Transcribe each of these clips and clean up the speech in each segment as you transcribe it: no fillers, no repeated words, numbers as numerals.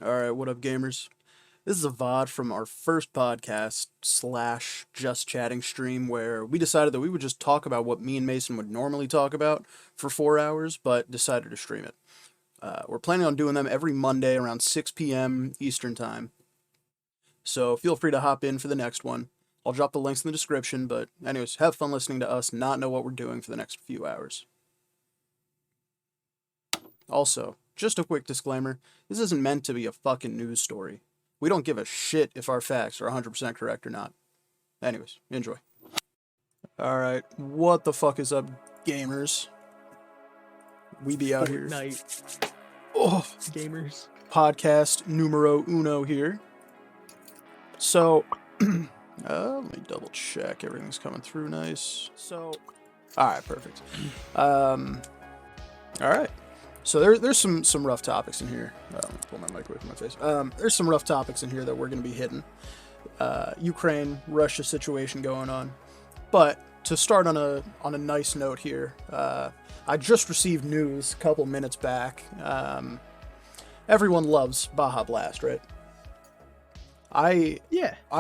Alright, what up, gamers? This is a VOD from our first podcast slash just chatting stream where we decided that we would just talk about what me and Mason would normally talk about for 4 hours, but decided to stream it. We're planning on doing them every Monday around 6 p.m. Eastern Time. So feel free to hop in for the next one. I'll drop the links in the description, but anyways, have fun listening to us not know what we're doing for the next few hours. Also, just a quick disclaimer, this isn't meant to be a fucking news story. We don't give a shit if our facts are 100% correct or not. Anyways, enjoy. Alright, what the fuck is up, gamers? We be out here. Fortnite Oh, gamers. podcast numero uno here. So, let me double check. Everything's coming through nice. So, alright, perfect. Alright. So there's some rough topics in here. Let me pull my mic away from my face. There's some rough topics in here that we're going to be hitting. Ukraine, Russia situation going on. But to start on a nice note here, I just received news a couple minutes back. Everyone loves Baja Blast, right? I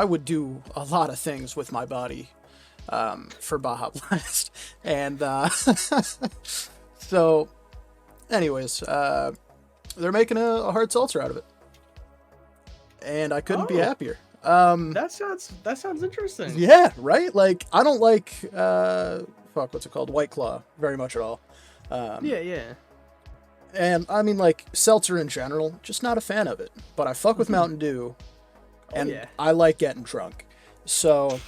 would do a lot of things with my body for Baja Blast. And so... Anyways, they're making a hard seltzer out of it, and I couldn't be happier. That sounds interesting. Yeah, right. Like I don't like what's it called, White Claw, very much at all. Yeah. And I mean, like seltzer in general, just not a fan of it. But I fuck with Mountain Dew, and I like getting drunk. So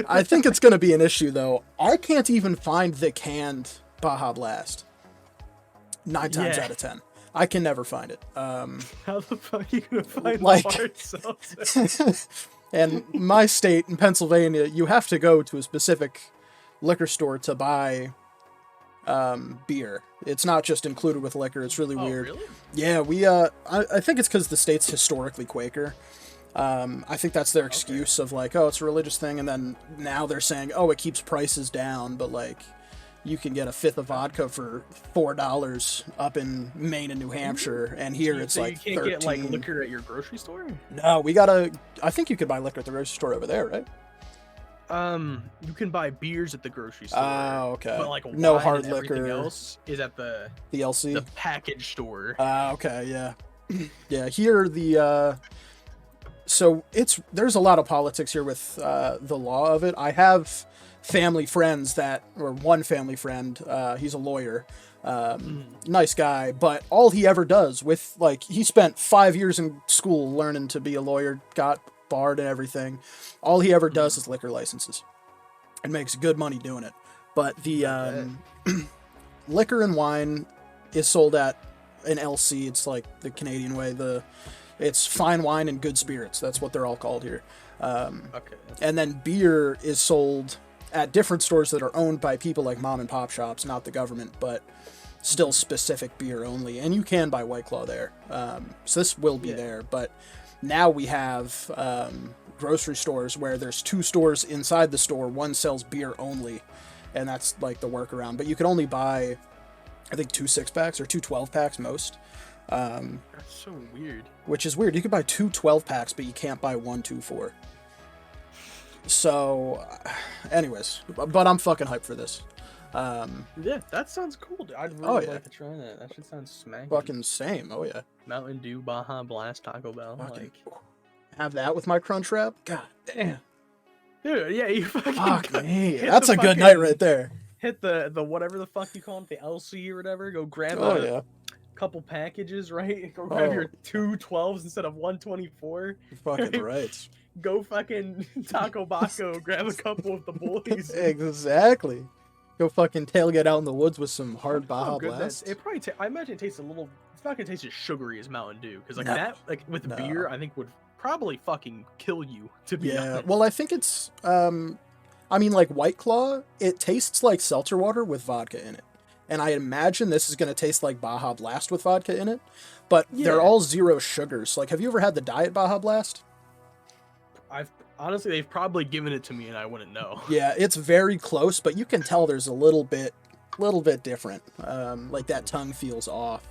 I think it's gonna be an issue though. I can't even find the canned Baja Blast. 9 times out of 10. I can never find it. How the fuck are you gonna find like, hard seltzer? And my state in Pennsylvania, you have to go to a specific liquor store to buy beer. It's not just included with liquor. It's really weird. Really? Yeah, we I think it's because the state's historically Quaker. I think that's their excuse of like, oh, it's a religious thing, and then now they're saying, oh, it keeps prices down, but like you can get a fifth of vodka for $4 up in Maine and New Hampshire, and here it's like 13. You can't get like liquor at your grocery store? No, I think you could buy liquor at the grocery store over there, right? You can buy beers at the grocery store. Oh, okay. But like no wine hard and everything liquor else is at the LC, the package store. Okay, yeah. Yeah, here so there's a lot of politics here with the law of it. I have family friends one family friend, he's a lawyer, nice guy, but all he ever does with, like, he spent 5 years in school learning to be a lawyer, got barred and everything. All he ever does is liquor licenses and makes good money doing it. But the liquor and wine is sold at an LC. It's like the Canadian way. It's fine wine and good spirits. That's what they're all called here. Okay. And then beer is sold at different stores that are owned by people like mom and pop shops, not the government, but still specific beer only. And you can buy White Claw there. So this will be there. But now we have grocery stores where there's 2 stores inside the store. One sells beer only, and that's like the workaround. But you can only buy, I think, 2 6-packs or 2 12-packs most. That's so weird. Which is weird. You could buy 2 12-packs, but you can't buy 1 2-4. So, anyways, but I'm fucking hyped for this. Yeah, that sounds cool, dude. I'd really like to try that. That should sound smacky. Fucking same. Oh yeah. Mountain Dew, Baja Blast, Taco Bell. Fucking have that with my crunch wrap. God damn. Dude, yeah, you fucking. Fuck me. That's a good night right there. Hit the whatever the fuck you call it, the LC or whatever. Go grab couple packages, right? Go grab your 2 12s instead of 1 24. You're fucking right. Go fucking Taco Baco, grab a couple of the boys. Exactly. Go fucking tailgate out in the woods with some hard Baja Blast. It probably I imagine it tastes a little. It's not gonna taste as sugary as Mountain Dew, because like that, like with beer, I think would probably fucking kill you. To be honest. Well, I think it's I mean, like White Claw, it tastes like seltzer water with vodka in it. And I imagine this is going to taste like Baja Blast with vodka in it. But they're all 0 sugars. Like, have you ever had the Diet Baja Blast? Honestly, they've probably given it to me and I wouldn't know. Yeah, it's very close, but you can tell there's a little bit different. Like that tongue feels off.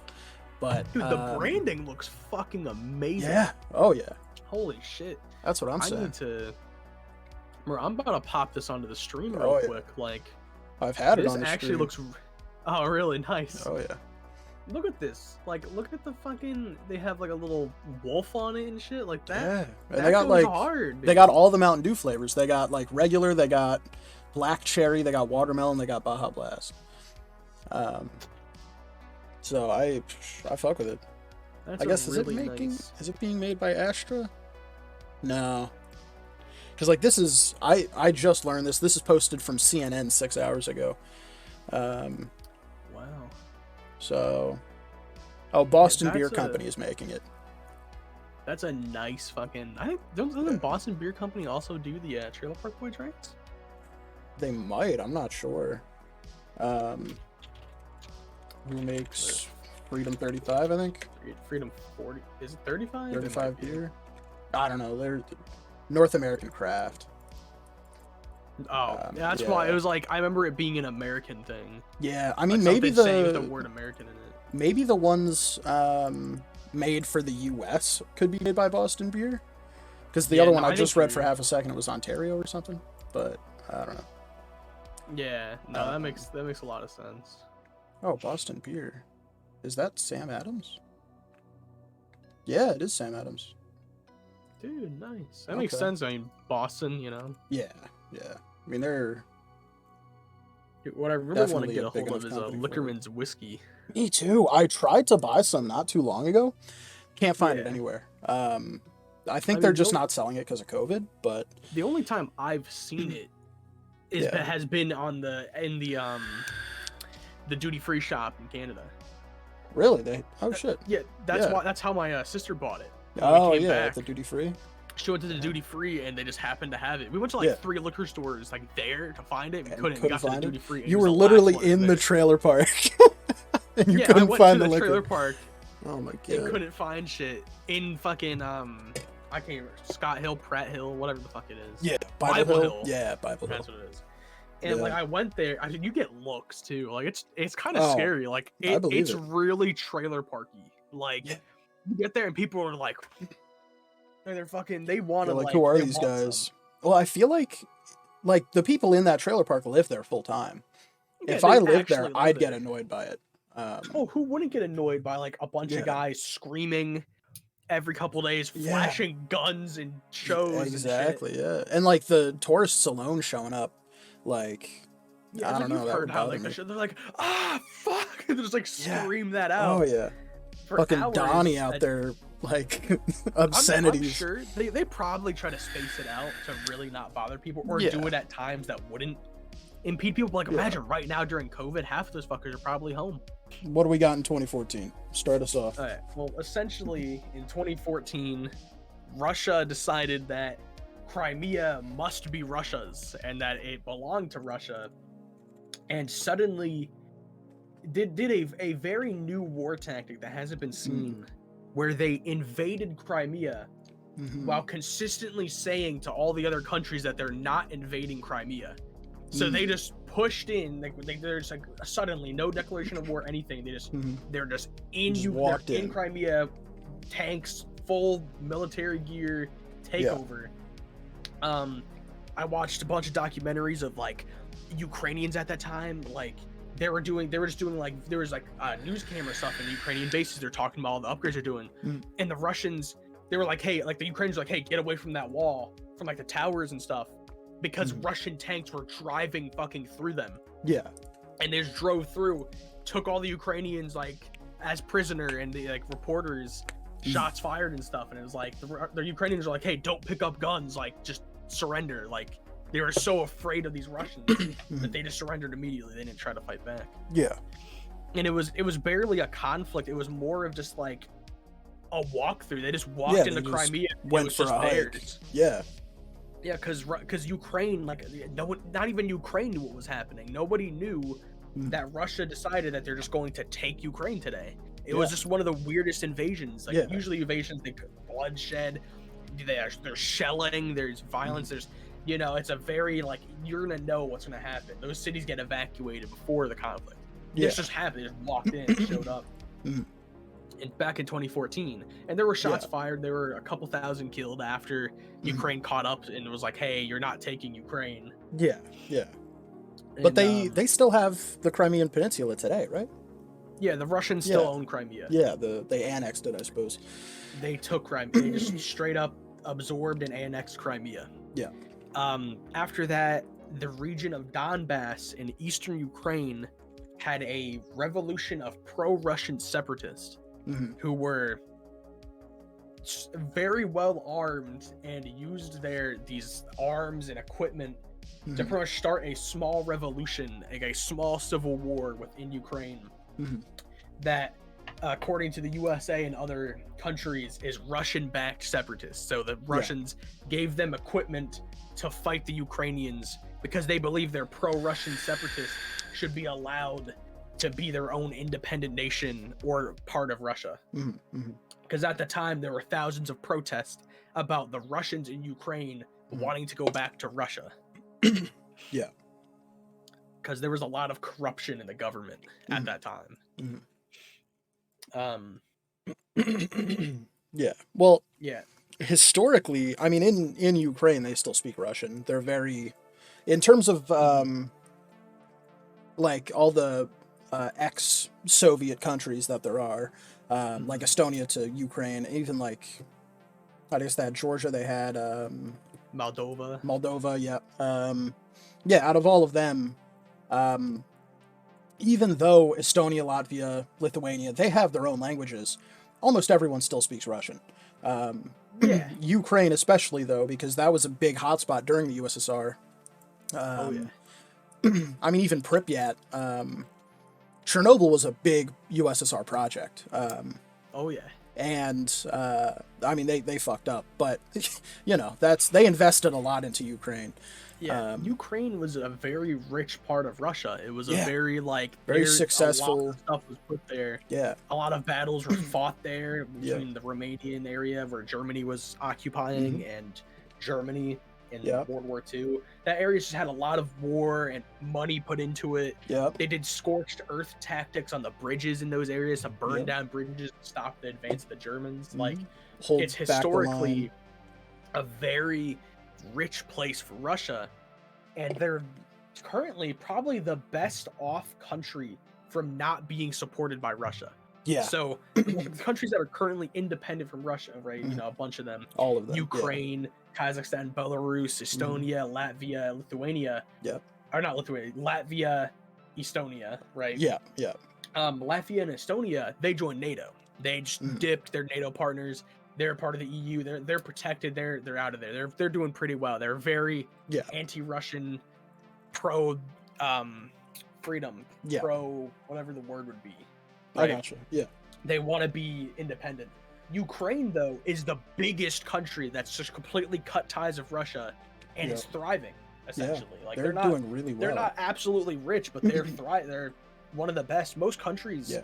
But dude, the branding looks fucking amazing. Yeah. Oh yeah. Holy shit. That's what I'm saying. I need to. I'm about to pop this onto the stream real quick. Like, I've had it on the This actually stream. looks. Oh, really nice. Oh yeah. Look at this. Like, look at the fucking. They have like a little wolf on it and shit like that. Yeah. And that they got goes like hard, they got all the Mountain Dew flavors. They got like regular. They got black cherry. They got watermelon. They got Baja Blast. So I fuck with it. That's I guess really is it being made by Astra? No. Because like this is I just learned this. This is posted from CNN 6 hours ago. Wow. So, Boston Beer Company is making it. That's a nice fucking. I think doesn't Boston Beer Company also do the Trailer Park Boys rights? They might. I'm not sure. Who makes Freedom 35? I think. Freedom 40. Is it 35? 35 beer. I don't know. They're North American Craft. Oh, yeah, that's why it was like I remember it being an American thing. Yeah, I mean like maybe the word American in it. Maybe the ones made for the U.S. could be made by Boston Beer, because the other one I just read for half a second it was Ontario or something, but I don't know. Yeah, no, that makes a lot of sense. Oh, Boston Beer, is that Sam Adams? Yeah, it is Sam Adams. Dude, nice. That makes sense. I mean, Boston, you know. Yeah. I mean, they're. What I really want to get a hold of is a Liquorman's whiskey. Me too. I tried to buy some not too long ago. Can't find it anywhere. I think they're just not selling it because of COVID. But the only time I've seen it has been in the duty free shop in Canada. Really? Shit. Yeah, that's how my sister bought it. Oh yeah, at the duty free. She went to the duty free and they just happened to have it. We went to like 3 liquor stores like there to find it. We couldn't find the duty free. You were literally in the trailer park. And you couldn't find the liquor. Trailer park. Oh my god. And couldn't find shit in fucking I can't remember, Scott Hill, Pratt Hill, whatever the fuck it is. Yeah, Bible Hill. Yeah, Bible Hill. That's what it is. And like I went there, you get looks too. Like it's kind of scary. Like it's really trailer parky. Like you get there and people are like they're fucking they want to like who are these guys? Well, I feel like the people in that trailer park live there full time. Yeah, if I lived there, I'd get annoyed by it. Who wouldn't get annoyed by like a bunch of guys screaming every couple days, flashing guns and shows? Exactly, and like the tourists alone showing up, like I don't know. Heard how like they're like, fuck, and just like scream that out. Oh yeah, fucking Donnie out there. Like obscenities. I'm sure they probably try to space it out to really not bother people, or do it at times that wouldn't impede people. But like imagine right now during COVID, half of those fuckers are probably home. What do we got in 2014? Start us off. All right. Well, essentially in 2014, Russia decided that Crimea must be Russia's and that it belonged to Russia, and suddenly did a very new war tactic that hasn't been seen. Where they invaded Crimea while consistently saying to all the other countries that they're not invading Crimea. So they just pushed in, they're just like suddenly no declaration of war, anything. They're just in Crimea, tanks, full military gear, takeover. I watched a bunch of documentaries of like Ukrainians at that time, like. They were just doing like there was like news camera stuff in the Ukrainian bases. They're talking about all the upgrades they're doing, and the Russians, they were like, hey, like the Ukrainians were like, hey, get away from that wall, from like the towers and stuff, because Russian tanks were driving fucking through them. Yeah, and they just drove through, took all the Ukrainians like as prisoner, and the like reporters, shots fired and stuff, and it was like the Ukrainians were like, hey, don't pick up guns, like just surrender, like. They were so afraid of these Russians that they just surrendered immediately. They didn't try to fight back. Yeah. And it was barely a conflict. It was more of just like a walkthrough. They just walked into Crimea. Went for a hike. Yeah. Yeah, because Ukraine, like not even Ukraine knew what was happening. Nobody knew that Russia decided that they're just going to take Ukraine today. It was just one of the weirdest invasions. Like usually invasions, they bloodshed. There's shelling. There's violence. There's it's a very like you're gonna know what's gonna happen. Those cities get evacuated before the conflict. This just happened. They just walked in, showed up. back in 2014, and there were shots fired. There were a couple thousand killed after Ukraine caught up and was like, "Hey, you're not taking Ukraine." Yeah, but And, they still have the Crimean Peninsula today, right? Yeah, the Russians still own Crimea. Yeah, they annexed it, I suppose. They took Crimea. They just straight up absorbed and annexed Crimea. Yeah. After that, the region of Donbass in eastern Ukraine had a revolution of pro-Russian separatists who were very well armed and used these arms and equipment to pretty much start a small revolution, like a small civil war within Ukraine that, according to the USA and other countries, is Russian-backed separatists. So the Russians gave them equipment to fight the Ukrainians because they believe their pro-Russian separatists should be allowed to be their own independent nation or part of Russia. Because at the time, there were thousands of protests about the Russians in Ukraine wanting to go back to Russia. Yeah. Because there was a lot of corruption in the government at that time. Yeah. Well, yeah. Historically, I mean, in Ukraine, they still speak Russian. They're very, in terms of like all the ex-Soviet countries that there are, like Estonia to Ukraine, even like, I guess they had Georgia, they had Moldova, yeah. Out of all of them, even though Estonia, Latvia, Lithuania, they have their own languages, almost everyone still speaks Russian. Ukraine especially, though, because that was a big hotspot during the USSR. I mean, even Pripyat, Chernobyl was a big USSR project. And I mean, they fucked up, but you know, they invested a lot into Ukraine. Ukraine was a very rich part of Russia. It was a very successful. A lot of stuff was put there. A lot of battles were fought there between the Romanian area where Germany was occupying and Germany in World War II. That area just had a lot of war and money put into it. They did scorched earth tactics on the bridges in those areas to burn down bridges to stop the advance of the Germans. Like, it's historically a very rich place for Russia, and they're currently probably the best off country from not being supported by Russia. So countries that are currently independent from Russia, right? You know, a bunch of them. All of them. Ukraine, Kazakhstan, Belarus, Estonia, Latvia, Lithuania. Or not Lithuania, Latvia, Estonia, right? Latvia and Estonia, they joined NATO. They just dipped their NATO partners. They're part of the EU. They're protected. They're out of there. They're doing pretty well. They're very anti-Russian, pro freedom, pro whatever the word would be. Right? I gotcha. They want to be independent. Ukraine, though, is the biggest country that's just completely cut ties of Russia and is thriving essentially. Like they're not doing really well. They're not absolutely rich, but they're they're one of the best. Most countries,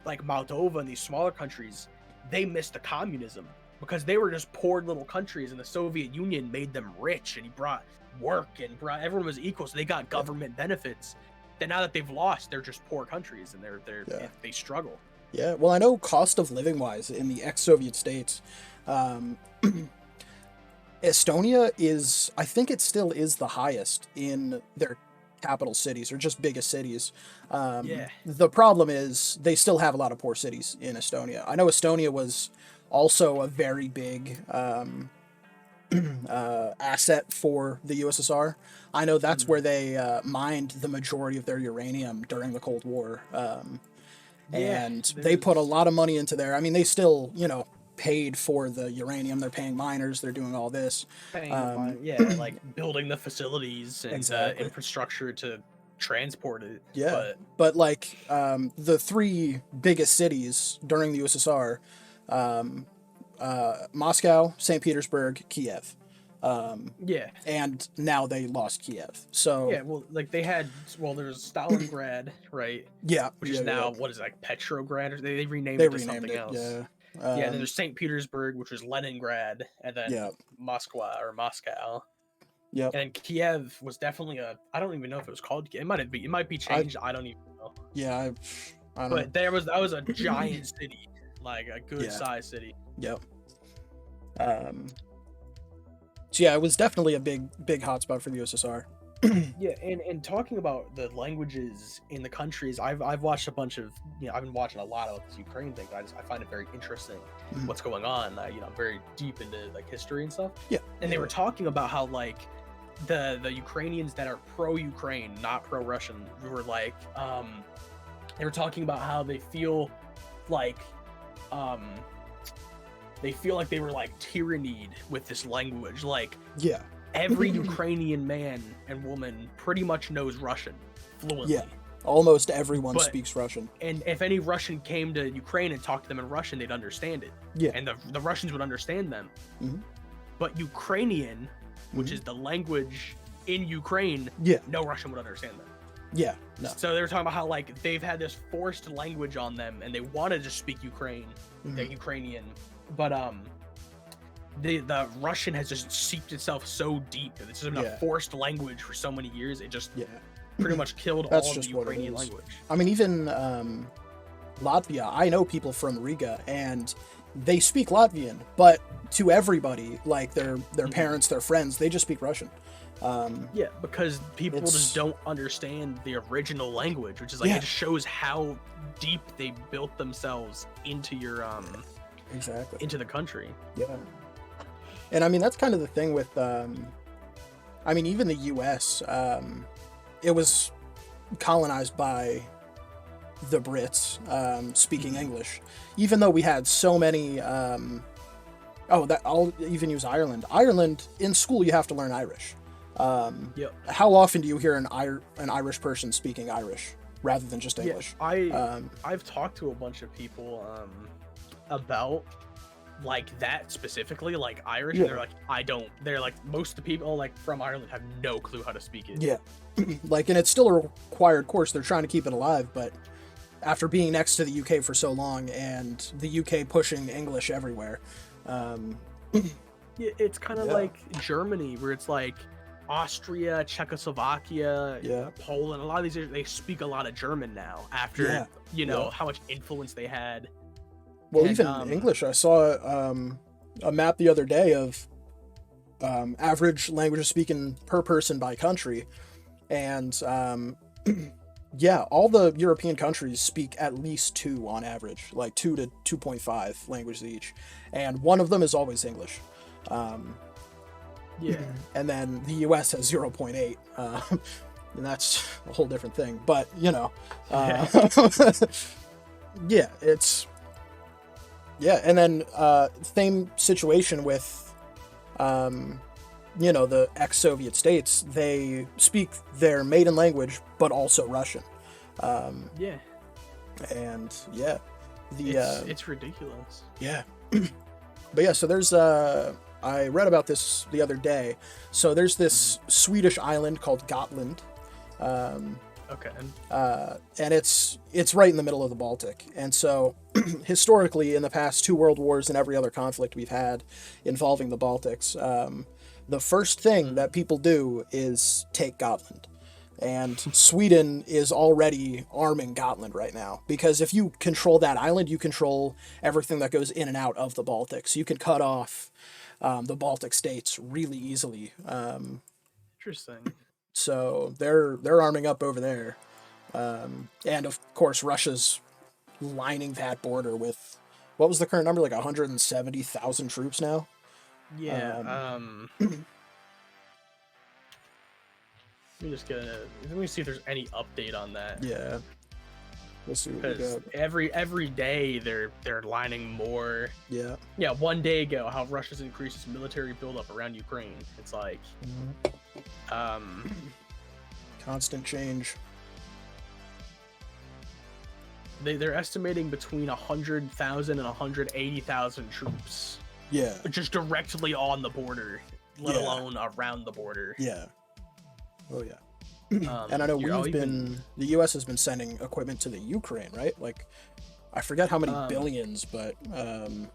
like Moldova and these smaller countries, they missed the communism because they were just poor little countries, and the Soviet Union made them rich, and he brought work and everyone was equal, so they got government benefits. Then now that they've lost, they're just poor countries, and they struggle. Well, I know cost of living wise in the ex-Soviet states, Estonia is, I think it still is the highest in their capital cities or just biggest cities. The problem is they still have a lot of poor cities in Estonia. I know Estonia was also a very big asset for the USSR. I know that's where they mined the majority of their uranium during the Cold War. And they put a lot of money into there. I mean, they still, you know, paid for the uranium. They're paying miners. They're doing all this. Like building the facilities and infrastructure to transport it. But like the three biggest cities during the USSR, Moscow, St. Petersburg, Kiev. And now they lost Kiev. So there's Stalingrad, right? Which is now what is it, like Petrograd? Or they renamed it to something else. And then there's St. Petersburg, which was Leningrad, and then Moscow. And then Kiev was definitely I don't even know if it was called Kiev. It might be changed. I don't even know. I don't know. But that was a giant city. like a good sized city. Yep. So yeah, it was definitely a big hotspot for the USSR. Yeah, and talking about the languages in the countries, I've watched a bunch of, I've been watching a lot of this Ukraine thing. I find it very interesting what's going on. I'm very deep into like history and stuff. Yeah. And they were talking about how like the Ukrainians that are pro-Ukraine, not pro-Russian, were like they were talking about how they feel like they were like tyrannied with this language. Like every Ukrainian man and woman pretty much knows Russian fluently. Yeah, almost everyone speaks Russian. And if any Russian came to Ukraine and talked to them in Russian, they'd understand it. Yeah. And the Russians would understand them. Mm-hmm. But Ukrainian, which is the language in Ukraine, no Russian would understand them. Yeah, no. So they were talking about how like they've had this forced language on them, and they wanted to speak Ukrainian, but the Russian has just seeped itself so deep that this has been a forced language for so many years. It just pretty much killed all of the Ukrainian language. I mean, even Latvia, I know people from Riga, and they speak Latvian, but to everybody, like their parents, their friends, they just speak Russian. Because people just don't understand the original language, which is like it just shows how deep they built themselves into your into the country. Yeah. And I mean, that's kind of the thing with I mean, even the US, it was colonized by the Brits, speaking English, even though we had so many I'll even use Ireland. Ireland, in school you have to learn Irish. How often do you hear an Irish person speaking Irish rather than just English? I've talked to a bunch of people about like that specifically, like Irish. And they're like, they're like, most of the people like from Ireland have no clue how to speak it. Like, and it's still a required course. They're trying to keep it alive, but after being next to the UK for so long and the UK pushing English everywhere, it's kind of like Germany, where it's like Austria, Czechoslovakia, Poland, a lot of these, they speak a lot of German now after how much influence they had. Well, even English. I saw a map the other day of average languages spoken per person by country, and all the European countries speak at least 2 on average, like 2 to 2.5 languages each, and one of them is always English. And then the US has 0.8, and that's a whole different thing. But it's and then same situation with the ex-Soviet states. They speak their maiden language, but also Russian. And it's ridiculous. But so there's I read about this the other day. So there's this Swedish island called Gotland. And it's right in the middle of the Baltic. And so historically, in the past 2 world wars and every other conflict we've had involving the Baltics, the first thing that people do is take Gotland. And Sweden is already arming Gotland right now, because if you control that island, you control everything that goes in and out of the Baltic. So you can cut off the Baltic states really easily. Interesting. So they're arming up over there. And of course, Russia's lining that border with, what was the current number? Like 170,000 troops now? Let me see if there's any update on that. We'll see what we Because got. every day they're lining more. One day ago, how Russia's increased its military buildup around Ukraine. It's like constant change. They're estimating between 100,000 and 180,000 troops. Just directly on the border, let alone around the border. Oh yeah. And I know the U.S. has been sending equipment to the Ukraine, right? Like, I forget how many billions, but I'm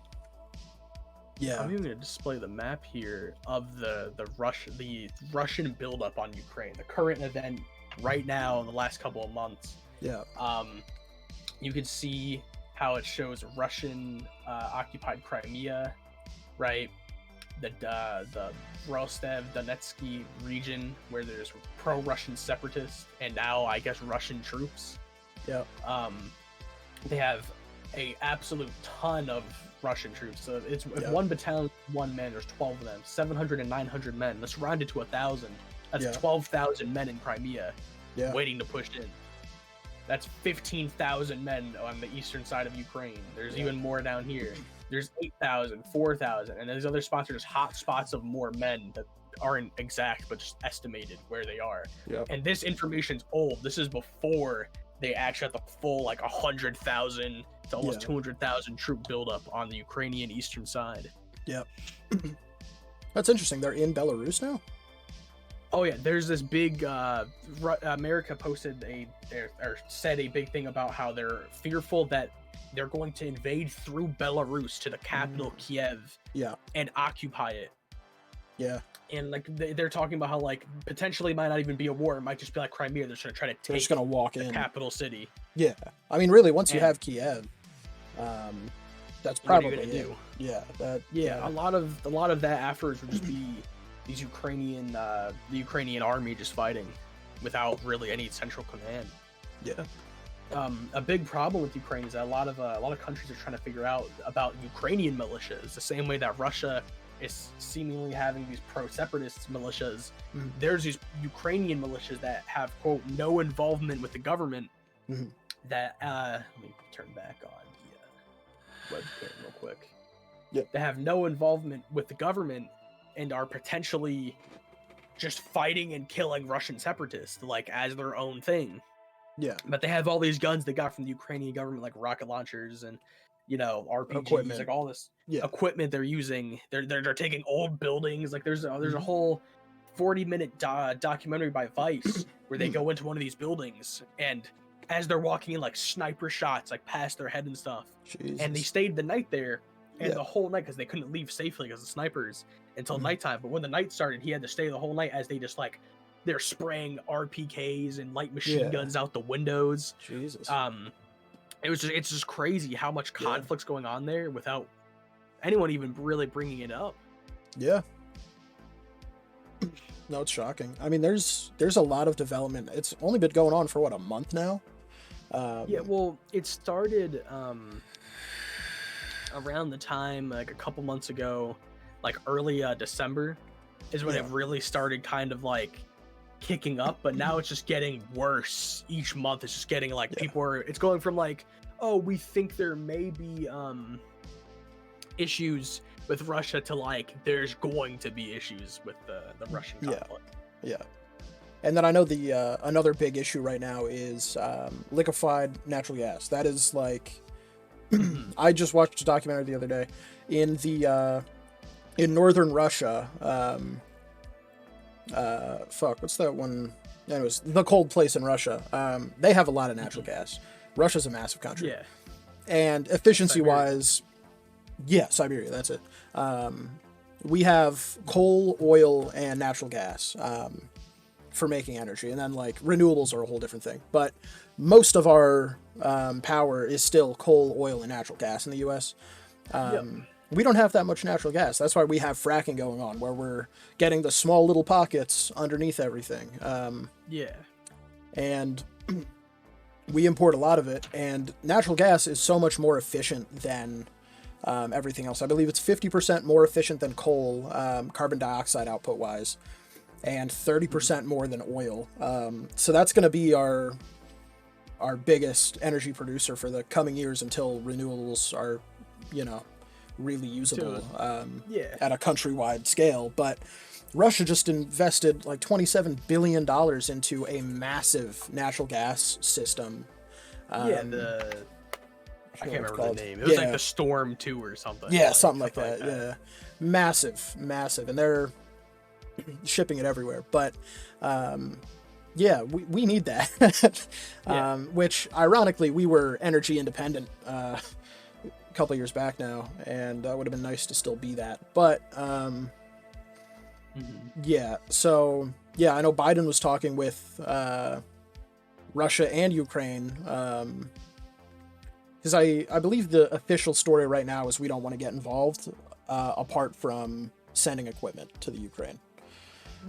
even gonna display the map here of the Russian buildup on Ukraine, the current event right now in the last couple of months. You can see how it shows Russian occupied Crimea, right? The Rostov Donetsky region where there's pro-Russian separatists and now I guess Russian troops. Yeah. They have a absolute ton of Russian troops. So it's one battalion, one man. There's 12 of them, 700 and 900 men. Let's round it to 1,000. That's 12,000 men in Crimea, waiting to push in. That's 15,000 men on the eastern side of Ukraine. There's even more down here. There's 8,000, 4,000, and there's other spots are just hot spots of more men that aren't exact, but just estimated where they are. Yep. And this information's old. This is before they actually had the full 100,000 to almost 200,000 troop buildup on the Ukrainian eastern side. Yep. That's interesting. They're in Belarus now? Oh yeah, there's this big America posted or said a big thing about how they're fearful that they're going to invade through Belarus to the capital Kiev and occupy it. Yeah. And they're talking about how potentially might not even be a war, it might just be like Crimea. They're just gonna try to take they're just gonna walk the in capital city. Yeah. I mean really once you have Kiev, that's probably what are you gonna do? Yeah. A lot of that afterwards would just be these the Ukrainian army just fighting without really any central command. Yeah. A big problem with Ukraine is that a lot of countries are trying to figure out about Ukrainian militias, the same way that Russia is seemingly having these pro-separatist militias. There's these Ukrainian militias that have, quote, no involvement with the government. That let me turn back on the webcam real quick. They have no involvement with the government and are potentially just fighting and killing Russian separatists as their own thing. Yeah. But they have all these guns they got from the Ukrainian government, like rocket launchers and RPGs, equipment. All this equipment they're using. They're taking old buildings. There's a whole 40-minute documentary by Vice where they go into one of these buildings and as they're walking in, sniper shots past their head and stuff. Jesus. And they stayed the night there and the whole night because they couldn't leave safely because of snipers until nighttime. But when the night started, he had to stay the whole night as they just they're spraying RPKs and light machine guns out the windows. Jesus. It's just crazy how much conflict's going on there without anyone even really bringing it up. Yeah. No, it's shocking. I mean, there's a lot of development. It's only been going on for a month now. Well, it started around the time a couple months ago, early December is when it really started kind of kicking up, but now it's just getting worse each month. It's just getting people are, it's going from oh, we think there may be issues with Russia to there's going to be issues with the Russian conflict. Yeah. And then I know the another big issue right now is liquefied natural gas. That is I just watched a documentary the other day in northern Russia. What's that one? Anyways, the cold place in Russia. They have a lot of natural gas. Russia's a massive country. Yeah. And efficiency-wise, Siberia, that's it. We have coal, oil, and natural gas for making energy. And then, renewables are a whole different thing. But most of our power is still coal, oil, and natural gas in the U.S. We don't have that much natural gas. That's why we have fracking going on, where we're getting the small little pockets underneath everything. And we import a lot of it. And natural gas is so much more efficient than everything else. I believe it's 50% more efficient than coal, carbon dioxide output-wise, and 30% more than oil. So that's going to be our biggest energy producer for the coming years until renewables are, really usable at a countrywide scale. But Russia just invested $27 billion into a massive natural gas system. I can't remember the name. It was the Storm 2 or something. Yeah, something like that. Yeah. Massive. And they're shipping it everywhere. But we need that. Which, ironically, we were energy independent couple years back now, and would have been nice to still be that, but so I know Biden was talking with Russia and Ukraine, because because I believe the official story right now is we don't want to get involved, apart from sending equipment to the Ukraine.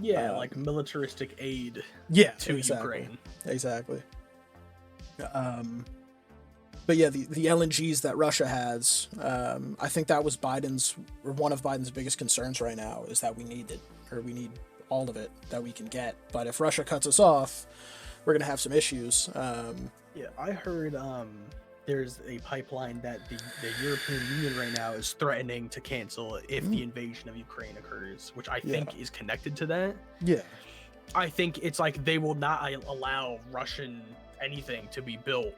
Yeah, like militaristic aid. Yeah, to exactly. Ukraine. Exactly. But yeah, the LNGs that Russia has, I think that was one of Biden's biggest concerns right now, is that we need it, or we need all of it that we can get. But if Russia cuts us off, we're gonna have some issues. Yeah, I heard there's a pipeline that the European Union right now is threatening to cancel if the invasion of Ukraine occurs, which I think is connected to that. Yeah. I think it's like they will not allow Russian anything to be built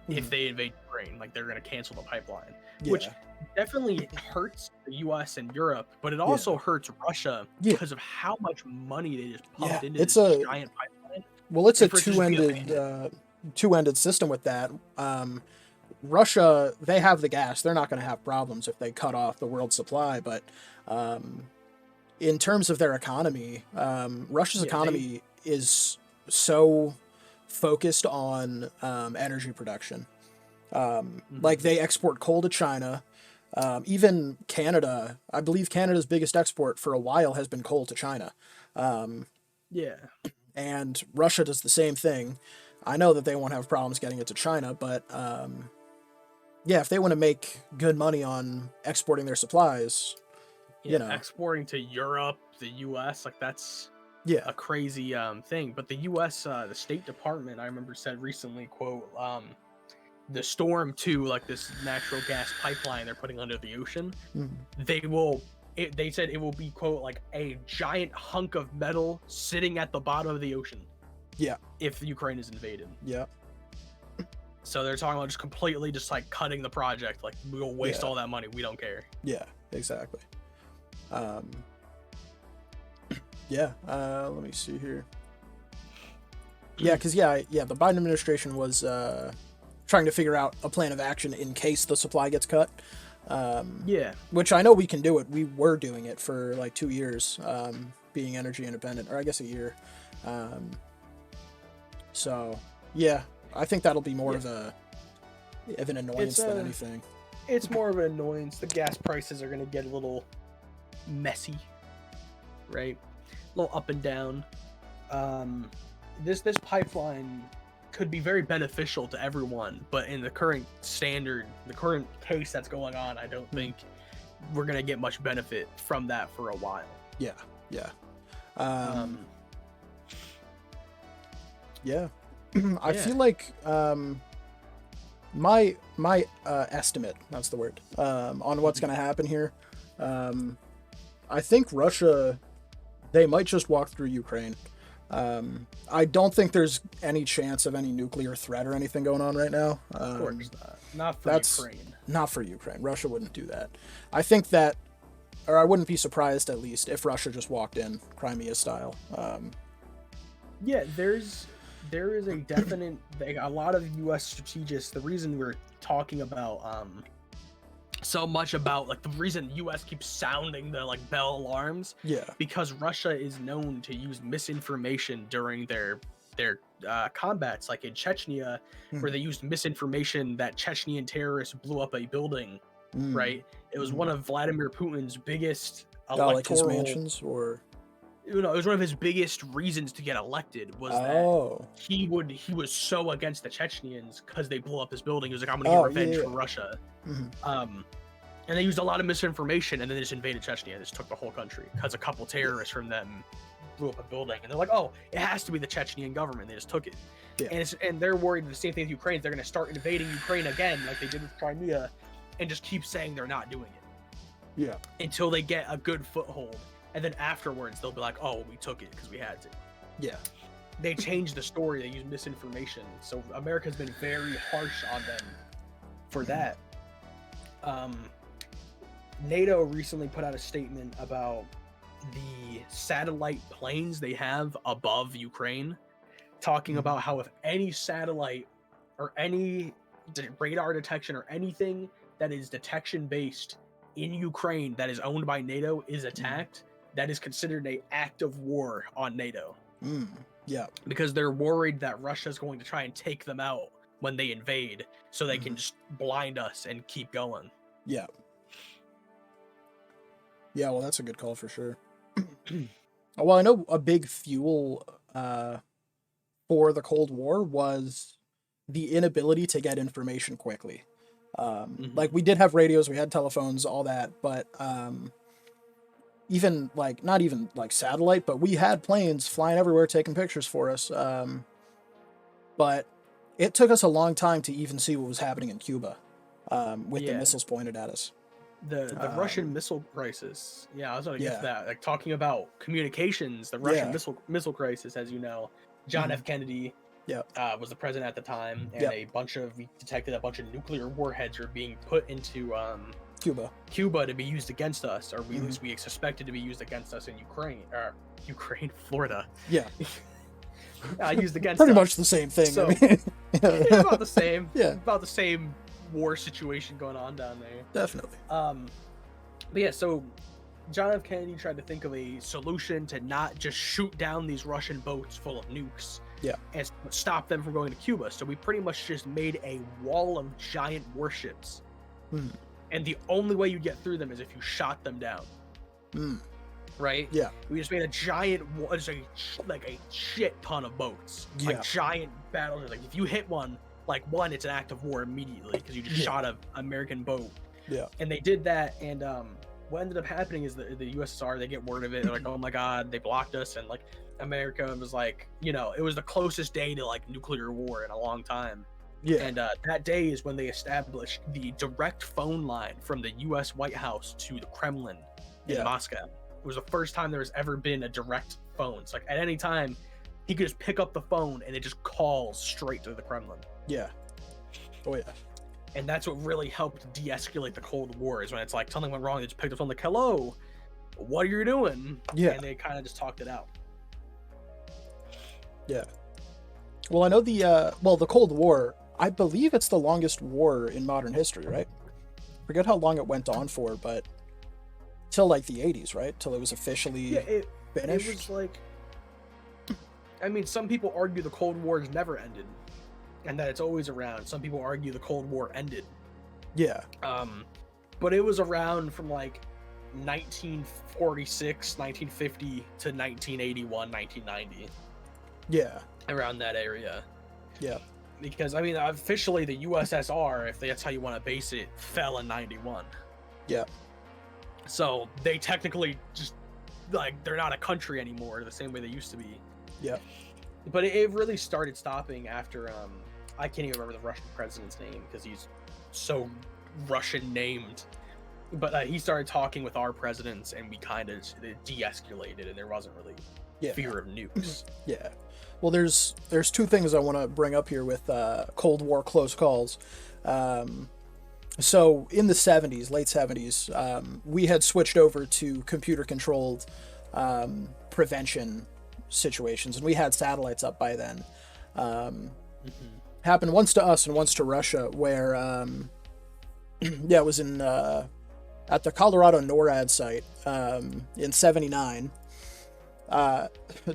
if they invade Ukraine. Like, they're going to cancel the pipeline, which definitely hurts the US and Europe, but it also hurts Russia because of how much money they just pumped into this giant pipeline. Well, it's a two-ended system with that. Russia, they have the gas. They're not going to have problems if they cut off the world supply. But in terms of their economy, Russia's economy is so focused on energy production. Like, they export coal to China. Even Canada, I believe Canada's biggest export for a while has been coal to China. And Russia does the same thing. I know that they won't have problems getting it to China, but if they want to make good money on exporting their supplies, exporting to Europe, the US, like, that's a crazy thing. But the US, the State Department, I remember, said recently, quote, the Storm 2, like this natural gas pipeline they're putting under the ocean, they said it will be, quote, like a giant hunk of metal sitting at the bottom of the ocean. Yeah. If Ukraine is invaded. Yeah. So they're talking about just completely just like cutting the project. Like, we'll waste all that money. We don't care. Yeah, exactly. Let me see here. Yeah, because the Biden administration was trying to figure out a plan of action in case the supply gets cut. Which I know we can do it. We were doing it for like 2 years, being energy independent, or I guess a year. So yeah, I think that'll be more of an annoyance than anything. It's more of an annoyance. The gas prices are going to get a little messy, right? A little up and down. This pipeline could be very beneficial to everyone, but in the current case that's going on, I don't think we're going to get much benefit from that for a while. I feel like my estimate, that's the word, on what's going to happen here, I think Russia, they might just walk through Ukraine. I don't think there's any chance of any nuclear threat or anything going on right now. Of course not. Ukraine. Not for Ukraine. Russia wouldn't do that. I think that, or I wouldn't be surprised at least if Russia just walked in Crimea style. There is a definite, a lot of U.S. strategists, the reason we're talking about so much about, like, the reason U.S. keeps sounding the, like, bell alarms, because Russia is known to use misinformation during their combats, like in Chechnya, where they used misinformation that Chechnyan terrorists blew up a building, right? It was one of Vladimir Putin's biggest electoral... like his mansions, or... You know, it was one of his biggest reasons to get elected, was that he was so against the Chechnyans because they blew up his building. He was like, I'm going to get revenge for Russia. And they used a lot of misinformation, and then they just invaded Chechnya and just took the whole country because a couple terrorists from them blew up a building. And they're like, oh, it has to be the Chechnyan government. They just took it. And they're worried the same thing with Ukraine. They're going to start invading Ukraine again, like they did with Crimea, and just keep saying they're not doing it. Until they get a good foothold. And then afterwards, they'll be like, oh, we took it because we had to. They changed the story. They used misinformation. So America's been very harsh on them for that. NATO recently put out a statement about the satellite planes they have above Ukraine, talking about how if any satellite or any radar detection or anything that is detection-based in Ukraine that is owned by NATO is attacked, that is considered an act of war on NATO. Because they're worried that Russia's going to try and take them out when they invade, so they can just blind us and keep going. Yeah. Yeah, well, that's a good call for sure. Well, I know a big fuel for the Cold War was the inability to get information quickly. Like, we did have radios, we had telephones, all that, but even, like, not even, like, satellite, but we had planes flying everywhere taking pictures for us. But it took us a long time to even see what was happening in Cuba with the missiles pointed at us. The Russian missile crisis. Yeah, I was going to get to that. Like, talking about communications, the Russian missile crisis, as you know, John F. Kennedy was the president at the time, and we detected a bunch of nuclear warheads were being put into Cuba to be used against us, or at least we suspected to be used against us in Florida. Yeah. Used against pretty us. much the same thing. So, I mean, about the same. Yeah. About the same war situation going on down there. Definitely. But yeah, so John F. Kennedy tried to think of a solution to not just shoot down these Russian boats full of nukes. Yeah. And stop them from going to Cuba. So we pretty much just made a wall of giant warships. And the only way you get through them is if you shot them down. Right? Yeah. We just made a giant, like a shit ton of boats. Yeah. Like giant battles. Like if you hit one, it's an act of war immediately because you just shot an American boat. Yeah. And they did that, and what ended up happening is the USSR, they get word of it, they're like, oh my god, they blocked us, and like America was like, it was the closest day to like nuclear war in a long time. Yeah. And that day is when they established the direct phone line from the US White House to the Kremlin in Moscow. It was the first time there has ever been a direct phone. It's like at any time he could just pick up the phone and it just calls straight to the Kremlin. Yeah. Oh yeah. And that's what really helped de-escalate the Cold War, is when it's like something went wrong, they just picked up the phone like, hello, what are you doing? Yeah. And they kind of just talked it out. Yeah. Well, I know the Cold War, I believe it's the longest war in modern history, right? Forget how long it went on for, but till like the 80s, right? Till it was officially finished. It was like, I mean, some people argue the Cold War has never ended and that it's always around. Some people argue the Cold War ended. Yeah. But it was around from like 1946, 1950 to 1981, 1990. Yeah. Around that area. Yeah. Because, I mean, officially the USSR, if that's how you want to base it, fell in 91. Yeah. So they technically just, like, they're not a country anymore the same way they used to be. Yeah. But it really started stopping after, I can't even remember the Russian president's name because he's so Russian named. But he started talking with our presidents and we kind of de-escalated and there wasn't really fear of nukes. Yeah. Well, there's two things I want to bring up here with Cold War close calls. So in the 70s, late 70s, we had switched over to computer-controlled prevention situations, and we had satellites up by then. Happened once to us and once to Russia, where it was in at the Colorado NORAD site in 79.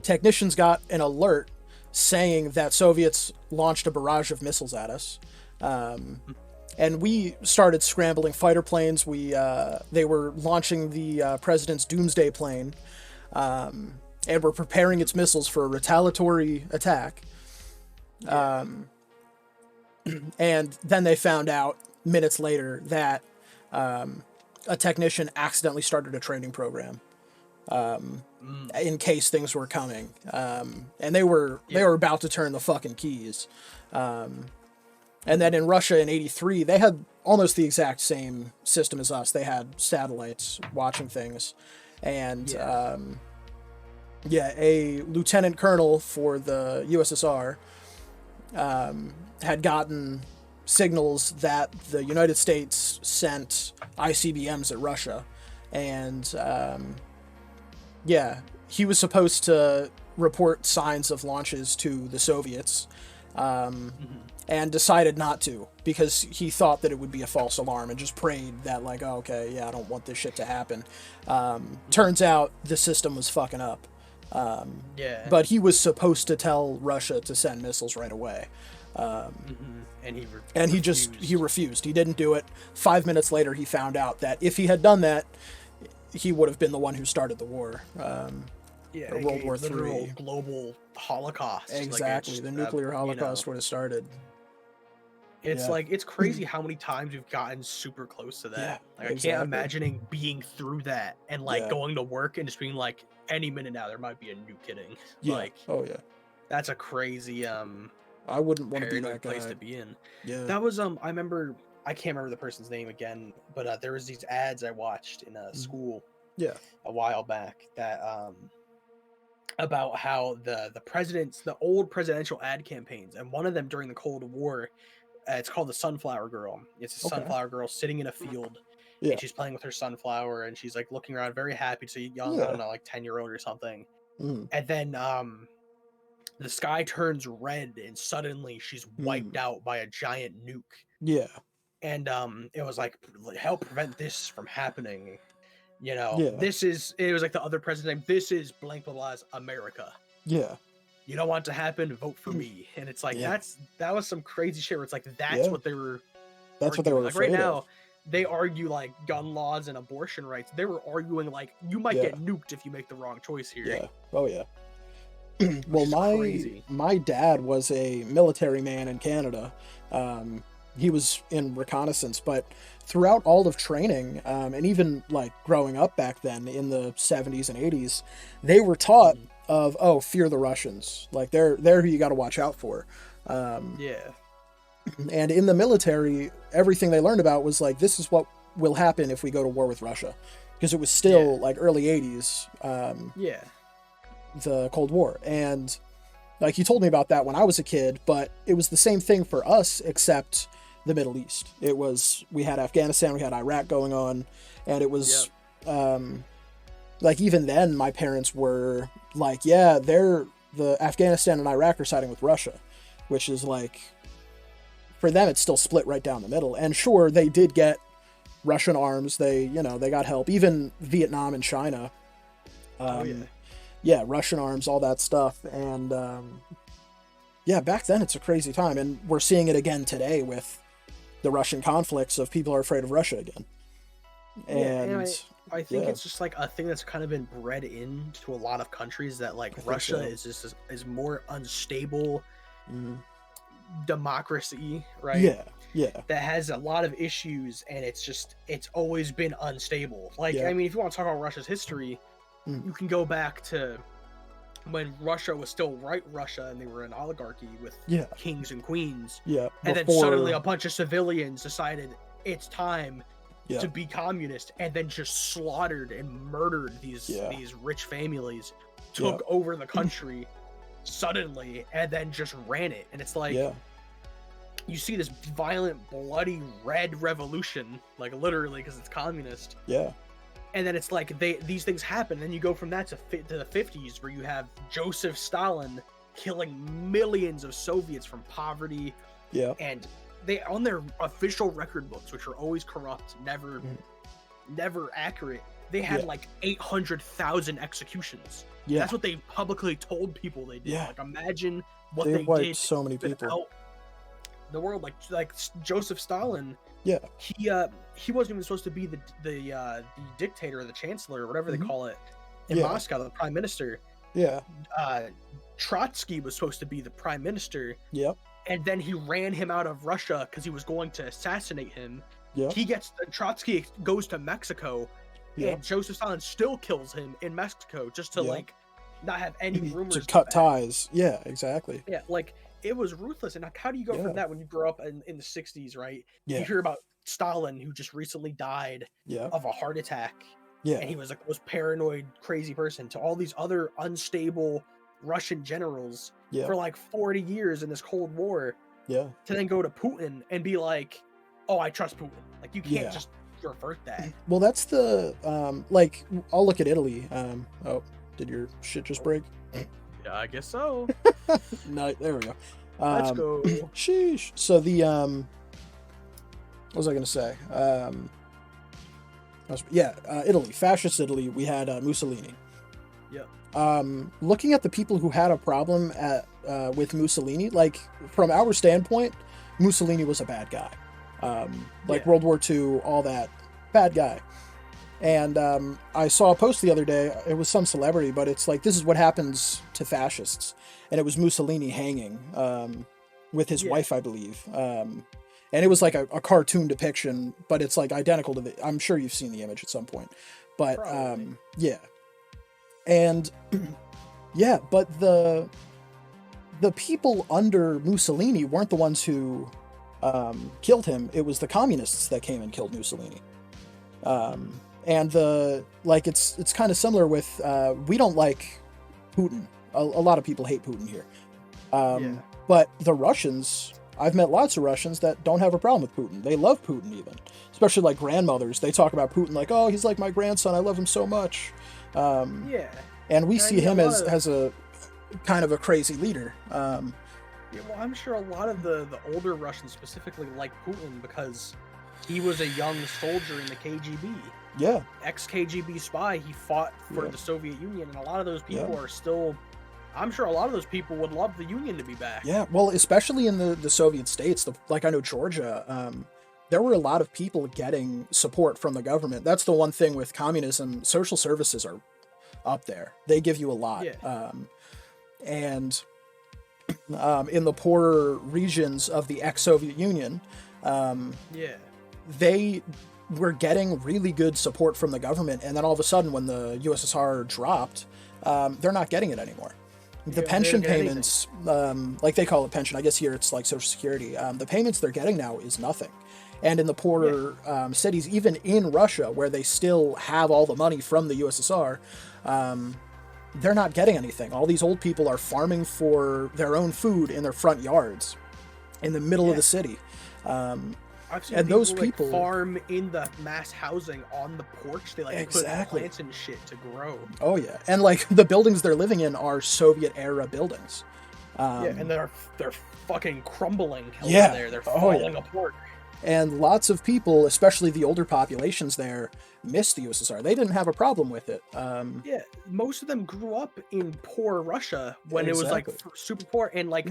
Technicians got an alert saying that Soviets launched a barrage of missiles at us. And we started scrambling fighter planes. They were launching the president's doomsday plane, and were preparing its missiles for a retaliatory attack. And then they found out minutes later that a technician accidentally started a training program in case things were coming. And they were about to turn the fucking keys. And then in Russia in 83, they had almost the exact same system as us. They had satellites watching things. And a lieutenant colonel for the USSR had gotten signals that the United States sent ICBMs at Russia. And he was supposed to report signs of launches to the Soviets. And decided not to because he thought that it would be a false alarm and just prayed that, like, oh, okay, I don't want this shit to happen. Turns out the system was fucking up. But he was supposed to tell Russia to send missiles right away. And he refused. He didn't do it. 5 minutes later, he found out that if he had done that, he would have been the one who started the war. World War III. Global Holocaust. Exactly. The nuclear Holocaust would have started. It's like, it's crazy how many times we've gotten super close to that. Yeah, like, I can't imagine being through that and like going to work and just being like, any minute now there might be a nuke hitting. Yeah. Like, oh yeah. That's a crazy I wouldn't want to be that place guy. to be in. Yeah. That was I remember, I can't remember the person's name again, but there was these ads I watched in school. Yeah. A while back that about how the old presidential ad campaigns, and one of them during the Cold War, it's called the Sunflower Girl. It's a sunflower girl sitting in a field, and she's playing with her sunflower, and she's like looking around very happy to see a young, I don't know, like 10-year-old or something. And then the sky turns red, and suddenly she's wiped out by a giant nuke. Yeah. And it was like, help prevent this from happening. You know, it was like the other president, this is blank blah blah's America. Yeah. You don't want it to happen, vote for me. And it's like, that was some crazy shit where it's like, that's what they were like right now. They argue like gun laws and abortion rights. They were arguing like, you might get nuked if you make the wrong choice here. Yeah. Oh yeah. Well, my dad was a military man in Canada. He was in reconnaissance, but throughout all of training, and even like growing up back then in the 70s and 80s, they were taught of, fear the Russians. Like they're who you got to watch out for. And in the military, everything they learned about was like, this is what will happen if we go to war with Russia, because it was still like early 80s. The Cold War. And like, he told me about that when I was a kid, but it was the same thing for us, except the Middle East. We had Afghanistan, we had Iraq going on, and it was like, even then my parents were like, the Afghanistan and Iraq are siding with Russia, which is like, for them it's still split right down the middle. And sure, they did get Russian arms, they got help, even Vietnam and China. Russian arms, all that stuff. And back then it's a crazy time, and we're seeing it again today with the Russian conflicts of people are afraid of Russia again. And I think it's just like a thing that's kind of been bred into a lot of countries, that like Russia is more unstable democracy, right? That has a lot of issues, and it's always been unstable. Like, I mean, if you want to talk about Russia's history, you can go back to when Russia was still Russia, and they were an oligarchy with kings and queens. And then suddenly a bunch of civilians decided it's time to be communist, and then just slaughtered and murdered these rich families, took over the country suddenly, and then just ran it. And it's like, you see this violent, bloody red revolution, like literally, because it's communist. And then it's like these things happen, and then you go from that to the 50s, where you have Joseph Stalin killing millions of Soviets from poverty. And they, on their official record books, which are always corrupt, never accurate, they had like 800,000 executions. That's what they publicly told people they did. Like, imagine what they did. So many people. The world, like Joseph Stalin. He wasn't even supposed to be the dictator or the chancellor or whatever they call it in Moscow, the prime minister. Trotsky was supposed to be the prime minister. And then he ran him out of Russia because he was going to assassinate him. Trotsky goes to Mexico, and Joseph Stalin still kills him in Mexico, just to like not have any rumors to cut ties. Exactly. Like, it was ruthless. And like, how do you go from that when you grow up in the 60s, right? You hear about Stalin, who just recently died of a heart attack, and he was like the most paranoid, crazy person, to all these other unstable Russian generals for like 40 years in this Cold War, to then go to Putin and be like, oh, I trust Putin. Like, you can't just revert that. Well, that's the like, I'll look at Italy. Oh, did your shit just break? Yeah, I guess so. No, there we go. Let's go. Sheesh. So the what was I gonna say? Italy, fascist Italy. We had Mussolini. Looking at the people who had a problem with Mussolini, like from our standpoint, Mussolini was a bad guy. World War II, all that, bad guy. And I saw a post the other day, it was some celebrity, but it's like, this is what happens to fascists. And it was Mussolini hanging with his wife, I believe. And it was like a cartoon depiction, but it's like identical to the, I'm sure you've seen the image at some point. But yeah. And yeah, but the people under Mussolini weren't the ones who killed him. It was the communists that came and killed Mussolini. And it's kind of similar with, we don't like Putin. A lot of people hate Putin here. But the Russians, I've met lots of Russians that don't have a problem with Putin. They love Putin even, especially like grandmothers. They talk about Putin like, oh, he's like my grandson. I love him so much. And we see him as a kind of a crazy leader. Yeah, well, I'm sure a lot of the older Russians specifically like Putin because he was a young soldier in the KGB. Yeah. Ex-KGB spy. He fought for the Soviet Union, and a lot of those people are still... I'm sure a lot of those people would love the Union to be back. Yeah, well, especially in the Soviet states, like I know Georgia, there were a lot of people getting support from the government. That's the one thing with communism. Social services are up there. They give you a lot. Yeah. And in the poorer regions of the ex-Soviet Union, they were getting really good support from the government. And then all of a sudden, when the USSR dropped, they're not getting it anymore. The pension payments, like they call it pension, I guess here it's like Social Security. The payments they're getting now is nothing. And in the poorer cities, even in Russia, where they still have all the money from the USSR, they're not getting anything. All these old people are farming for their own food in their front yards in the middle of the city. I've seen and people, those people farm in the mass housing on the porch. They put plants and shit to grow. Oh yeah, and like the buildings they're living in are Soviet era buildings. And they're fucking crumbling over there. They're falling apart. And lots of people, especially the older populations there, miss the USSR. They didn't have a problem with it. Most of them grew up in poor Russia when it was like super poor, and like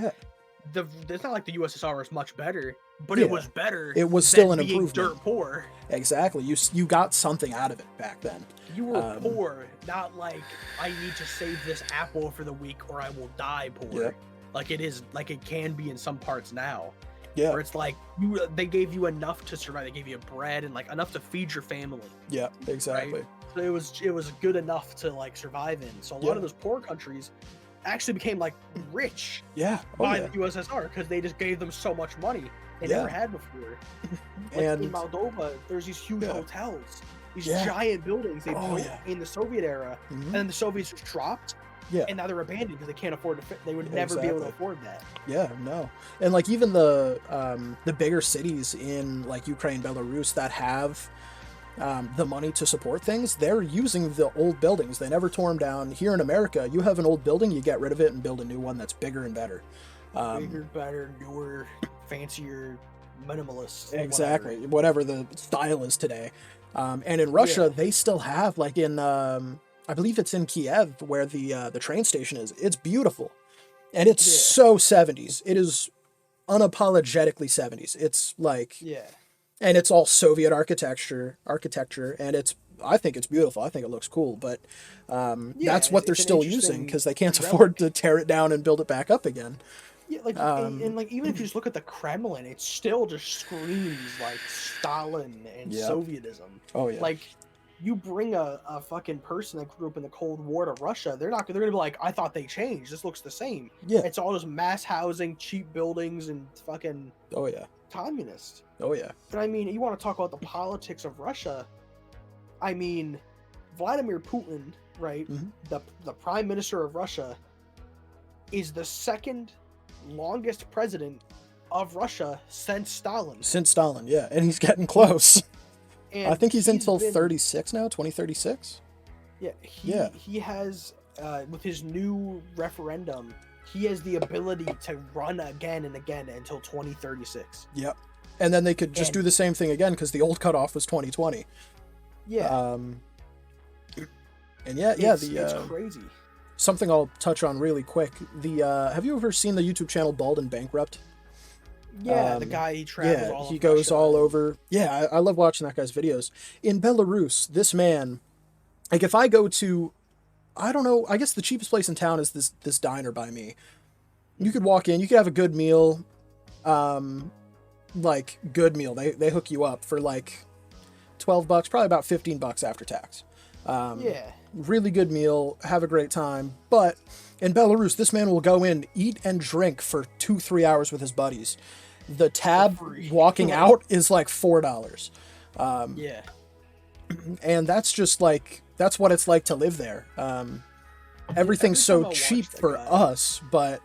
it's not like the USSR was much better, but it was better. It was still an improvement. Dirt poor. Exactly. You got something out of it back then. You were poor, not like I need to save this apple for the week or I will die poor. Like it is, like it can be in some parts now. Where it's like they gave you enough to survive. They gave you bread and like enough to feed your family. Yeah, exactly. Right? So it was good enough to like survive in. So a lot of those poor countries actually became like rich by the USSR because they just gave them so much money they never had before. Like and in Moldova, there's these huge hotels, these giant buildings they built in the Soviet era, and then the Soviets just dropped. And now they're abandoned because they can't afford to. They would never be able to afford that. Yeah, no. And like even the bigger cities in like Ukraine, Belarus that have the money to support things, they're using the old buildings. They never tore them down. Here in America, you have an old building, you get rid of it and build a new one that's bigger and better. Bigger, better, newer, fancier, minimalist. Exactly. Whatever the style is today. And in Russia, they still have like in. I believe it's in Kiev where the train station is. It's beautiful. And it's so 70s. It is unapologetically 70s. It's like... And it's all Soviet architecture, and I think it's beautiful. I think it looks cool, but that's what they're still using because they can't afford to tear it down and build it back up again. Yeah, like and like even if you just look at the Kremlin, it still just screams like Stalin and Sovietism. Oh yeah. Like you bring a fucking person that grew up in the Cold War to Russia, they're gonna be like, I thought they changed. This looks the same. Yeah. It's all just mass housing, cheap buildings, and fucking communist. Oh yeah. But I mean, you want to talk about the politics of Russia? I mean, Vladimir Putin, right? The prime minister of Russia is the second longest president of Russia since Stalin. Since Stalin, yeah, and he's getting close. And I think he's until 36 now, 2036. Yeah, he has, with his new referendum, he has the ability to run again and again until 2036. Yep. And then they could just do the same thing again because the old cutoff was 2020. Yeah. And yeah, it's crazy. Something I'll touch on really quick. Have you ever seen the YouTube channel Bald and Bankrupt? Yeah, the guy, he travels all he of goes Russia. all over. Yeah, I love watching that guy's videos. In Belarus, this man, like if I go to, I don't know, I guess the cheapest place in town is this diner by me. You could walk in, you could have a good meal, like good meal. They hook you up for like $12, probably about $15 after tax. Yeah. Really good meal, have a great time. But in Belarus, this man will go in, eat and drink for 2-3 hours with his buddies. The tab walking out is like $4. Yeah. And that's just like, that's what it's like to live there. Everything's so cheap for us, but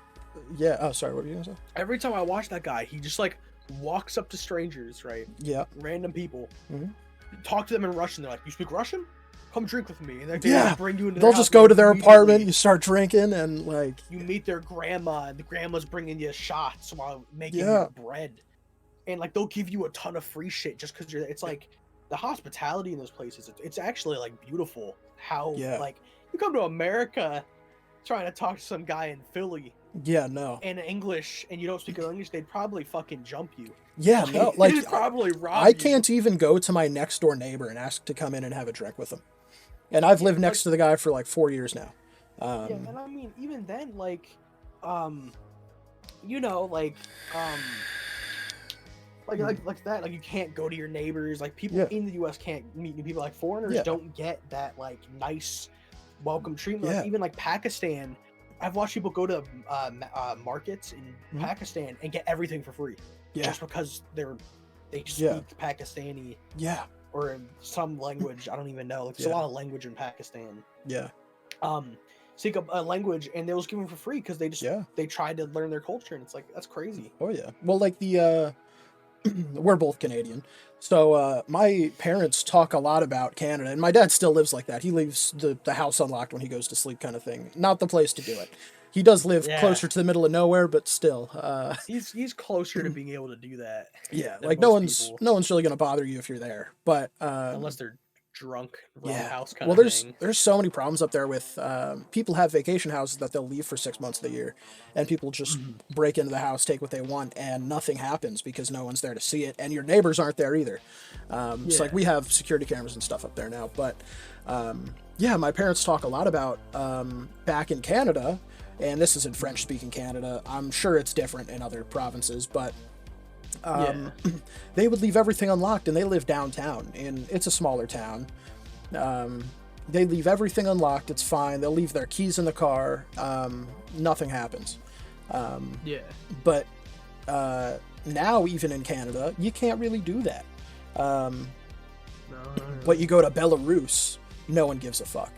yeah. Oh, sorry. What were you gonna say? Every time I watch that guy, he just like walks up to strangers, right? Yeah. Random people. Mm-hmm. Talk to them in Russian. They're like, "You speak Russian? Come drink with me." And they like bring you into they'll their just house, go to their apartment, you start drinking, and like you meet their grandma, and the grandma's bringing you shots while making your bread, and like they'll give you a ton of free shit just because you're there. It's like the hospitality in those places. It's actually like beautiful. How like you come to America trying to talk to some guy in Philly. Yeah, no. In English, and you don't speak English, they'd probably fucking jump you. Yeah, no. Like they'd probably rob I can't even go to my next door neighbor and ask to come in and have a drink with him. And I've lived next to the guy for like 4 years now. Yeah, and I mean, even then, like, you know, like that, like you can't go to your neighbors. Like people in the U.S. can't meet new people. Like foreigners don't get that like nice welcome treatment. Like, even like Pakistan. I've watched people go to markets in Pakistan and get everything for free, just because they speak Pakistani, or in some language I don't even know. Like there's a lot of language in Pakistan. Speak a language and they was given for free because they just they tried to learn their culture, and it's like that's crazy. Oh yeah, well like the we're both Canadian, so my parents talk a lot about Canada, and my dad still lives like that. He leaves the house unlocked when he goes to sleep, kind of thing. Not the place to do it. He does live closer to the middle of nowhere, but still, he's closer to being able to do that. Yeah, like no one's really gonna bother you if you're there, but unless they're drunk, house kind well, of thing. there's so many problems up there with people have vacation houses that they'll leave for 6 months of the year, and people just break into the house, take what they want, and nothing happens because no one's there to see it, and your neighbors aren't there either. It's like we have security cameras and stuff up there now, but my parents talk a lot about back in Canada, and this is in French speaking Canada. I'm sure it's different in other provinces, but they would leave everything unlocked, and they live downtown, and it's a smaller town. They leave everything unlocked. It's fine. They'll leave their keys in the car. Nothing happens. But now, even in Canada, you can't really do that. But you go to Belarus, no one gives a fuck.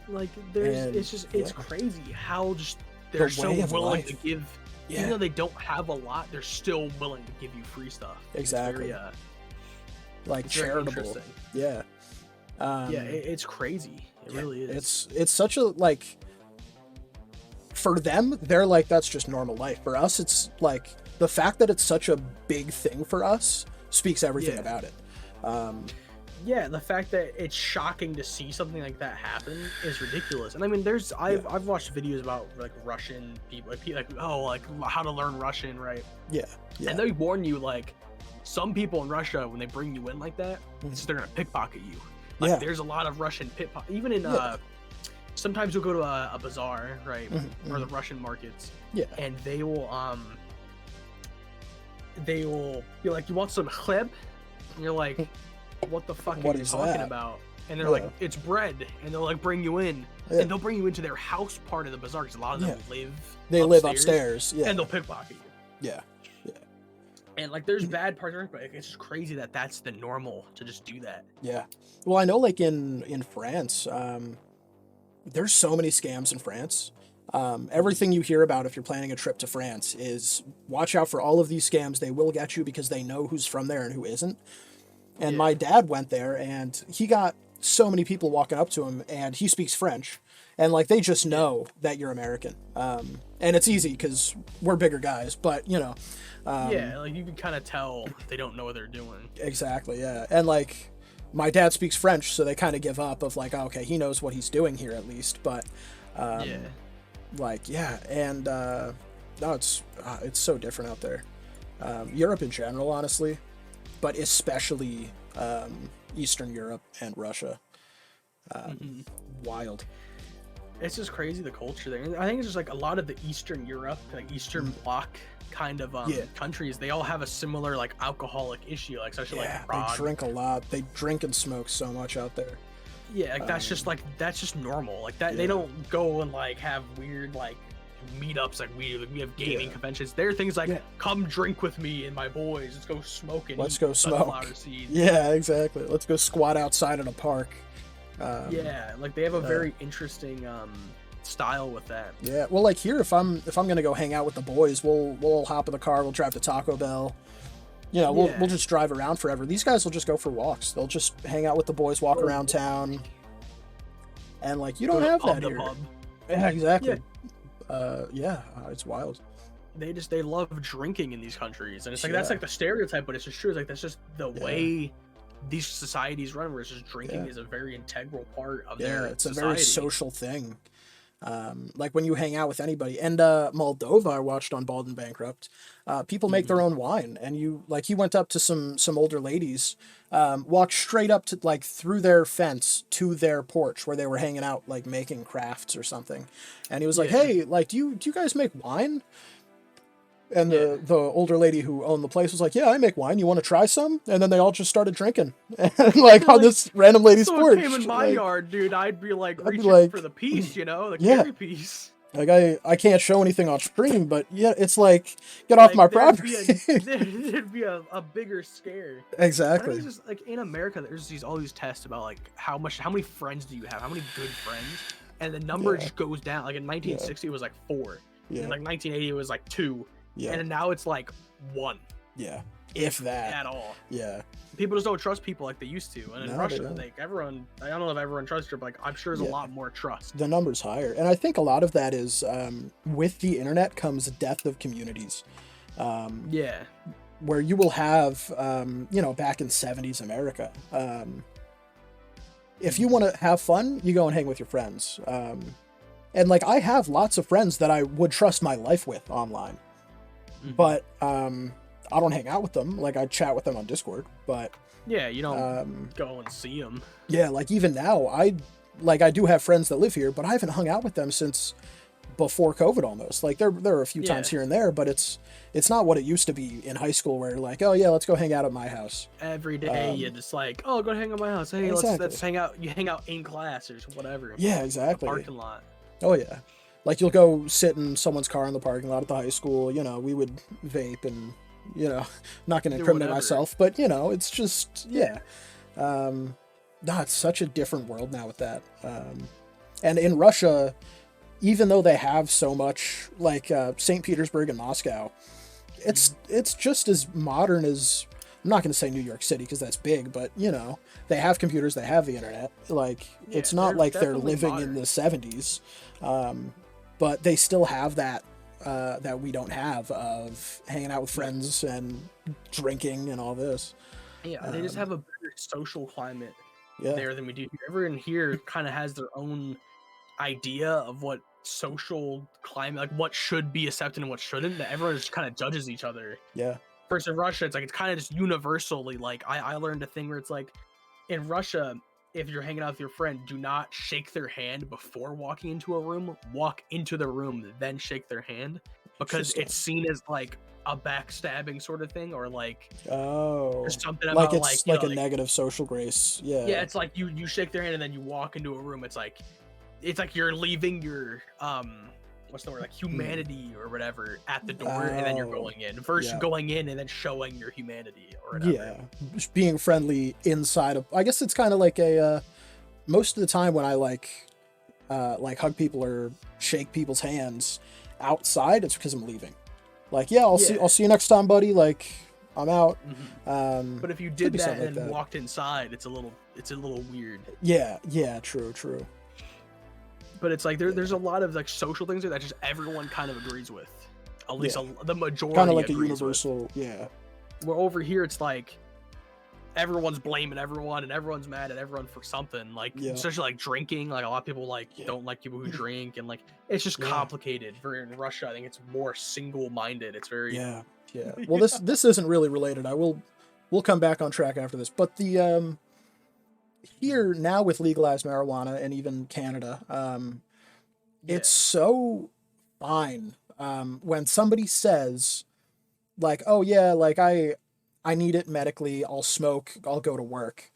Like it's crazy how just they're so willing to give. Even though they don't have a lot, they're still willing to give you free stuff. Exactly. It's very, like charitable. It's crazy. It really is. It's such a like. For them, they're like that's just normal life. For us, it's like the fact that it's such a big thing for us speaks everything about it. The fact that it's shocking to see something like that happen is ridiculous. And I mean, I've watched videos about like Russian people, like how to learn Russian, right? And they warn you like some people in Russia, when they bring you in like that, they're gonna pickpocket you. Like there's a lot of Russian pickpocket, even in sometimes you'll go to a bazaar, right, or the Russian markets, and they will be like, you want some chleb? And you're like, what the fuck are you talking about? And they're like, it's bread, and they'll like bring you in, and they'll bring you into their house part of the bazaar because a lot of them live upstairs, and they'll pickpocket you. And like there's bad parts of it, but it's just crazy that that's the normal to just do that. Well, I know like in France, there's so many scams in France. Everything you hear about if you're planning a trip to France is watch out for all of these scams. They will get you because they know who's from there and who isn't. And my dad went there, and he got so many people walking up to him, and he speaks French, and like they just know that you're American. And it's easy because we're bigger guys, but you know. Like you can kind of tell they don't know what they're doing. Exactly, And like my dad speaks French, so they kind of give up of like, oh, okay, he knows what he's doing here at least. But like, yeah, and no, it's so different out there. Europe in general, honestly, but especially Eastern Europe and Russia. Wild. It's just crazy, the culture there. And I think it's just like a lot of the Eastern Europe, like Eastern Bloc kind of countries, they all have a similar like alcoholic issue, like especially like Prague. They drink a lot. They drink and smoke so much out there. Yeah, like that's just normal. Like that, they don't go and like have weird like meetups like we have gaming conventions. There are things like come drink with me and my boys. Let's go smoke and let's go smoke. Yeah, exactly. Let's go squat outside in a park. Like they have a very interesting style with that. Yeah, well, like here, if I'm gonna go hang out with the boys, we'll hop in the car, we'll drive to Taco Bell. You know, we'll just drive around forever. These guys will just go for walks. They'll just hang out with the boys, walk around town, and like you don't have that here. Pub. Yeah, exactly. It's wild. They love drinking in these countries, and it's like that's like the stereotype, but it's just true. It's like that's just the way these societies run, where it's just drinking is a very integral part of their it's society. A very social thing. Like when you hang out with anybody, and Moldova I watched on Bald and Bankrupt, people make their own wine, and he went up to some older ladies, walked straight up to like through their fence to their porch where they were hanging out, like making crafts or something, and he was like, hey, like do you guys make wine? And the older lady who owned the place was like, yeah, I make wine. You want to try some? And then they all just started drinking. And like on this random lady's porch. Came in my yard, dude, I'd be like reaching for the piece, you know, the carry piece. Like I can't show anything on stream, but it's like, get off my property. There'd be a bigger scare. Exactly. It's just like in America, there's all these tests about like how many friends do you have? How many good friends? And the number just goes down. Like in 1960 it was like 4. Yeah. In like 1980 it was like 2. Yeah. And now it's like 1. Yeah. If that. At all. Yeah. People just don't trust people like they used to. And in Russia, like everyone, I don't know if everyone trusts her, but like I'm sure there's a lot more trust. The number's higher. And I think a lot of that is with the internet comes death of communities. Where you will have, back in 70s America, if you want to have fun, you go and hang with your friends. And like I have lots of friends that I would trust my life with online. But I don't hang out with them. Like I chat with them on Discord, but you don't go and see them. Yeah, like even now, I do have friends that live here, but I haven't hung out with them since before COVID almost. Like there are a few times here and there, but it's not what it used to be in high school where like, oh yeah, let's go hang out at my house every day. You just like, oh, go hang out at my house. Hey, let's hang out. You hang out in class or whatever. Yeah, exactly. Parking lot. Oh yeah. Like you'll go sit in someone's car in the parking lot at the high school, we would vape and, not going to incriminate myself, but it's just, it's such a different world now with that. And in Russia, even though they have so much like St. Petersburg and Moscow, it's just as modern as, I'm not going to say New York City because that's big, but they have computers, they have the internet. Like it's not like they're living modern in the 70s. But they still have that that we don't have of hanging out with friends and drinking and all this. Yeah, they just have a better social climate there than we do here. Everyone here kind of has their own idea of what social climate, like what should be accepted and what shouldn't. That everyone just kind of judges each other. Yeah. Versus in Russia, it's kind of just universally. Like I learned a thing where it's like in Russia, if you're hanging out with your friend, do not shake their hand before walking into a room. Walk into the room, then shake their hand, because it's seen as like a backstabbing sort of thing, or like or something about it's like a negative social grace. Yeah, it's like you shake their hand and then you walk into a room. It's like you're leaving your what's the word, like humanity or whatever at the door, and then you're going in versus going in and then showing your humanity or whatever. Yeah, just being friendly inside of, I guess it's kind of like a most of the time when I like hug people or shake people's hands outside, it's because I'm leaving. Like I'll see you next time, buddy. Like I'm out. But if you did that and like walked inside, it's a little weird. Yeah, true. But it's like there's a lot of like social things that just everyone kind of agrees with, at least the majority. Kind of like a universal, Where over here it's like everyone's blaming everyone and everyone's mad at everyone for something, like especially like drinking. Like a lot of people like don't like people who drink, and like it's just complicated. In Russia, I think it's more single-minded. It's very Well, this isn't really related. We'll come back on track after this, but the here now with legalized marijuana and even Canada, it's so fine when somebody says like, oh yeah, like I need it medically, I'll smoke, I'll go to work.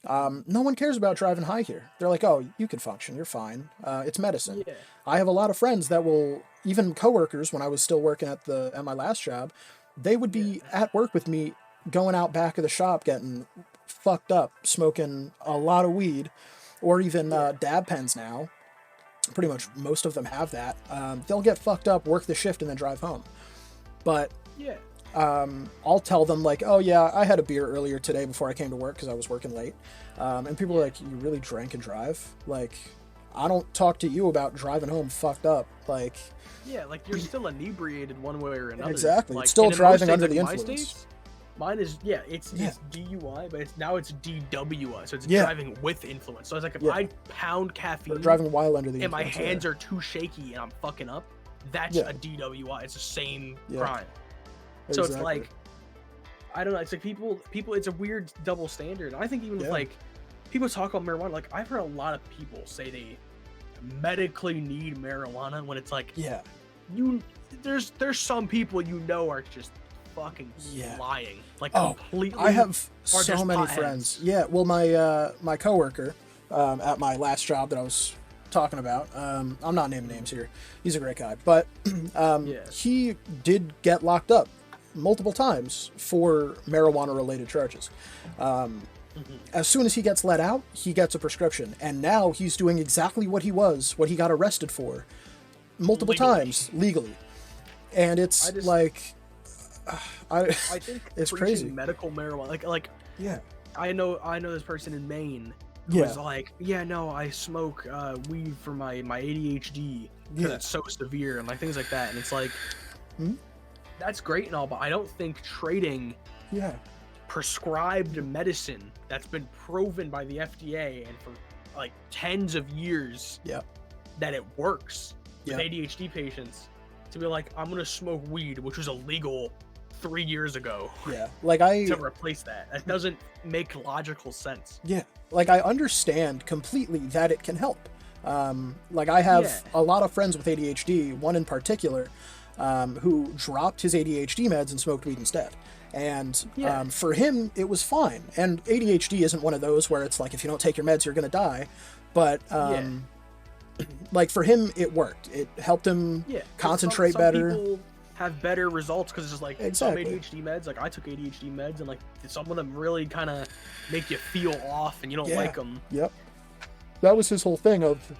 No one cares about driving high here. They're like, oh, you can function, you're fine. It's medicine. I have a lot of friends that will, even coworkers when I was still working at my last job, they would be at work with me, going out back of the shop getting fucked up, smoking a lot of weed, or even dab pens now. Pretty much most of them have that. They'll get fucked up, work the shift, and then drive home. But I'll tell them like, oh yeah, I had a beer earlier today before I came to work because I was working late. And people are like, you really drank and drive? Like, I don't talk to you about driving home fucked up. Like, like you're still inebriated one way or another. Exactly. Like, it's still driving under the like influence. Mine is it's DUI, but it's DWI, so it's driving with influence. So it's like if I pound caffeine, driving while under the and influence, my hands are too shaky and I'm fucking up, that's a DWI. It's the same crime. So it's like, I don't know. It's like people. It's a weird double standard. I think even with like people talk about marijuana, like I've heard a lot of people say they medically need marijuana when it's like there's some people are just fucking lying, like completely. I have so many friends. Yeah, well, my coworker at my last job that I was talking about, I'm not naming names here. He's a great guy, but he did get locked up multiple times for marijuana related charges. As soon as he gets let out, he gets a prescription, and now he's doing exactly what he got arrested for multiple times legally. And it's I think it's crazy. Medical marijuana, like I know this person in Maine who was like, no, I smoke weed for my ADHD because it's so severe and like things like that, and it's like that's great and all, but I don't think trading prescribed medicine that's been proven by the FDA and for like tens of years that it works with ADHD patients, to be like, I'm gonna smoke weed, which was illegal 3 years ago. To replace that doesn't make logical sense. Like I understand completely that it can help. Like I have a lot of friends with ADHD, one in particular, who dropped his ADHD meds and smoked weed instead. And for him, it was fine. And ADHD isn't one of those where it's like, if you don't take your meds, you're going to die. But like for him, it worked. It helped him concentrate better. People have better results because it's just like some ADHD meds. Like I took ADHD meds, and like some of them really kind of make you feel off, and you don't like them. That was his whole thing of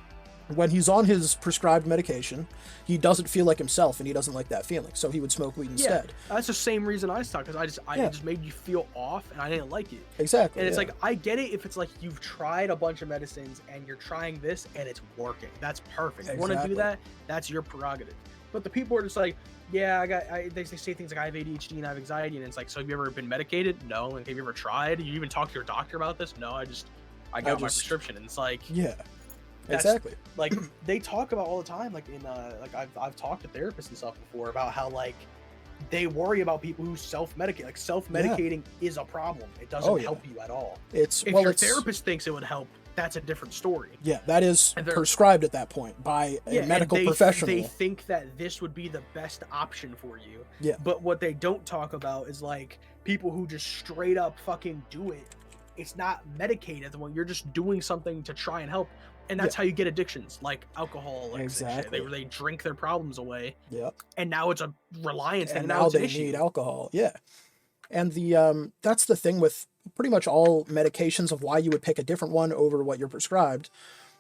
when he's on his prescribed medication, he doesn't feel like himself, and he doesn't like that feeling, so he would smoke weed instead. That's the same reason I stopped, because I just made you feel off, and I didn't like it. Exactly. And it's like, I get it if it's like you've tried a bunch of medicines and you're trying this and it's working. That's perfect. You want to do that? That's your prerogative. But the people are just like, they say things like, I have ADHD and I have anxiety, and it's like, so have you ever been medicated? No. And have you ever tried? You even talk to your doctor about this? No. I got my prescription, and it's like, exactly. Like they talk about all the time, like in like I've talked to therapists and stuff before about how like they worry about people who self-medicate. Like self-medicating is a problem. It doesn't help you at all. If your therapist thinks it would help, that's a different story. That is prescribed at that point by a medical professional. They think that this would be the best option for you. But what they don't talk about is like people who just straight up fucking do it. It's not medicated. You're just doing something to try and help. And that's how you get addictions, like alcohol. Exactly. They drink their problems away. And now it's a reliance. And now they need alcohol. And that's the thing with pretty much all medications of why you would pick a different one over what you're prescribed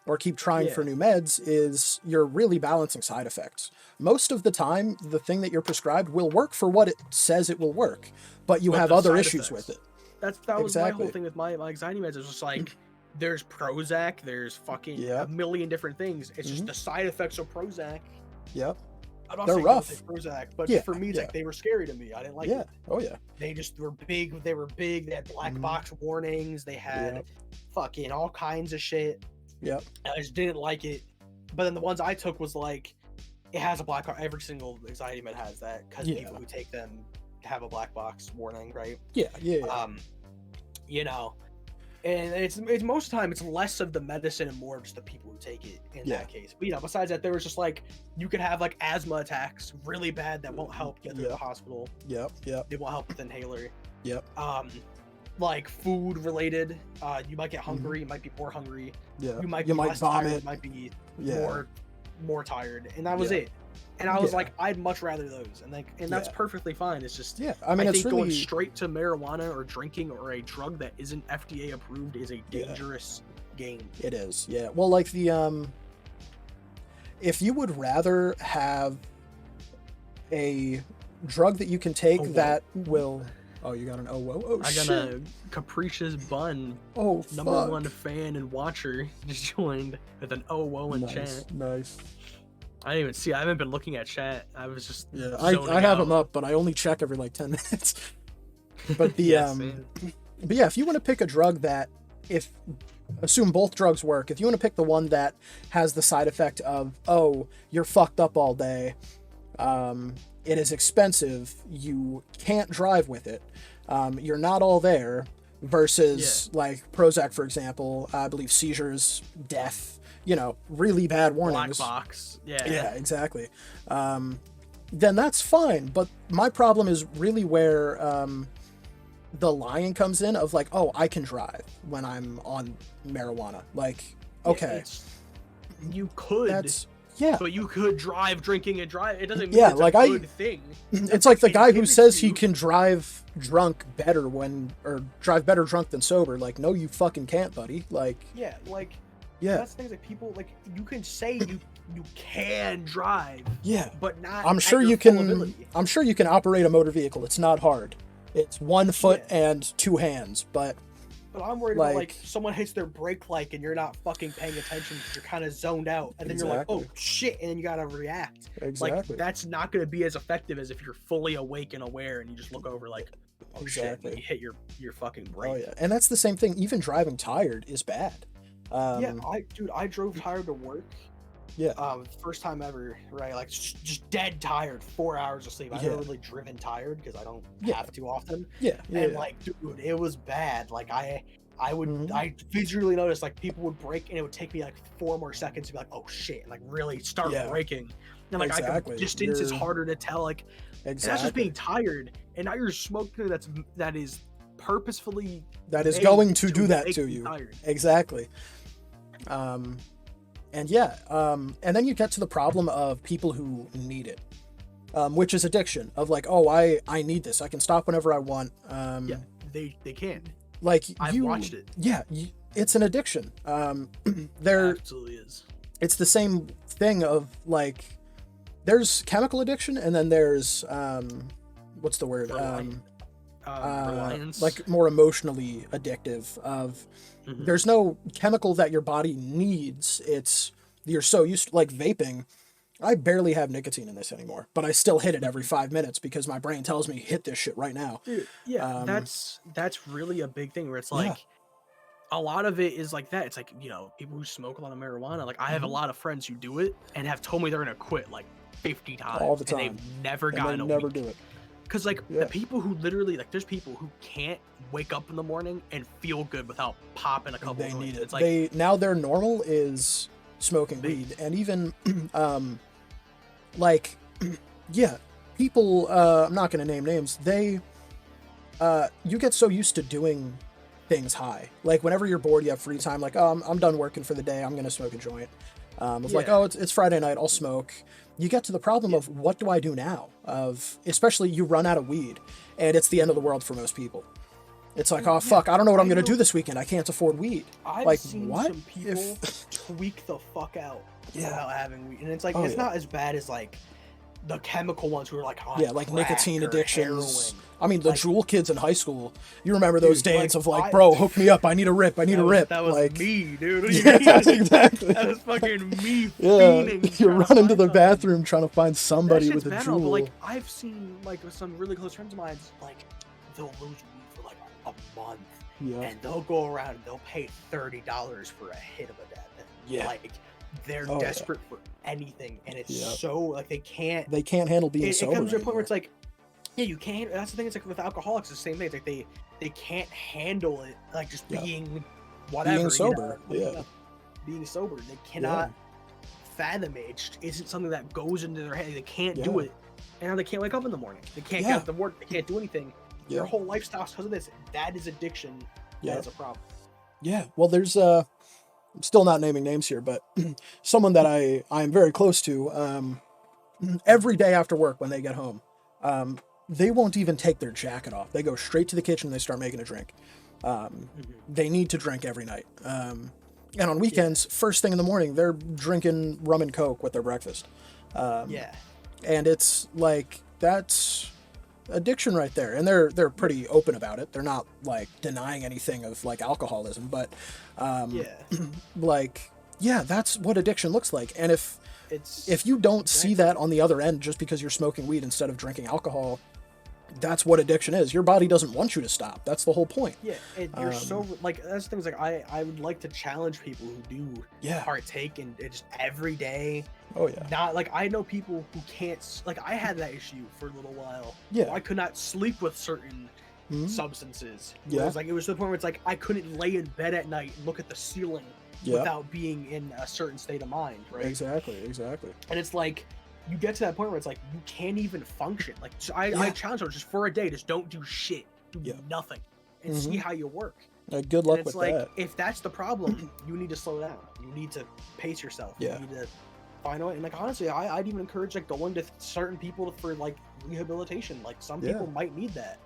or keep trying for new meds is you're really balancing side effects. Most of the time, the thing that you're prescribed will work for what it says it will work, but you have other issues with it. That was my whole thing with my anxiety meds. It was just like, there's Prozac, there's fucking a million different things. It's just the side effects of Prozac. I'm not They're saying rough. don't take Prozac, but Yeah, for me, it's yeah. like they were scary to me. I didn't like Yeah. it. Oh yeah. They just were big. They were big. They had black box warnings. They had Yep. fucking all kinds of shit. Yep. I just didn't like it. But then the ones I took was like, it has a black box. Every single anxiety med has that because people who take them have a black box warning, right? Yeah. Yeah. You know, and it's most of the time it's less of the medicine and more just the people who take it in that case. But besides that, there was just like you could have like asthma attacks really bad that won't help get to the hospital. Yep. Yep. It won't help with inhaler. Yep. Like food related, you might get hungry. You might be more hungry. Yeah. You might vomit. tired. You might be more tired, and that was it. And I was like, I'd much rather those, and that's perfectly fine. It's just, I mean, I it's think really going straight to marijuana or drinking or a drug that isn't FDA approved is a dangerous game. It is, yeah. Well, like the if you would rather have a drug that you can take that will. Oh, you got an I got a capricious bun. Oh, number one fan and watcher just joined with an in chat. Nice. I didn't even see. I haven't been looking at chat. I was just I have them up, but I only check every like 10 minutes. But the but yeah, if you want to pick a drug that, assume both drugs work, if you want to pick the one that has the side effect of, oh, you're fucked up all day, it is expensive, you can't drive with it, you're not all there, versus like Prozac, for example, I believe seizures, death, really bad warnings. Black box. Yeah, exactly. Then that's fine. But my problem is really where the lying comes in of like, oh, I can drive when I'm on marijuana. Like, okay. You could. But you could drive drinking and drive. It doesn't mean it's a good thing. It's like the guy who says he can drive drunk better drive better drunk than sober. Like, no, you fucking can't, buddy. Like, that's things like people like you can say you can drive. Yeah. But not I'm sure you can operate a motor vehicle. It's not hard. It's 1 foot and 2 hands, but I'm worried about like someone hits their brake light and you're not fucking paying attention because you're kind of zoned out, and then you're like, oh shit, and then you gotta react. Like that's not gonna be as effective as if you're fully awake and aware and you just look over like, oh shit, and you hit your fucking brake. Oh yeah, and that's the same thing. Even driving tired is bad. I drove tired to work. First time ever, right? Like just dead tired, 4 hours of sleep. I've never really driven tired because I don't have to often. Like, dude, it was bad. Like I I visually noticed like people would brake and it would take me like 4 more seconds to be like, oh shit, and like really start braking. And like I could, distance is harder to tell. Like that's just being tired. And now you're smoking that is purposefully going to do that to you. Tired. Exactly. And then you get to the problem of people who need it, which is addiction of like, oh, I need this. I can stop whenever I want. They can. Like I've watched it. Yeah, it's an addiction. There absolutely is. It's the same thing of like, there's chemical addiction, and then there's what's the word? Reliance. Like more emotionally addictive. Of there's no chemical that your body needs. It's you're so used to, like vaping. I barely have nicotine in this anymore, but I still hit it every 5 minutes because my brain tells me hit this shit right now. Dude, that's really a big thing where it's like a lot of it is like that. It's like, people who smoke a lot of marijuana, like I have a lot of friends who do it and have told me they're gonna quit like 50 times all the time. And they've never gotten a never week. Do it. Because like the people who literally like, there's people who can't wake up in the morning and feel good without popping a couple. They joints. need it. It's like now their normal is smoking weed, and even like people. I'm not gonna name names. They you get so used to doing things high. Like whenever you're bored, you have free time. Like, oh, I'm done working for the day. I'm gonna smoke a joint. Like, oh, it's Friday night. I'll smoke. You get to the problem of what do I do now? Especially you run out of weed, and it's the end of the world for most people. It's like, oh fuck, I don't know what I'm gonna do this weekend. I can't afford weed. I've seen some people tweak the fuck out without having weed, and it's like it's not as bad as like the chemical ones who are like on Yeah, like crack nicotine or addictions. heroin. I mean, the Like, Juul kids in high school. You remember those dude, days of like, I bro, hook me up. I need a rip. I need a rip. that was Like, me, dude. What do you yeah, mean? exactly. That was fucking me Yeah, fiending you're trying to running to find the something. bathroom trying to find That somebody shit's with a bad, but Juul. like I've seen like with some really close friends of mine, like they'll lose weed for like a month, Yeah, and they'll go around and they'll pay $30 for a hit of a dab. yeah. Like they're Oh, yeah. desperate for anything, and it's Yep. so like they can't. They can't handle being It sober comes to a point anymore. where it's like, yeah, you can't. That's the thing. It's like with alcoholics, it's the same thing. It's like they can't handle it, like just Yeah. being whatever. Being you sober, know, yeah. being sober. They cannot fathom it. It just isn't something that goes into their head. They can't do Yeah. it, and now they can't wake up in the morning. They can't Yeah. get out to work. They can't do anything. Yeah. Their whole lifestyle's because of this. That is addiction. Yeah. That is a problem. Yeah, well, there's I'm still not naming names here, but someone that I'm very close to. Every day after work when they get home, they won't even take their jacket off. They go straight to the kitchen and they start making a drink. They need to drink every night. And on weekends, first thing in the morning, they're drinking rum and coke with their breakfast. Yeah. And it's like that's addiction right there, and they're pretty open about it. They're not like denying anything of like alcoholism, but Yeah. like yeah, that's what addiction looks like. And It's if you don't see that on the other end just because you're smoking weed instead of drinking alcohol, that's what addiction is. Your body doesn't want you to stop. That's the whole point. Yeah, and you're so like that's things like I would like to challenge people who do Yeah. partake in it just every day. Oh yeah. Not like I know people who can't like I had that issue for a little while. Yeah. Where I could not sleep with certain Mhm. substances. Yeah. It was like it was to the point where it's like I couldn't lay in bed at night and look at the ceiling Yeah. without being in a certain state of mind, right? Exactly. And it's like you get to that point where it's like you can't even function. Like so I Yeah. challenge them just for a day, just don't do shit, do Yeah. nothing, and Mhm. see how you work. Good And luck it's with like that. if that's the problem, you need to slow down. You need to pace yourself. Yeah. You need to find a way. And like honestly, I'd even encourage like going to certain people for like rehabilitation. Like some Yeah. people might need that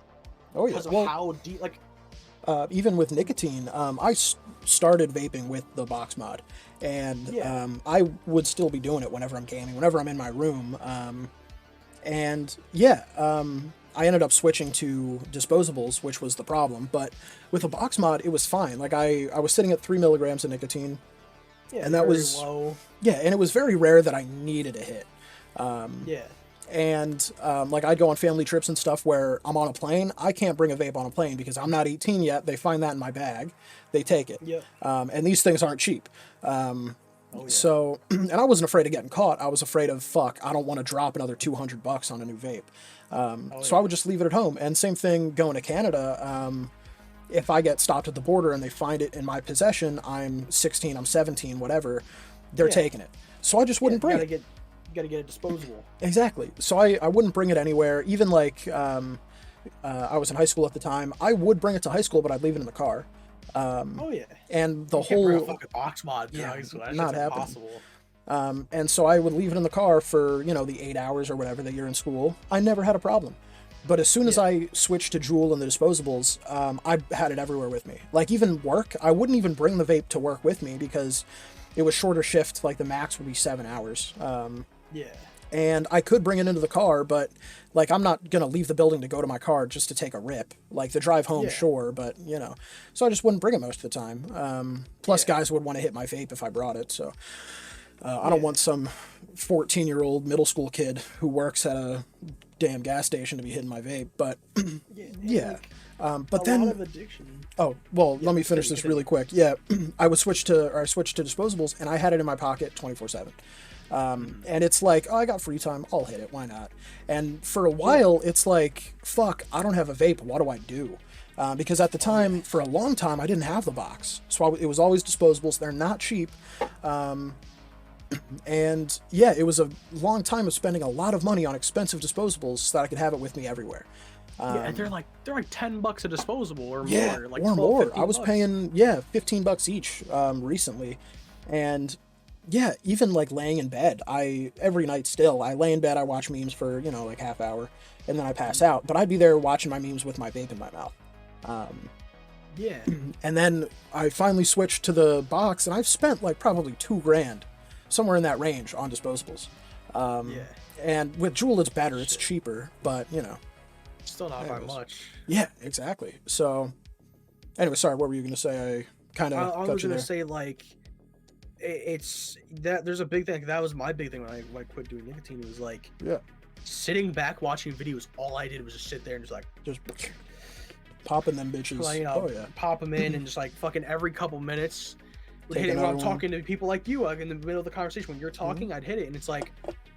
Oh yeah. because of Well, how deep. Like even with nicotine, started vaping with the box mod, and Yeah. I would still be doing it whenever I'm gaming, whenever I'm in my room. And yeah, I ended up switching to disposables, which was the problem. But with a box mod, it was fine. Like I was sitting at 3 milligrams of nicotine, yeah, and that very was low. yeah, and it was very rare that I needed a hit. Yeah. And like I'd go on family trips and stuff where I'm on a plane. I can't bring a vape on a plane because I'm not 18 yet. They find that in my bag, they take it. Yep. And these things aren't cheap. Oh yeah. So, and I wasn't afraid of getting caught. I was afraid of fuck. I don't want to drop another $200 on a new vape. So I would just leave it at home. And same thing going to Canada. If I get stopped at the border and they find it in my possession, I'm 16, I'm 17, whatever. They're Yeah. taking it. So I just wouldn't bring it. You gotta get it disposable. Exactly. So I wouldn't bring it anywhere. Even like I was in high school at the time. I would bring it to high school, but I'd leave it in the car. Oh yeah. And the You can't bring a whole fucking box mod. To Yeah, high school. That not shit's happening. impossible. and so I would leave it in the car for the 8 hours or whatever that you're in school. I never had a problem. But as soon as I switched to Juul and the disposables, I had it everywhere with me. Like even work, I wouldn't even bring the vape to work with me because it was shorter shift. Like the max would be 7 hours. Yeah. And I could bring it into the car, but like I'm not gonna leave the building to go to my car just to take a rip. Like the drive home, Yeah. sure, but so I just wouldn't bring it most of the time. Plus, Yeah. guys would want to hit my vape if I brought it, so I don't want some 14-year-old middle school kid who works at a damn gas station to be hitting my vape. But Yeah. and, yeah, like, but a then lot of addiction. oh well, let me finish this continue. really quick. Yeah, I switched to disposables, and I had it in my pocket 24/7. And it's like, oh, I got free time, I'll hit it, why not? And for a while, it's like, fuck, I don't have a vape, what do I do? Because at the time, for a long time, I didn't have the box. So it was always disposables. They're not cheap. And yeah, it was a long time of spending a lot of money on expensive disposables so that I could have it with me everywhere. Yeah, and they're like $10 a disposable or Yeah, more. Like or 12, more. 15 I was bucks. paying $15 each recently, and yeah, even like laying in bed, every night still I lay in bed, I watch memes for like half hour, and then I pass out. But I'd be there watching my memes with my vape in my mouth. Yeah. And then I finally switched to the box, and I've spent like probably $2,000, somewhere in that range, on disposables. Yeah. And with Juul, it's better. It's cheaper, but you know, Still not by much. Yeah, exactly. So, anyway, sorry. What were you gonna say? I kind of. I was gonna say like, it's that there's a big thing. That was my big thing when I quit doing nicotine. It was like, sitting back watching videos. All I did was just sit there and just like popping them bitches. Like, you know, pop them in and just like fucking every couple minutes. Would hit it when I'm talking to people like you, like in the middle of the conversation when you're talking, I'd hit it, and it's like,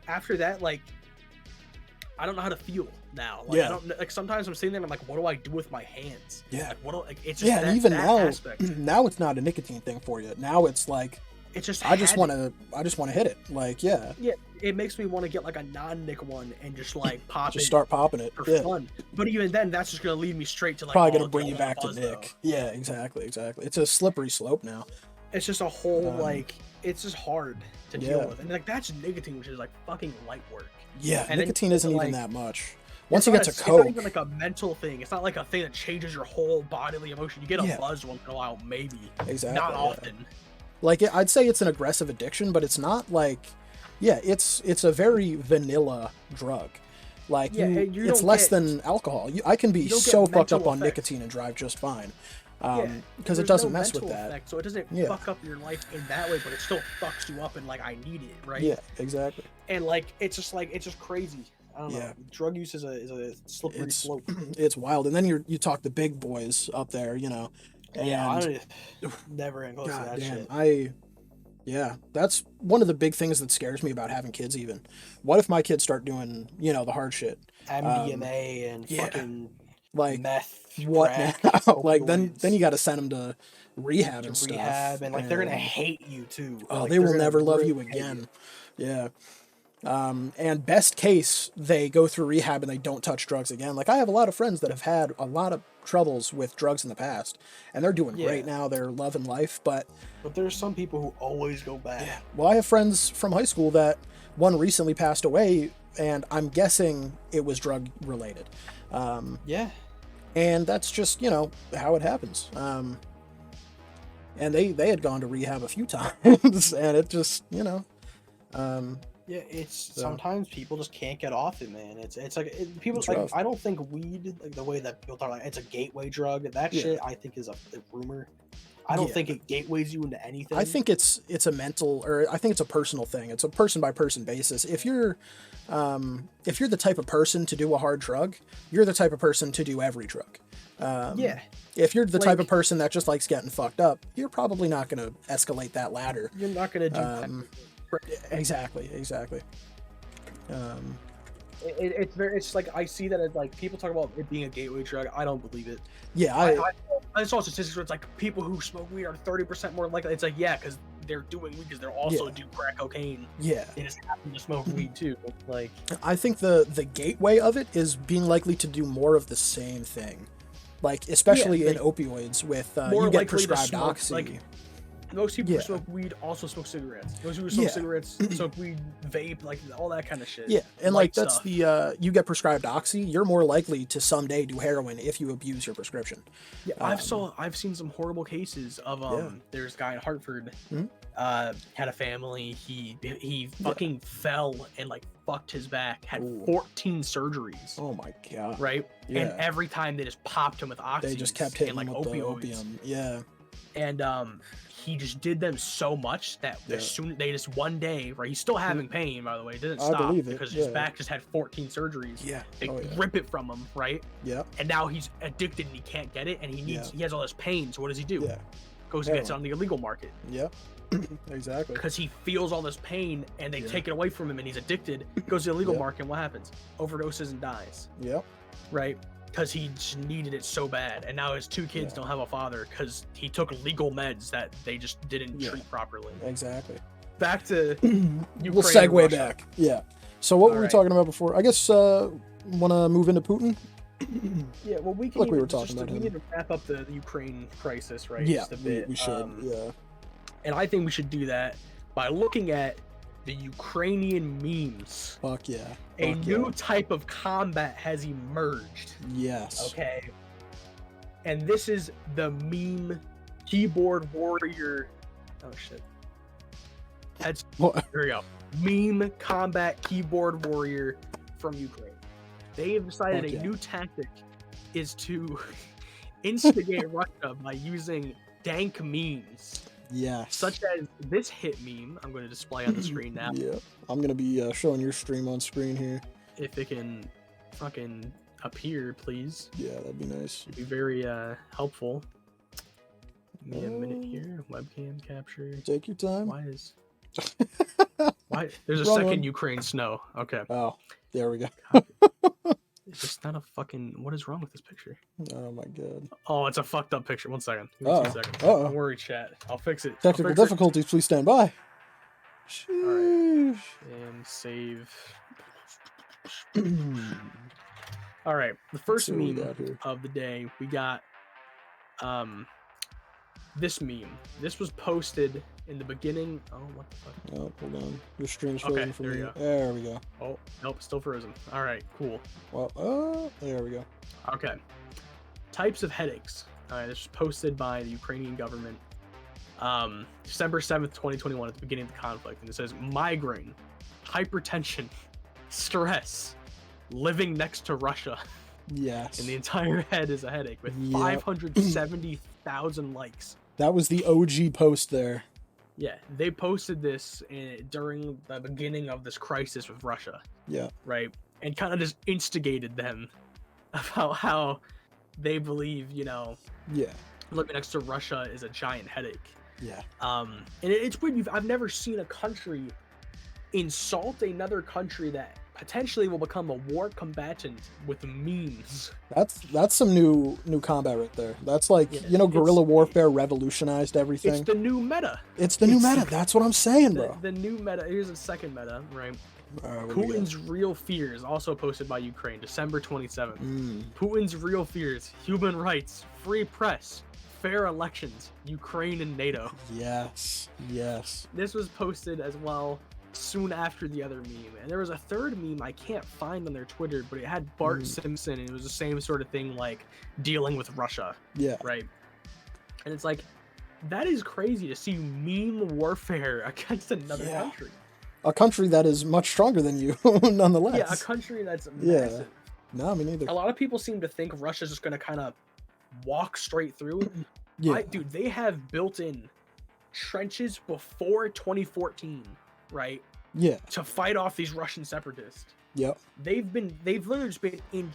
after that, like, I don't know how to feel now. Like, I don't like. Sometimes I'm sitting there and I'm like, what do I do with my hands? Yeah. Like, what do, like, it's just and even now it's not a nicotine thing for you. Now it's like, it's just I just want to hit it. Like, yeah. It makes me want to get like a non-nic one and just like pop it. Just start popping it for fun. But even then, that's just gonna lead me straight to like probably gonna bring you back to nic. Yeah, exactly. It's a slippery slope now. It's just a whole like, it's just hard to deal with, and like that's nicotine, which is like fucking light work. Yeah, and nicotine isn't even that much. Once you get to coke, it's not even like a mental thing. It's not like a thing that changes your whole bodily emotion. You get a buzz once in a while, maybe. Exactly. Not often. Like, I'd say it's an aggressive addiction, but it's not like, it's a very vanilla drug. Like, it's less than alcohol. I can be so fucked up on nicotine and drive just fine. Because it doesn't mess with that. Effect, so it doesn't fuck up your life in that way, but it still fucks you up and like, I need it, right? Yeah, exactly. And like, it's just crazy. I don't know. Drug use is a slippery slope. It's wild. And then you talk the big boys up there, you know. And I never end close to that shit. That's one of the big things that scares me about having kids. Even, what if my kids start doing, you know, the hard shit, MDMA and fucking like meth, what crack, now? Like then you got to send them to rehab and stuff. And like they're gonna hate you too. Oh, like, they will never love you again. Yeah. And best case, they go through rehab and they don't touch drugs again. Like, I have a lot of friends that have had a lot of troubles with drugs in the past, and they're doing great now. They're loving life, but there's some people who always go back. Yeah. Well, I have friends from high school that one recently passed away, and I'm guessing it was drug related. And that's just, you know, how it happens. And they had gone to rehab a few times, and it just, you know, sometimes people just can't get off it, man. It's like people like rough. I don't think weed, like the way that people talk about it's a gateway drug. That shit I think is a rumor. I don't think it gateways you into anything. I think it's a mental, or I think it's a personal thing. It's a person by person basis. If you're the type of person to do a hard drug, you're the type of person to do every drug. If you're the type of person that just likes getting fucked up, you're probably not going to escalate that ladder. You're not going to do Exactly. It's like, I see that as like people talk about it being a gateway drug. I don't believe it. I saw statistics where it's like people who smoke weed are 30% more likely. It's like, because they're doing weed, because they're also do crack cocaine. They just happen to smoke weed too. Like, I think the gateway of it is being likely to do more of the same thing. Like, especially in opioids with you get prescribed oxy. Like, most people who smoke weed also smoke cigarettes. Those who smoke cigarettes smoke weed, vape, like all that kind of shit. Yeah, and like that's stuff. You get prescribed oxy, you're more likely to someday do heroin if you abuse your prescription. Yeah, I've seen some horrible cases of there's a guy in Hartford, had a family. He fucking fell and like fucked his back. Had 14 surgeries. Oh my god! Right, and every time they just popped him with oxy. They just kept hitting like with opioids. The opium. Yeah, and he just did them so much that as soon they just one day, right? He's still having pain, by the way. It didn't stop because his back just had 14 surgeries. Yeah, they rip it from him, right? Yeah, and now he's addicted and he can't get it, and he has all this pain. So what does he do? Goes and gets it on the illegal market. Yeah, exactly. Because he feels all this pain, and they take it away from him, and he's addicted. Goes to the illegal market, and what happens? Overdoses and dies. Yep. Right. Because he just needed it so bad, and now his two kids don't have a father because he took legal meds that they just didn't treat properly. Exactly. Back to Ukraine. We'll segue back. Yeah. So what were we talking about before? I guess want to move into Putin. Yeah. Well, we can. Like we were talking about. We need to wrap up the Ukraine crisis, right? Yeah. Just a bit. We should. And I think we should do that by looking at the Ukrainian memes. Fuck yeah. A new type of combat has emerged. Yes. Okay. And this is the meme keyboard warrior. Oh shit. Here we go. meme combat keyboard warrior from Ukraine. They have decided Okay. a new tactic is to instigate Russia by using dank memes. Yes. Such as this hit meme I'm going to display on the screen now. Yeah. I'm going to be showing your stream on screen here. If it can fucking appear, please. Yeah, that'd be nice. It'd be very helpful. Give me a minute here. Webcam capture. Take your time. Why is... Why? There's a Wrong second one. Ukraine snow. Okay. Oh, there we go. It's just not a fucking... What is wrong with this picture? Oh my god. Oh, it's a fucked up picture. 1 second. Give me Uh-oh. 2 seconds. Uh-oh. Don't worry, chat. I'll fix it. Technical difficulties, please stand by. Sheesh. And save. All right. The first see what we meme got here. of the day, we got this meme. This was posted in the beginning. Oh, what the fuck? Oh, hold on. Your stream's Okay, frozen for there me. you go. There we go. Oh, nope, still frozen. All right, cool. Well, there we go. Okay. Types of headaches. All right, this was posted by the Ukrainian government December 7th, 2021, at the beginning of the conflict. And it says migraine, hypertension, stress, living next to Russia. Yes. And the entire head is a headache with Yep. 570,000 likes. That was the OG post there. Yeah, they posted this during the beginning of this crisis with Russia. Yeah. Right? And kind of just instigated them about how they believe, you know, Yeah. living next to Russia is a giant headache. Yeah. And it's weird. I've never seen a country insult another country that potentially will become a war combatant with memes. That's some new combat right there. That's like, Yeah, guerrilla warfare revolutionized everything. It's the new meta. It's the new meta. That's what I'm saying, bro. The new meta. Here's a second meta, right? What do we got? Putin's real fears, also posted by Ukraine, December 27th. Mm. Putin's real fears: human rights, free press, fair elections, Ukraine and NATO. Yes. Yes. This was posted as well soon after the other meme. And there was a third meme I can't find on their Twitter, but it had Bart Simpson, and it was the same sort of thing, like dealing with Russia, Yeah. right? And it's like, that is crazy to see meme warfare against another Yeah. country. A country that is much stronger than you, nonetheless. Yeah, a country that's Yeah. massive. No, me neither. A lot of people seem to think Russia's just going to kind of walk straight through. Yeah. Dude, they have built in trenches before 2014, right? Yeah. To fight off these Russian separatists. Yep. They've literally just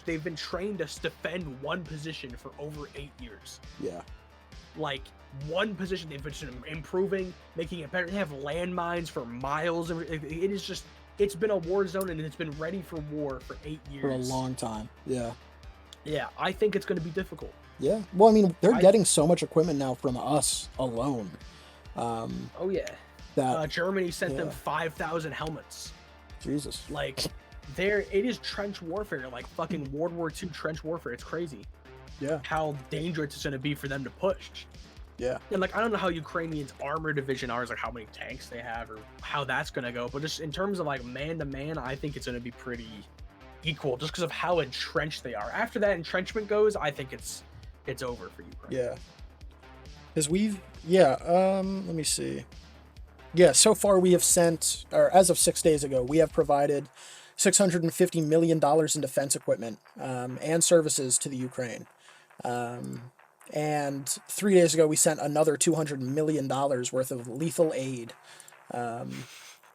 they've been trained to defend one position for over 8 years. Yeah. Like, one position they've been improving, making it better. They have landmines for miles. It is just, it's been a war zone, and it's been ready for war for 8 years. For a long time. Yeah. Yeah, I think it's going to be difficult. Yeah. Well, I mean, they're getting so much equipment now from us alone. Oh yeah. That Germany sent them yeah. 5,000 helmets. Jesus. Like, it is trench warfare, like fucking World War II trench warfare. It's crazy Yeah. how dangerous it's going to be for them to push. Yeah. And like, I don't know how Ukrainians' armor division are, like how many tanks they have or how that's going to go. But just in terms of like man to man, I think it's going to be pretty equal just because of how entrenched they are. After that entrenchment goes, I think it's over for Ukraine. Yeah. Because let me see. Yeah, so far we have sent, or as of 6 days ago, we have provided $650 million in defense equipment and services to the Ukraine. And 3 days ago, we sent another $200 million worth of lethal aid.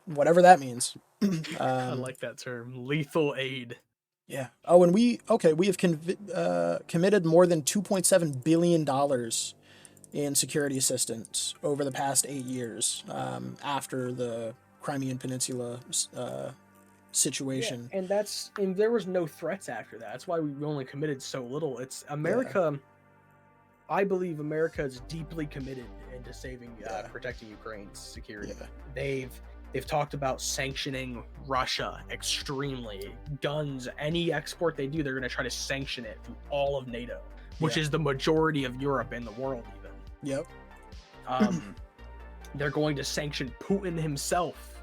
Whatever that means. I like that term, lethal aid. Yeah. Oh, and we have committed more than $2.7 billion in security assistance over the past 8 years after the Crimean Peninsula situation. Yeah, and there was no threats after that. That's why we only committed so little. It's America. Yeah. I believe America is deeply committed into saving, protecting Ukraine's security. Yeah. They've talked about sanctioning Russia extremely. Guns, any export they do, they're going to try to sanction it through all of NATO, which is the majority of Europe and the world even. Yep. They're going to sanction Putin himself.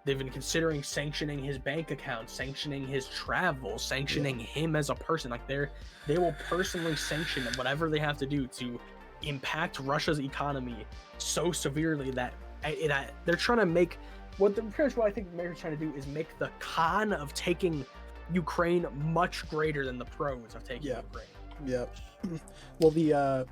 They've been considering sanctioning his bank account, sanctioning his travel, sanctioning him as a person. Like they will personally sanction whatever they have to do to impact Russia's economy so severely that they're trying to make what I think America's trying to do is make the con of taking Ukraine much greater than the pros of taking Ukraine. Yeah. Well,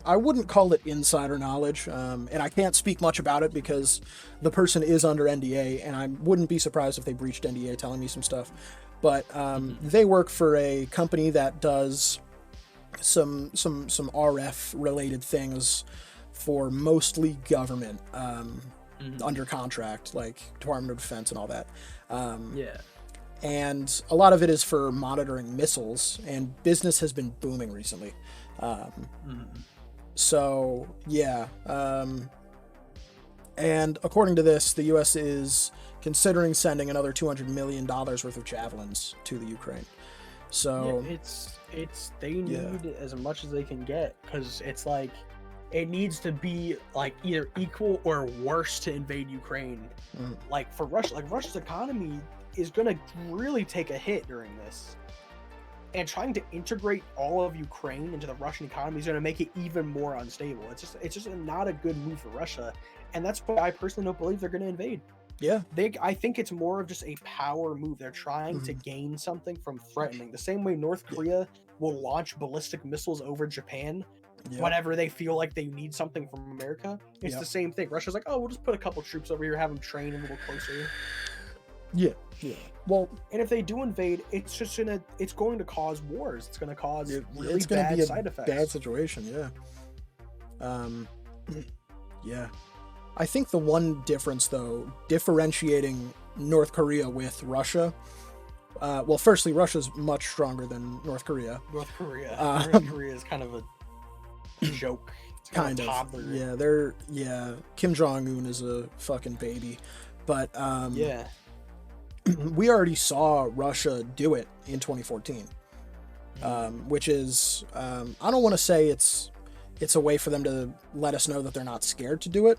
I wouldn't call it insider knowledge, and I can't speak much about it because the person is under NDA, and I wouldn't be surprised if they breached NDA telling me some stuff. But they work for a company that does some RF related things for mostly government under contract, like Department of Defense and all that. And a lot of it is for monitoring missiles, and business has been booming recently. So yeah, and according to this, the U.S. is considering sending another $200 million worth of javelins to the Ukraine. So they need as much as they can get, because it's like it needs to be like either equal or worse to invade Ukraine. Like for Russia, like Russia's economy is going to really take a hit during this, and trying to integrate all of Ukraine into the Russian economy is going to make it even more unstable. It's just not a good move for Russia, and that's why I personally don't believe they're going to invade. I think it's more of just a power move. They're trying to gain something from threatening, the same way North Korea will launch ballistic missiles over Japan whenever they feel like they need something from America. It's the same thing. Russia's like, oh, we'll just put a couple troops over here, have them train a little closer. Well, and if they do invade, it's going to cause wars. It's going to cause really bad side effects. Bad situation. I think the one difference, though, differentiating North Korea with Russia. Well, firstly, Russia's much stronger than North Korea. North Korea is kind of a joke. It's kind of toddler. Kim Jong-un is a fucking baby, but we already saw Russia do it in 2014, which is, I don't want to say it's a way for them to let us know that they're not scared to do it.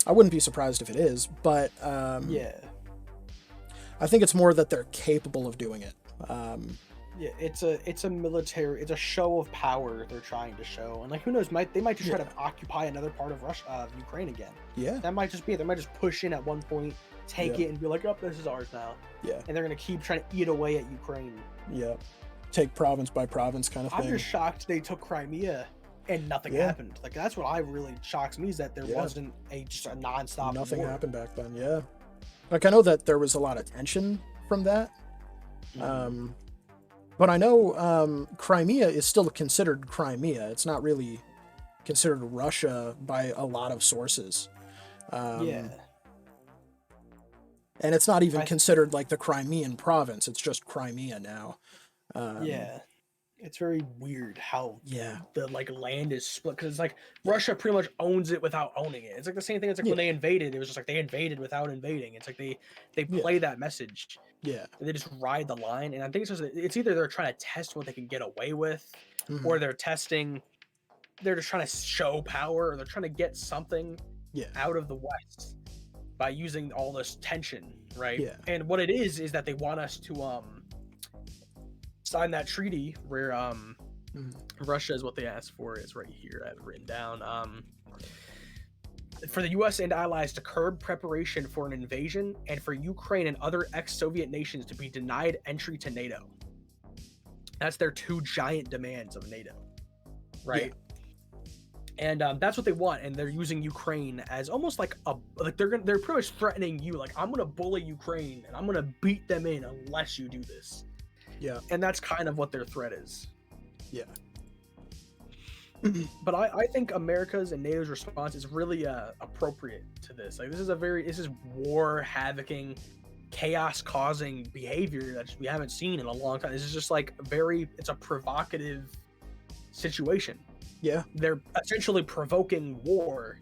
I wouldn't be surprised if it is, but I think it's more that they're capable of doing it. It's a show of power they're trying to show, and like who knows, they might just try to occupy another part of Ukraine again. That might just be it. They might just push in at one point, take it, and be like, oh, this is ours now. And they're gonna keep trying to eat away at Ukraine. Take province by province kind of thing. I'm just shocked they took Crimea and nothing happened. Like that's what really shocks me, is that there wasn't just a non-stop nothing war. Happened back then. Like I know that there was a lot of tension from that. But I know Crimea is still considered Crimea. It's not really considered Russia by a lot of sources. And it's not even considered like the Crimean province. It's just Crimea now. It's very weird how the like land is split, because it's like Russia pretty much owns it without owning it. It's like the same thing. It's like when they invaded, it was just like they invaded without invading. It's like they play that message. They just ride the line, and I think it's either they're trying to test what they can get away with, or they're just trying to show power, or they're trying to get something out of the West by using all this tension, right? And what it is that they want us to sign that treaty where Russia is what they asked for. Is right here. I have it written down. For the U.S. and allies to curb preparation for an invasion, and for Ukraine and other ex-Soviet nations to be denied entry to NATO. That's their two giant demands of NATO, right? And that's what they want, and they're using Ukraine as almost like they're pretty much threatening you, like, I'm gonna bully Ukraine and I'm gonna beat them in unless you do this. And that's kind of what their threat is. But I think America's and NATO's response is really appropriate to this. Like, this is war havocing, chaos causing behavior that we haven't seen in a long time. This is just like it's a provocative situation. They're essentially provoking war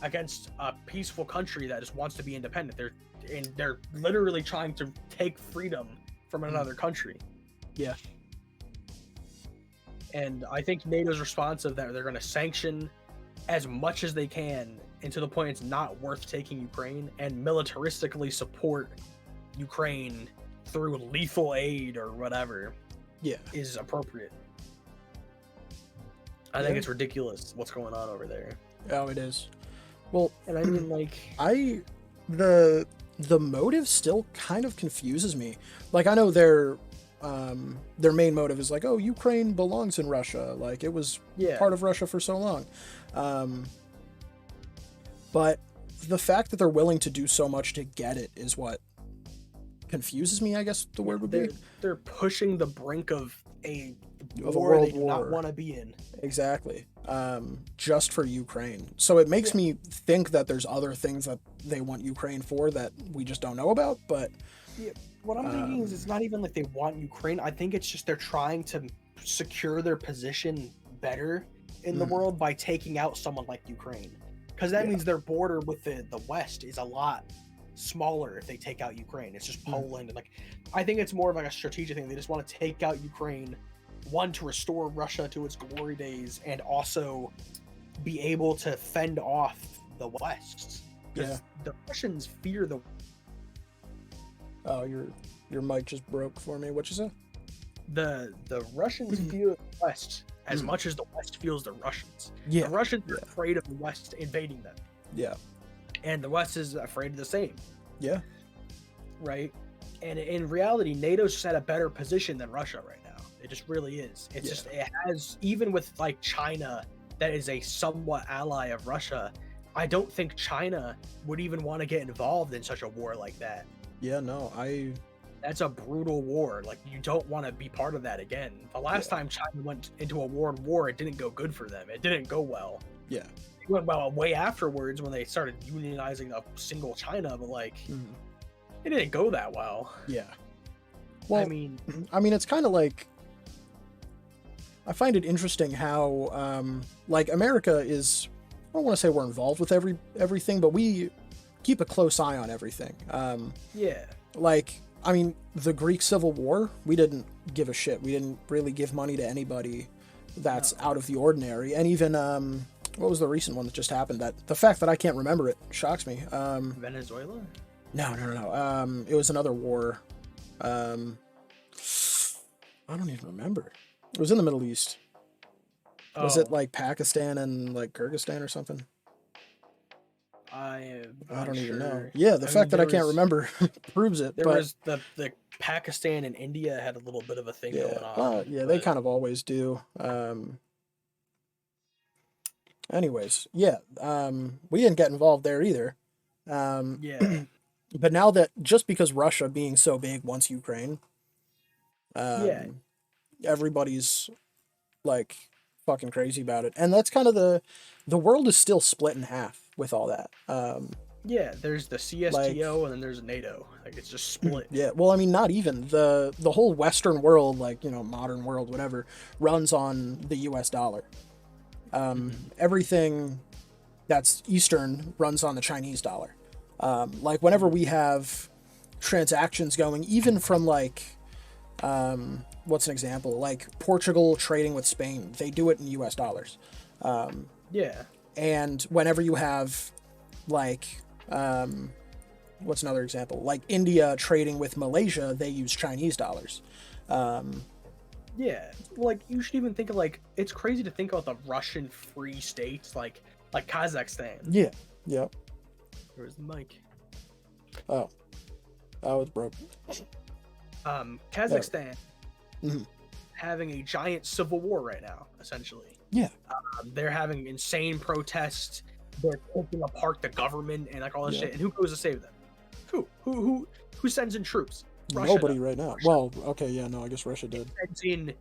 against a peaceful country that just wants to be independent. They're literally trying to take freedom from another country. And I think NATO's response of that, they're going to sanction as much as they can, and to the point it's not worth taking Ukraine, and militaristically support Ukraine through lethal aid or whatever, is appropriate. I think it's ridiculous what's going on over there. Oh, it is. Well, And I mean, like, the motive still kind of confuses me. Like, I know their main motive is like, oh, Ukraine belongs in Russia. Like, it was yeah, part of Russia for so long. But the fact that they're willing to do so much to get it is what confuses me, I guess the word would be. they're pushing the brink of a Of a war world they do war. not want to be in. Exactly. Just for Ukraine. So it makes me think that there's other things that they want Ukraine for that we just don't know about, but Yeah, what I'm thinking is it's not even like they want Ukraine. I think it's just they're trying to secure their position better in the world by taking out someone like Ukraine. Because that means their border with the West is a lot smaller if they take out Ukraine. It's just Poland. And like, I think it's more of like a strategic thing. They just want to take out Ukraine, one, to restore Russia to its glory days, and also be able to fend off the West. Because the Russians fear the... Oh, your mic just broke for me. What you say? The Russians fear the West as much as the West feels the Russians. Yeah. The Russians are afraid of the West invading them. Yeah. And the West is afraid of the same. Yeah. Right? And in reality, NATO's just at a better position than Russia right now. It just really is. It's just, it has, even with like China, that is a somewhat ally of Russia, I don't think China would even want to get involved in such a war like that. Yeah, no, That's a brutal war. Like, you don't want to be part of that again. The last time China went into a war, it didn't go good for them. It didn't go well. Yeah. It went well way afterwards when they started unionizing a single China, but like, it didn't go that well. Yeah. Well, I mean, it's kind of like, I find it interesting how, like, America is, I don't want to say we're involved with everything, but we keep a close eye on everything. yeah. Like, I mean, the Greek Civil War, we didn't give a shit. We didn't really give money to anybody that's out of the ordinary. And even, what was the recent one that just happened? That the fact that I can't remember it shocks me. Venezuela? No. It was another war. I don't even remember. It was in the Middle East. Was it like Pakistan and like Kyrgyzstan or something? I don't even know. Yeah, the fact that I can't remember proves it. There was the Pakistan and India had a little bit of a thing going on. Yeah, they kind of always do. Anyways, we didn't get involved there either. Yeah. But now that, just because Russia being so big wants Ukraine, everybody's like fucking crazy about it. And that's kind of the world is still split in half with all that. There's the CSTO and then there's NATO. Like, it's just split. Yeah, well, I mean, not even the whole Western world, like, you know, modern world, whatever, runs on the US dollar. Everything that's Eastern runs on the Chinese dollar. Like, whenever we have transactions going, even from like, what's an example? Like Portugal trading with Spain, they do it in US dollars. And whenever you have like, what's another example? Like India trading with Malaysia, they use Chinese dollars. Like, you should even think of, like, it's crazy to think about the Russian free states, like Kazakhstan. Yeah. Yep. Where's the mic? Oh, it's broken. Kazakhstan having a giant civil war right now, essentially. Yeah. They're having insane protests. They're taking apart the government and like all this shit. And who goes to save them? Who sends in troops? Russia Nobody does. right now. Russia. Well, okay, yeah, no, I guess Russia did. Sends in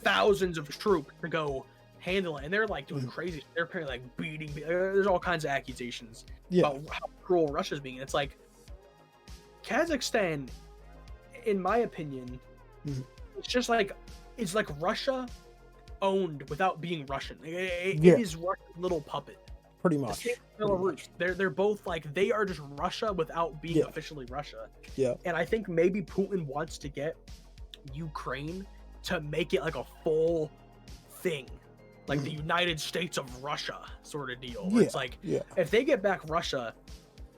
thousands of troops to go handle it, and they're like doing crazy. They're apparently like beating. There's all kinds of accusations about how cruel Russia's being. It's like Kazakhstan, in my opinion, it's just like, it's like Russia owned without being Russian. It is Russia's little puppet. Pretty much. Belarus. They're both like, they are just Russia without being officially Russia. Yeah. And I think maybe Putin wants to get Ukraine to make it like a full thing, like the United States of Russia sort of deal. Where it's like, if they get back Russia,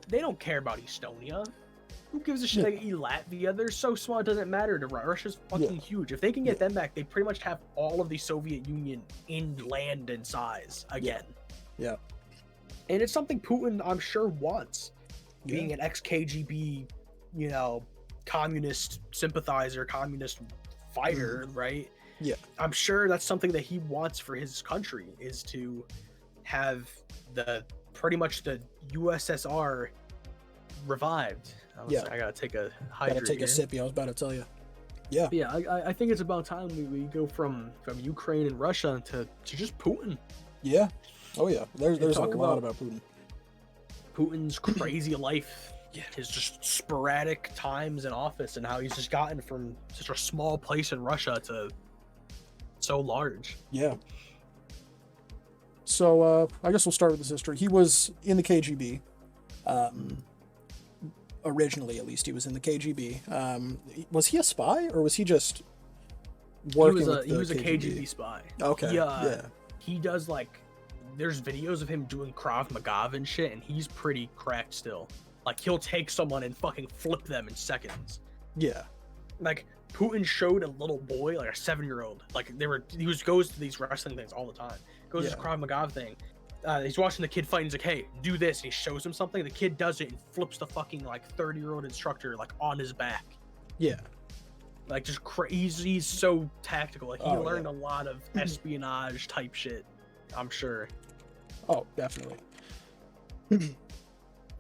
they don't care about Estonia. Who gives a shit? Like Latvia, they're so small it doesn't matter to Russia. Russia's fucking huge. If they can get them back, they pretty much have all of the Soviet Union in land and size again. And it's something Putin, I'm sure, wants. Being an ex-KGB, you know, communist sympathizer, communist fighter, right? Yeah. I'm sure that's something that he wants for his country, is to have pretty much the USSR revived. I gotta take a hydrate. Gotta take a sip. I was about to tell you. Yeah. Yeah, I think it's about time we go from Ukraine and Russia to just Putin. Yeah. Oh yeah. There's a lot about Putin. Putin's crazy life. Yeah. His just sporadic times in office and how he's just gotten from such a small place in Russia to so large. Yeah. So I guess we'll start with his history. He was in the KGB. Originally, at least, he was in the KGB. Was he a spy, or was he just working He was a KGB spy. Okay. He does, like, there's videos of him doing Krav Maga and shit, and he's pretty cracked still. Like, he'll take someone and fucking flip them in seconds. Yeah. Like, Putin showed a little boy, like a 7-year-old, like he goes to these wrestling things all the time. Goes to this Krav Maga thing. He's watching the kid fight, and he's like, hey, do this. And he shows him something. The kid does it and flips the fucking, like, 30-year-old instructor, like, on his back. Yeah. Like, just he's so tactical. Like, he learned a lot of espionage type shit, I'm sure. Oh, definitely.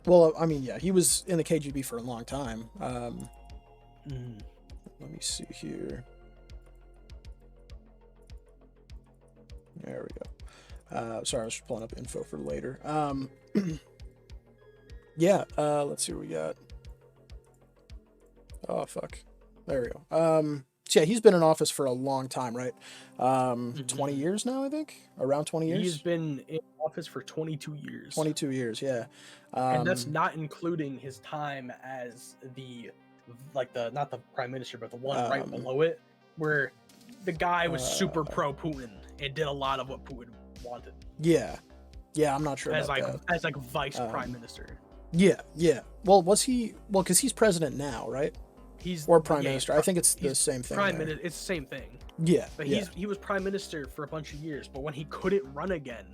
Well, I mean, yeah, he was in the KGB for a long time. Let me see here. There we go. Sorry, I was just pulling up info for later. Let's see what we got. Oh, fuck. There we go. So yeah, he's been in office for a long time, right? 20 years now, I think? Around 20 years? He's been in office for 22 years. 22 years, yeah. And that's not including his time as not the prime minister, but the one right below it, where the guy was super pro-Putin and did a lot of what Putin wanted. Yeah. Yeah, I'm not sure as about that. As like vice prime minister. Yeah, yeah. Well, was he... Well, because he's president now, right? Or prime minister. I think it's the same thing. Prime minister. It's the same thing. Yeah. But he was prime minister for a bunch of years, but when he couldn't run again,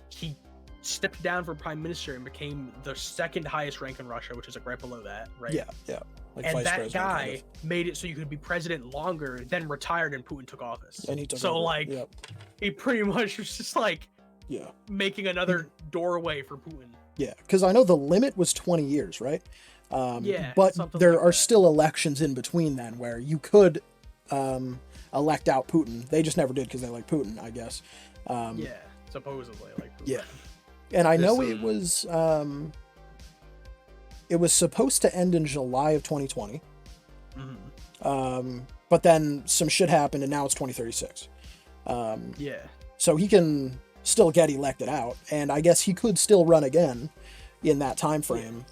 he stepped down from prime minister and became the second highest rank in Russia, which is like right below that, right? Yeah, yeah. Like and that guy made it so you could be president longer, then retired, and Putin took office. And he took so over. Like, he pretty much was just like, making another doorway for Putin. Yeah, because I know the limit was 20 years, right? But there are still elections in between then where you could elect out Putin. They just never did because they like Putin, I guess. Supposedly like Putin. Yeah, and I know it was supposed to end in July of 2020. But then some shit happened and now it's 2036. So he can still get elected out, and I guess he could still run again in that time frame.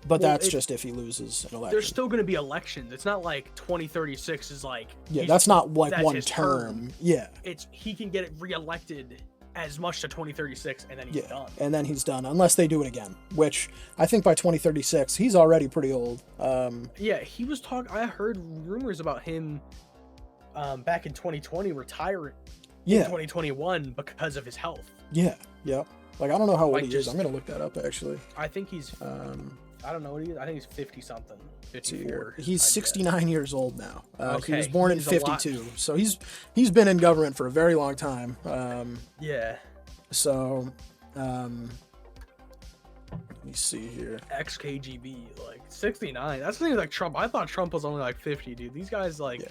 But that's just if he loses an election. There's still going to be elections. It's not like 2036 is like... Yeah, that's not like one term. Yeah. He can get it reelected as much to 2036, and then he's done. And then he's done, unless they do it again, which I think by 2036, he's already pretty old. He was talking... I heard rumors about him back in 2020 retiring in 2021 because of his health. Yeah, yeah. Like, I don't know how old he is. I'm going to look that up, actually. I think he's... I don't know what he is. I think he's 50-something. 54. He's 69 years old now. He was born in 52. So he's been in government for a very long time. So, let me see here. Ex-KGB, like 69. That's the thing like Trump. I thought Trump was only like 50, dude. These guys like...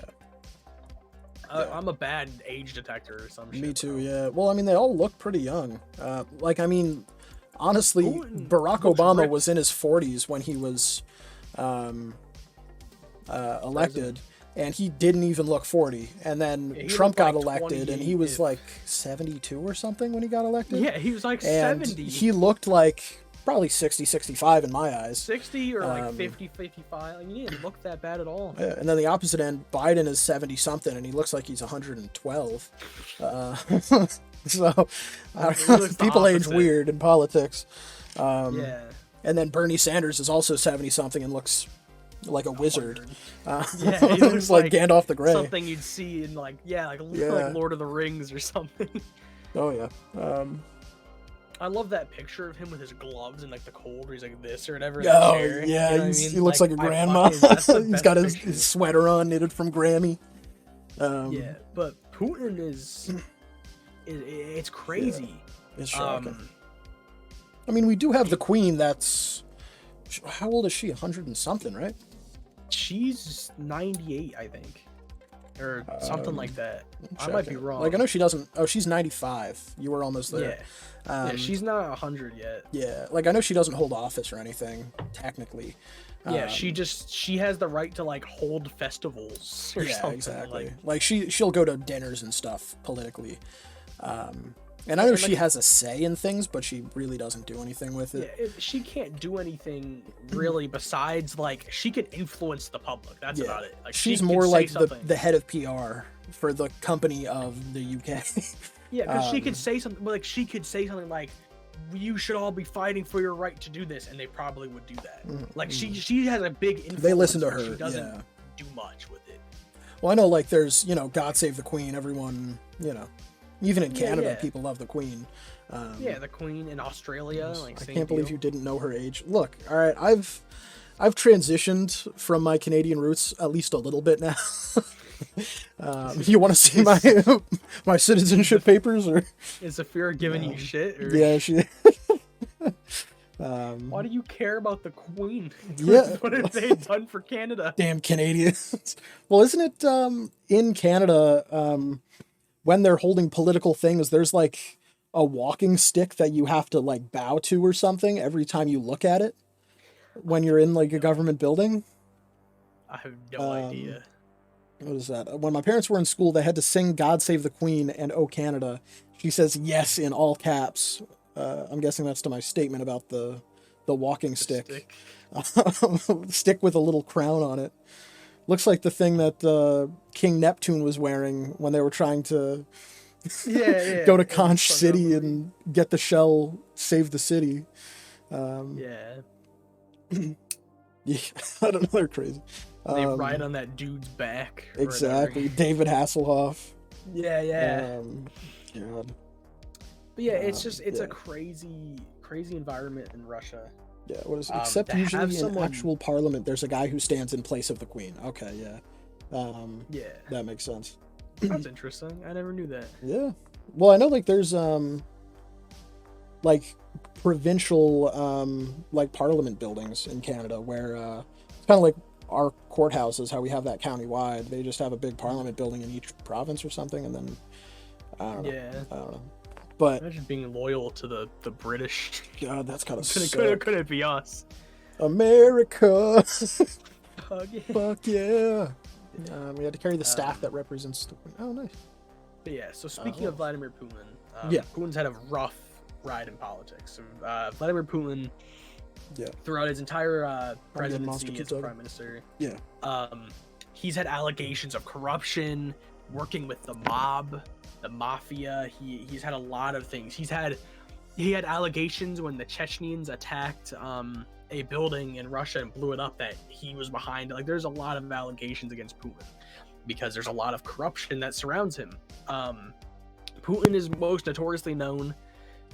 I'm a bad age detector or some shit. Me too, yeah. Well, I mean, they all look pretty young. Honestly, Barack Obama was in his 40s when he was elected, and he didn't even look 40. And then Trump got elected, and he was like 72 or something when he got elected. Yeah, he was like and 70. He looked like probably 60, 65 in my eyes. 60 or like 50, 55. Like, he didn't look that bad at all. Yeah, and then the opposite end, Biden is 70 something, and he looks like he's 112. So people age weird in politics. And then Bernie Sanders is also 70 something and looks like a wizard. He looks like Gandalf the Grey. Something you'd see in like Lord of the Rings or something. Oh yeah. I love that picture of him with his gloves and like the cold, where he's like this or whatever. Oh chair, yeah, you know he looks like a grandma. He's got his sweater on, knitted from Grammy. Yeah, but Putin it's crazy. Yeah, it's shocking. I mean, we do have the queen. That's how old is she? 100 and something, right? She's 98, I think, or something like that. I might be wrong. Like I know she doesn't. Oh, she's 95. You were almost there. Yeah, she's not 100 yet. Yeah, like I know she doesn't hold office or anything technically. Yeah, she has the right to like hold festivals or something. Exactly. Like she'll go to dinners and stuff politically. And I know she has a say in things, but she really doesn't do anything with it. Yeah, she can't do anything really besides like she can influence the public. That's about it. Like she's more like the head of PR for the company of the UK. Yeah, because she could say something like, you should all be fighting for your right to do this, and they probably would do that. Like she has a big influence. They listen to her. She doesn't do much with it. Well, I know like there's God Save the Queen. Everyone even in Canada, people love the Queen. The Queen in Australia. Like I can't believe you didn't know her age. Look, all right, I've transitioned from my Canadian roots at least a little bit now. You want to see my citizenship papers, or is Zafira giving you shit? Or... Yeah, she. Why do you care about the Queen? Yeah, what have they done for Canada? Damn Canadians. Well, isn't it in Canada? When they're holding political things, there's like a walking stick that you have to like bow to or something every time you look at it when you're in like a government building. I have no idea. What is that? When my parents were in school, they had to sing God Save the Queen and Oh Canada. She says yes in all caps. I'm guessing that's to my statement about the walking stick. Stick with a little crown on it. Looks like the thing that King Neptune was wearing when they were trying to go to Conch City and get the shell, save the city. Yeah, I don't know, they're crazy. They ride on that dude's back. Exactly, David Hasselhoff. God. But yeah, it's a crazy environment in Russia. Yeah, what is it? Except usually in actual parliament, there's a guy who stands in place of the queen. Okay, yeah. That makes sense. That's interesting. I never knew that. Yeah. Well, I know like there's like provincial like parliament buildings in Canada where it's kind of like our courthouses, how we have that county-wide. They just have a big parliament building in each province or something, and then I don't know. I don't know. But imagine being loyal to the British. God, that's kind of could it be us? America. Fuck yeah. Fuck yeah. We had to carry the staff that represents the... Oh, nice. But yeah, so speaking of Vladimir Putin, Putin's had a rough ride in politics. Vladimir Putin, throughout his entire presidency as prime minister, he's had allegations of corruption, working with the mob, the mafia. He's had a lot of things. He had allegations when the Chechens attacked a building in Russia and blew it up that he was behind. Like, there's a lot of allegations against Putin because there's a lot of corruption that surrounds him. Putin is most notoriously known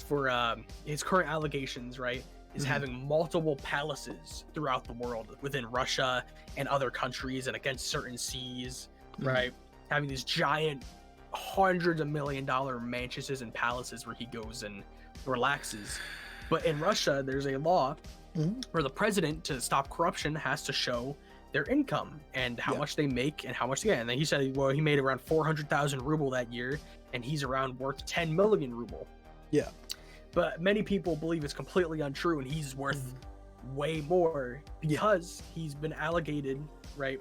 for his current allegations, right? Is having multiple palaces throughout the world, within Russia and other countries and against certain seas, right? Having these giant hundreds of $1 million mansions and palaces where he goes and relaxes. But in Russia, there's a law where the president, to stop corruption, has to show their income and how much they make and how much they get. And then he said, well, he made around 400,000 ruble that year, and he's around worth 10 million ruble. Yeah. But many people believe it's completely untrue, and he's worth way more because he's been allegated, right,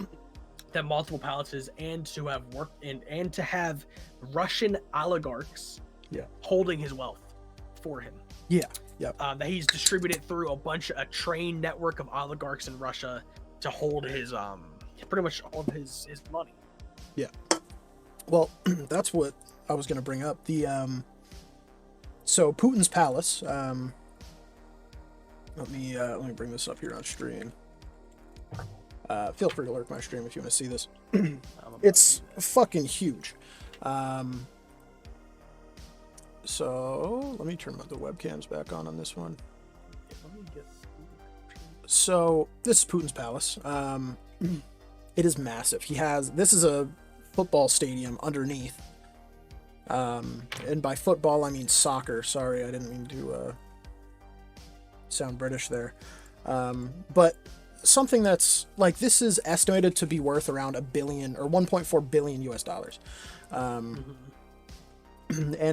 that multiple palaces, and to have worked and to have Russian oligarchs holding his wealth for him. That he's distributed through a trained network of oligarchs in Russia to hold his pretty much all of his money. Yeah. Well, that's what I was going to bring up. The so Putin's palace. Let me bring this up here on stream. Feel free to lurk my stream if you want to see this. It's fucking huge. So let me turn the webcams back on this one. Yeah, let me get... So this is Putin's palace. It is massive. This is a football stadium underneath. And by football, I mean soccer. Sorry, I didn't mean to sound British there. But something that's like, this is estimated to be worth around $1 billion or 1.4 billion US dollars. And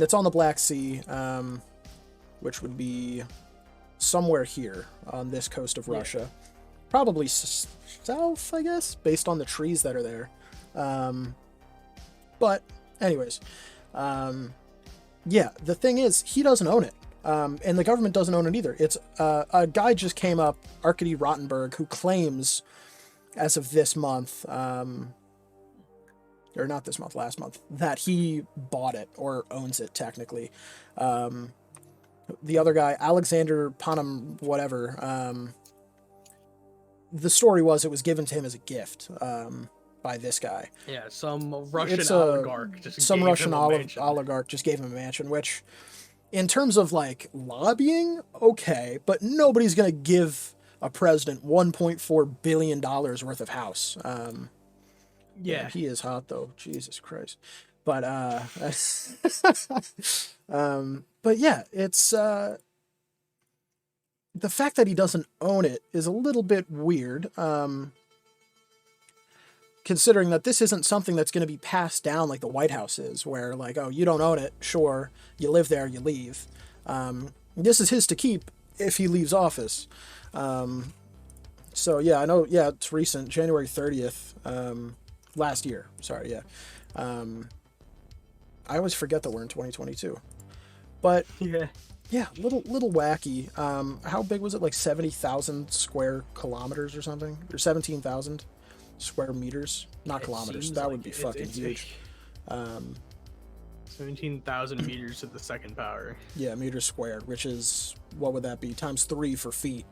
it's on the Black Sea, which would be somewhere here on this coast of Russia. Probably south, I guess, based on the trees that are there. But anyways, yeah, the thing is, he doesn't own it. And the government doesn't own it either. It's a guy just came up, Arkady Rottenberg, who claims as of this month, or not this month, last month, that he bought it or owns it technically. The other guy, Alexander Panam, whatever, the story was it was given to him as a gift by this guy. Yeah, some Russian oligarch just gave him a mansion, which, in terms of like lobbying, okay, but nobody's gonna give a president $1.4 billion worth of house. Yeah, he is hot though. Jesus Christ. But but yeah, it's the fact that he doesn't own it is a little bit weird. Considering that this isn't something that's going to be passed down like the White House is, where like, oh, you don't own it, sure, you live there, you leave. This is his to keep if he leaves office. So yeah, I know, yeah, it's recent, January 30th, last year, sorry, yeah. I always forget that we're in 2022. But yeah, little wacky. How big was it? Like 70,000 square kilometers or something? Or 17,000 square meters? Not kilometers. That would be fucking huge. 17,000 meters to the second power. Yeah, meters squared, which is, what would that be? Times 3 for feet.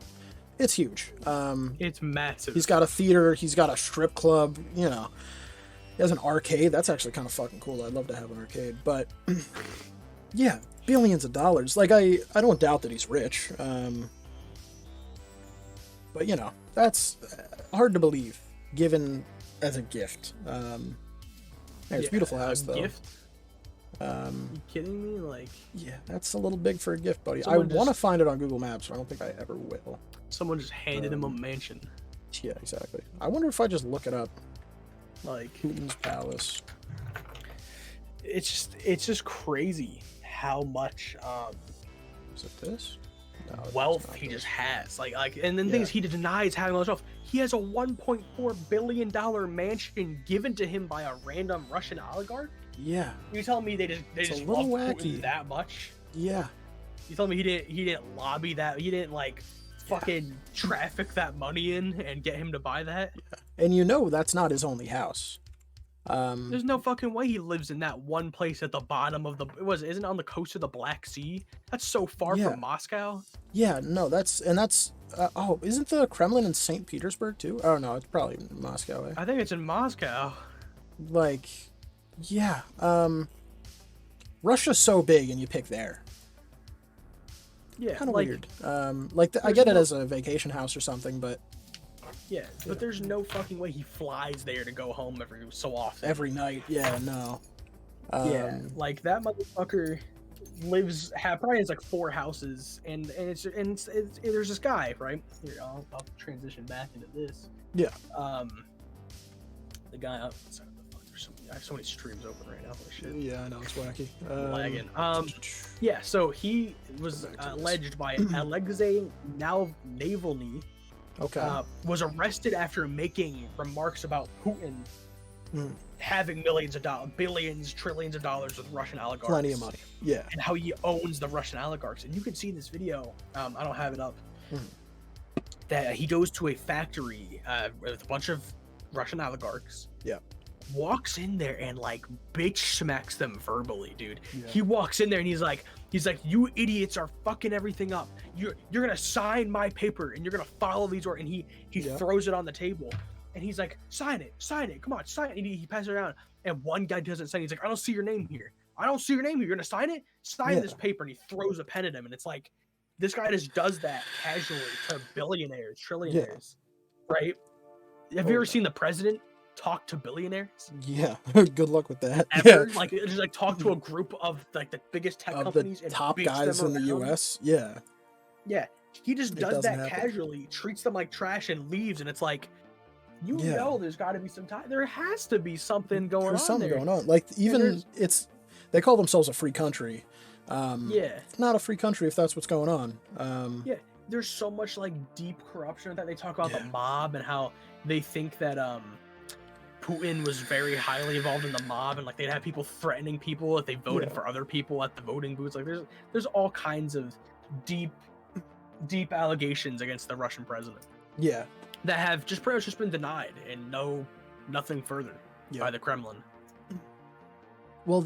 It's huge. It's massive. He's got a theater. He's got a strip club. You know, he has an arcade. That's actually kind of fucking cool. I'd love to have an arcade. But yeah, billions of dollars. Like, I don't doubt that he's rich. But you know, that's hard to believe, given as a gift. It's a beautiful house, though. Gift? You kidding me? Like, yeah, that's a little big for a gift, buddy. I want to find it on Google Maps, but I don't think I ever will. Someone just handed him a mansion. Yeah, exactly. I wonder if I just look it up. Like, Putin's palace. It's just crazy how much Is it this? No, wealth he just has. Like, and then things he denies having all this wealth. He has a $1.4 billion mansion given to him by a random Russian oligarch. Yeah. You telling me they just love Putin that much? Yeah. You telling me he didn't lobby that? He didn't like fucking traffic that money in and get him to buy that? Yeah. And you know that's not his only house. There's no fucking way he lives in that one place at the bottom of isn't it on the coast of the Black Sea? That's so far from Moscow. Yeah, no, isn't the Kremlin in St. Petersburg too? Oh no, it's probably in Moscow. I think it's in Moscow. Like, yeah, Russia's so big and you pick there. Yeah, kind of weird. I get it as a vacation house or something, but yeah, but there's no fucking way he flies there to go home every so often. Every night, yeah, no. Like that motherfucker probably has like 4 houses, and it's there's this guy, right? Here, I'll transition back into this. Yeah. The guy up. Sorry, I have so many streams open right now. Holy shit. Yeah, I know, it's wacky. Lagging. Yeah, so he was alleged by Alexei Navalny. Okay. Was arrested after making remarks about Putin having billions, trillions of dollars with Russian oligarchs. Plenty of money. Yeah. And how he owns the Russian oligarchs. And you can see in this video, I don't have it up, that he goes to a factory with a bunch of Russian oligarchs. Yeah. Walks in there and like bitch smacks them verbally, dude. Yeah. He walks in there and he's like, you idiots are fucking everything up. You're gonna sign my paper and you're gonna follow these orders. And he throws it on the table and he's like, sign it, come on, sign it. And he passes it around and one guy doesn't sign. He's like, I don't see your name here. I don't see your name here. You're gonna sign it? Sign Yeah. this paper. And he throws a pen at him, and it's like, this guy just does that casually to billionaires, trillionaires, right? Have you ever seen the president talk to billionaires? Yeah. Good luck with that. Ever? Yeah. Like, just like talk to a group of like the biggest tech Of companies the and top beats guys them in the around? U.S. Yeah. Yeah, he just does doesn't that happen. casually, treats them like trash, and leaves. And it's like, you Yeah. know, there's got to be some time. There has to be something going There's on something there. going on. Like, even they call themselves a free country. Yeah. It's not a free country if that's what's going on. Yeah, there's so much like deep corruption that they talk about, Yeah. the mob, and how they think that Putin was very highly involved in the mob, and like they'd have people threatening people if they voted for other people at the voting booths. Like there's all kinds of deep allegations against the Russian president. Yeah. That have just pretty much just been denied and nothing further by the Kremlin. Well, I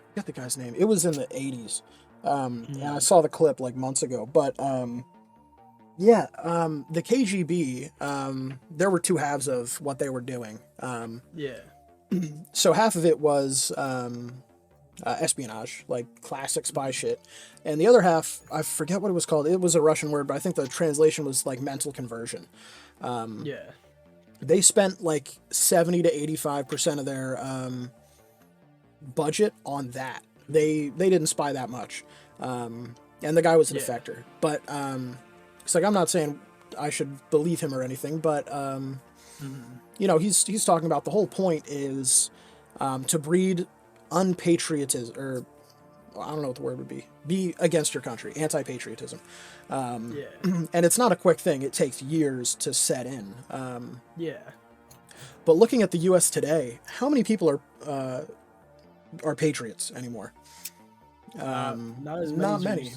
forget the guy's name. It was in the 80s. And I saw the clip like months ago. But the KGB, there were two halves of what they were doing. So half of it was espionage, like classic spy shit. And the other half, I forget what it was called. It was a Russian word, but I think the translation was like mental conversion. They spent like 70 to 85% of their budget on that. They didn't spy that much. And the guy was an defector. But it's like, I'm not saying I should believe him or anything, but you know, he's talking about the whole point is to breed unpatriotism, or I don't know what the word would be against your country, anti-patriotism. And it's not a quick thing. It takes years to set in. But looking at the U.S. today, how many people are patriots anymore? Not many.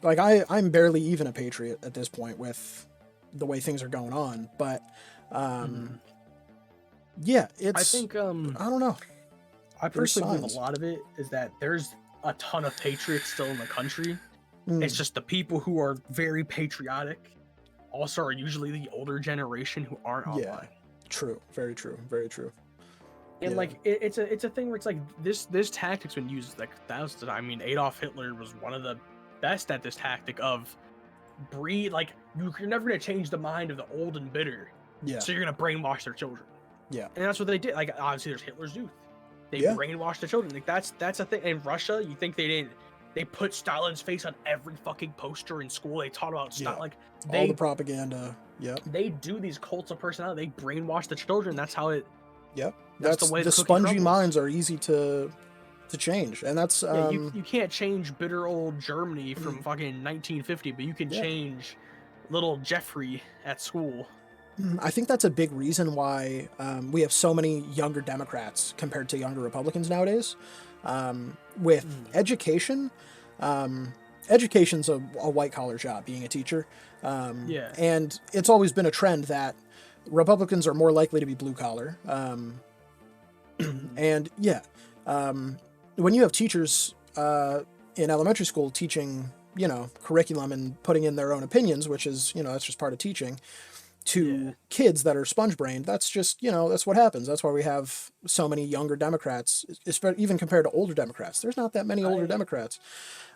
Like I'm barely even a patriot at this point with the way things are going on. But yeah, it's. I think I don't know. I personally believe a lot of it is that there's a ton of patriots still in the country. It's just the people who are very patriotic also are usually the older generation who aren't online. True. Very true. Very true. And like it's a thing where it's like this tactic's been used like thousands of times. I mean, Adolf Hitler was one of the best at this tactic of breed. Like you're never gonna change the mind of the old and bitter. So you're gonna brainwash their children. And that's what they did. Like obviously there's Hitler's Youth. They brainwashed the children. Like that's a thing. In Russia, you think they didn't? They put Stalin's face on every fucking poster in school. They taught about Stalin. Like all the propaganda. They do these cults of personality. They brainwash the children. That's how it. That's the way the spongy minds are easy to change, and that's you can't change bitter old Germany from fucking 1950, but you can change little Jeffrey at school. I think that's a big reason why we have so many younger Democrats compared to younger Republicans nowadays. With education, education's a white-collar job, being a teacher. And it's always been a trend that Republicans are more likely to be blue-collar. And, when you have teachers in elementary school teaching, you know, curriculum and putting in their own opinions, which is, you know, that's just part of teaching, to kids that are sponge-brained, that's just, you know, that's what happens. That's why we have so many younger Democrats, even compared to older Democrats. There's not that many older Democrats.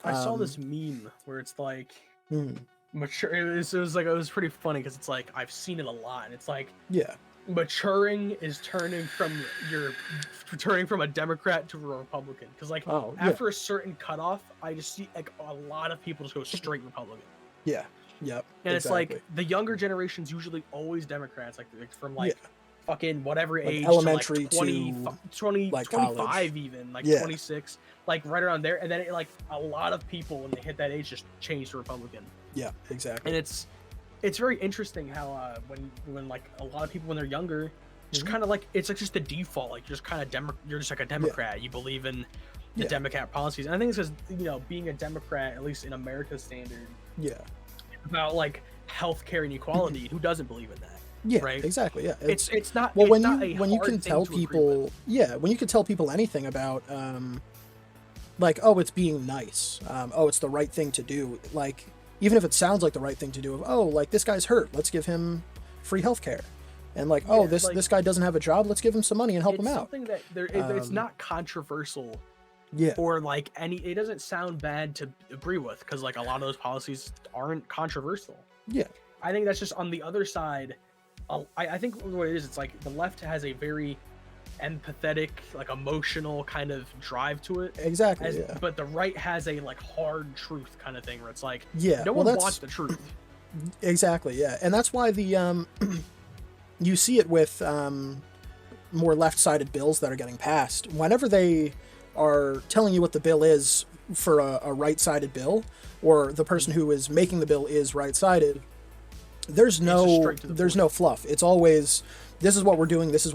I saw this meme where it's like mature. It was pretty funny because it's like I've seen it a lot, and it's like maturing is turning from a Democrat to a Republican, because like after a certain cutoff, I just see like a lot of people just go straight Republican. And it's like the younger generation's usually always Democrats, like from like fucking whatever age, elementary to like 20 like 25 college. even, like 26, like right around there. And then it, like a lot of people when they hit that age just change to Republican. Exactly. And it's very interesting how when like a lot of people when they're younger just kind of like it's like just the default, like you're just kind of you're just like a Democrat. You believe in the Democrat policies. And I think it's because, you know, being a Democrat, at least in America's standard, about like healthcare and equality. Who doesn't believe in that? Right? Exactly. It's not. Well, it's when you can tell people, when you can tell people anything about, like, oh, it's being nice, oh, it's the right thing to do, like, even if it sounds like the right thing to do, oh, like this guy's hurt, let's give him free healthcare, and like, this guy doesn't have a job, let's give him some money and help him out. Something that it's not controversial Yeah. or like it doesn't sound bad to agree with, because like a lot of those policies aren't controversial. Yeah. I think that's just on the other side. I think what it is, it's like the left has a very empathetic, like emotional kind of drive to it. Exactly. But the right has a like hard truth kind of thing where it's like, yeah. no one wants the truth. Exactly. Yeah. And that's why the you see it with more left-sided bills that are getting passed. Whenever they are telling you what the bill is for a right-sided bill, or the person who is making the bill is right-sided, there's no fluff. It's always, this is what we're doing, this is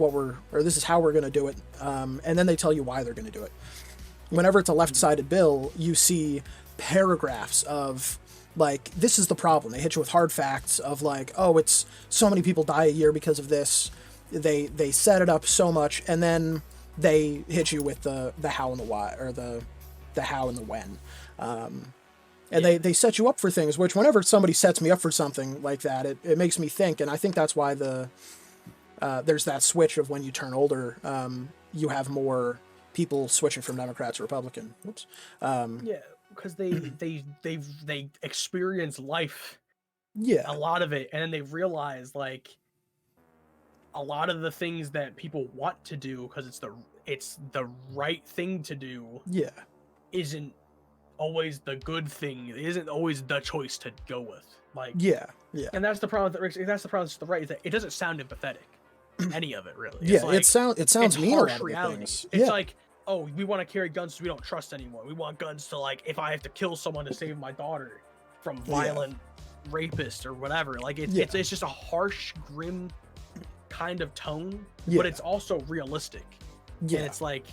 how we're going to do it, and then they tell you why they're going to do it. Whenever it's a left-sided bill, you see paragraphs of like, this is the problem. They hit you with hard facts of like, oh, it's so many people die a year because of this. They set it up so much, and then they hit you with the how and the why, or the how and the when. And they set you up for things, which whenever somebody sets me up for something like that, it makes me think. And I think that's why there's that switch of when you turn older, you have more people switching from Democrat to Republican. Whoops. Yeah, because they experience life. Yeah. A lot of it, and then they realize like a lot of the things that people want to do because it's the right thing to do. Yeah. Isn't always the good thing. It isn't always the choice to go with. Like, yeah. And that's the problem. That's the problem with the right, is that it doesn't sound empathetic. Any of it really. Yeah, it's like, it sounds mean. Harsh reality. Things. It's like, oh, we want to carry guns so we don't trust anymore. We want guns to, like, if I have to kill someone to save my daughter from violent rapist or whatever. Like it's just a harsh, grim kind of tone, but it's also realistic. Yeah, and it's like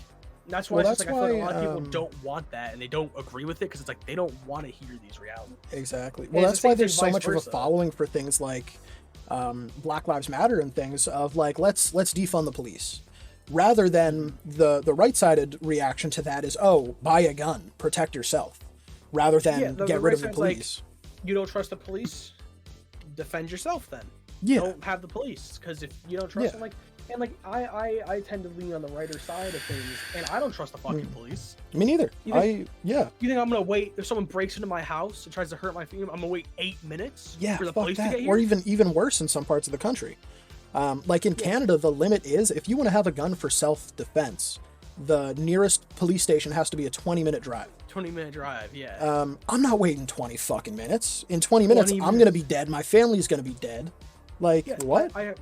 that's why I feel like a lot of people don't want that, and they don't agree with it because it's like they don't want to hear these realities. Exactly. Well, that's why there's so much of a following for things like Black Lives Matter and things of like let's defund the police, rather than the right-sided reaction to that is, oh, buy a gun, protect yourself, rather than get rid of the police. Like, you don't trust the police, defend yourself then. Don't have the police, because if you don't trust them, like, and like I tend to lean on the righter side of things, and I don't trust the fucking police. Me neither. You think I'm gonna wait if someone breaks into my house and tries to hurt my family? I'm gonna wait 8 minutes for the police to get here? Or even worse in some parts of the country. Like in Canada, the limit is if you want to have a gun for self-defense, the nearest police station has to be a 20-minute drive. 20-minute drive, yeah. I'm not waiting 20 fucking minutes. In 20 minutes, I'm gonna be dead. My family's gonna be dead. Like, what? I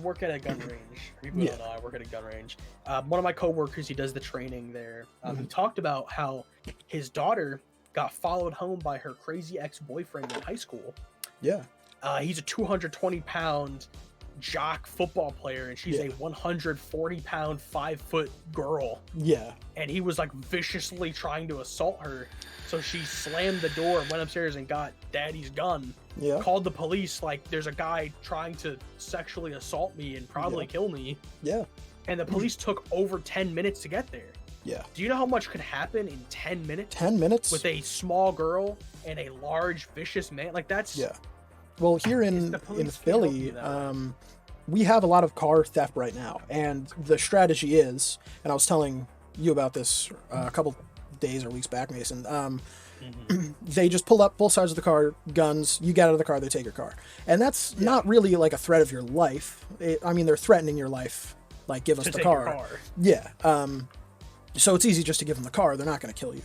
work at a gun range. People don't know I work at a gun range. One of my coworkers, he does the training there. He talked about how his daughter got followed home by her crazy ex-boyfriend in high school. Yeah. He's a 220-pound jock football player, and she's a 140-pound 5-foot girl. Yeah. And he was like viciously trying to assault her, so she slammed the door and went upstairs and got daddy's gun. Called the police, like, there's a guy trying to sexually assault me and probably kill me. And the police took over 10 minutes to get there. Do you know how much could happen in 10 minutes? 10 minutes? With a small girl and a large vicious man? Like, that's... Well, here in Philly, we have a lot of car theft right now, and the strategy is, and I was telling you about this a couple days or weeks back, Mason, they just pull up both sides of the car, guns, you get out of the car, they take your car. And that's not really like a threat of your life. I mean, they're threatening your life, like, give us the car. So it's easy just to give them the car. They're not going to kill you.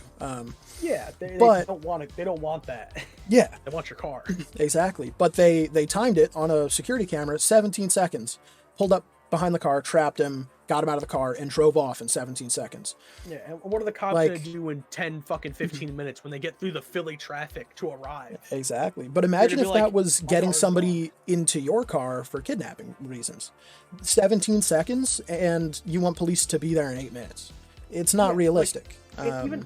They don't want it. They don't want that. They want your car. Exactly. But they timed it on a security camera, 17 seconds. Pulled up behind the car, trapped him, got him out of the car, and drove off in 17 seconds. And what are the cops going to do in 10 fucking 15 minutes when they get through the Philly traffic to arrive? Exactly. But imagine if that was getting somebody into your car for kidnapping reasons. 17 seconds, and you want police to be there in 8 minutes. It's not realistic. Even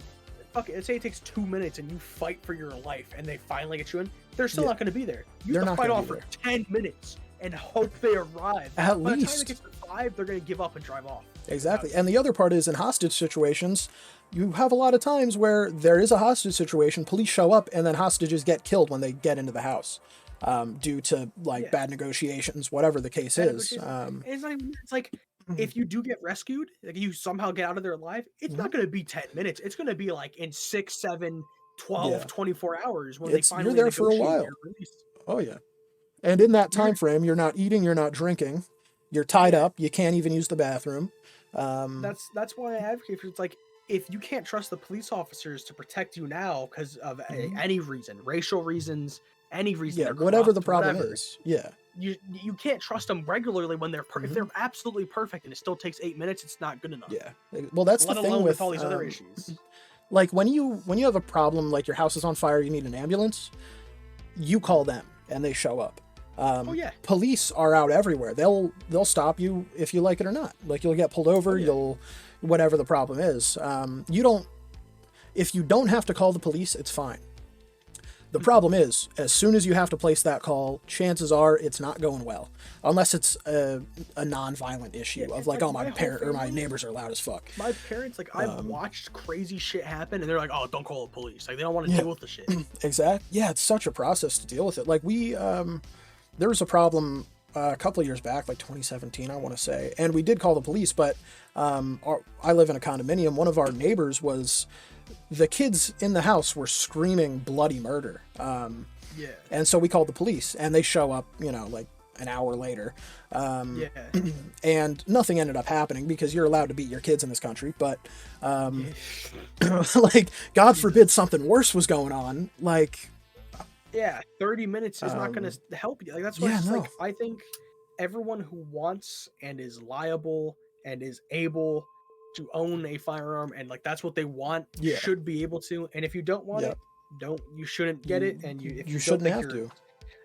say it takes 2 minutes and you fight for your life and they finally get you in, they're still not going to be there. You have to fight off for 10 minutes and hope they arrive. By the time it gets to 5, they're going to give up and drive off. Exactly. And the other part is, in hostage situations, you have a lot of times where there is a hostage situation, police show up, and then hostages get killed when they get into the house, due to bad negotiations, whatever the case is. It's like if you do get rescued, like you somehow get out of there alive, it's not going to be 10 minutes. It's going to be like in 6, 7, 12, Yeah. 24 hours when they You're finally there for a negotiate while. your release. Oh yeah. And in that You're time frame, you're not eating, you're not drinking, you're tied Yeah. up, you can't even use the bathroom. That's why I advocate for it's like if you can't trust the police officers to protect you now because of any reason, racial reasons, any reason, Yeah, they're whatever corrupt, the problem whatever, is. Yeah. you can't trust them regularly when they're if they're absolutely perfect and it still takes 8 minutes, it's not good enough. Yeah. Well, that's Let the thing alone with all these other issues. like when you have a problem, like your house is on fire, you need an ambulance, you call them and they show up. Oh yeah. Police are out everywhere. They'll stop you if you like it or not. Like you'll get pulled over, you'll whatever the problem is. If you don't have to call the police, it's fine. The problem is, as soon as you have to place that call, chances are it's not going well, unless it's a non-violent issue of like, oh, my parent or my neighbors are loud as fuck. My parents, like, I've watched crazy shit happen, and they're like, oh, don't call the police. Like, they don't want to deal with the shit. Exactly. Yeah, it's such a process to deal with it. Like there was a problem a couple of years back, like 2017, I want to say, and we did call the police, but I live in a condominium. One of our neighbors the kids in the house were screaming bloody murder. And so we called the police, and they show up, like an hour later. And nothing ended up happening because you're allowed to beat your kids in this country. But like, God forbid something worse was going on. Like, 30 minutes is not going to help you. Like, that's why like, I think everyone who wants and is liable and is able to own a firearm and like that's what they want should be able to. And if you don't want it, you shouldn't get it. And if you shouldn't have to.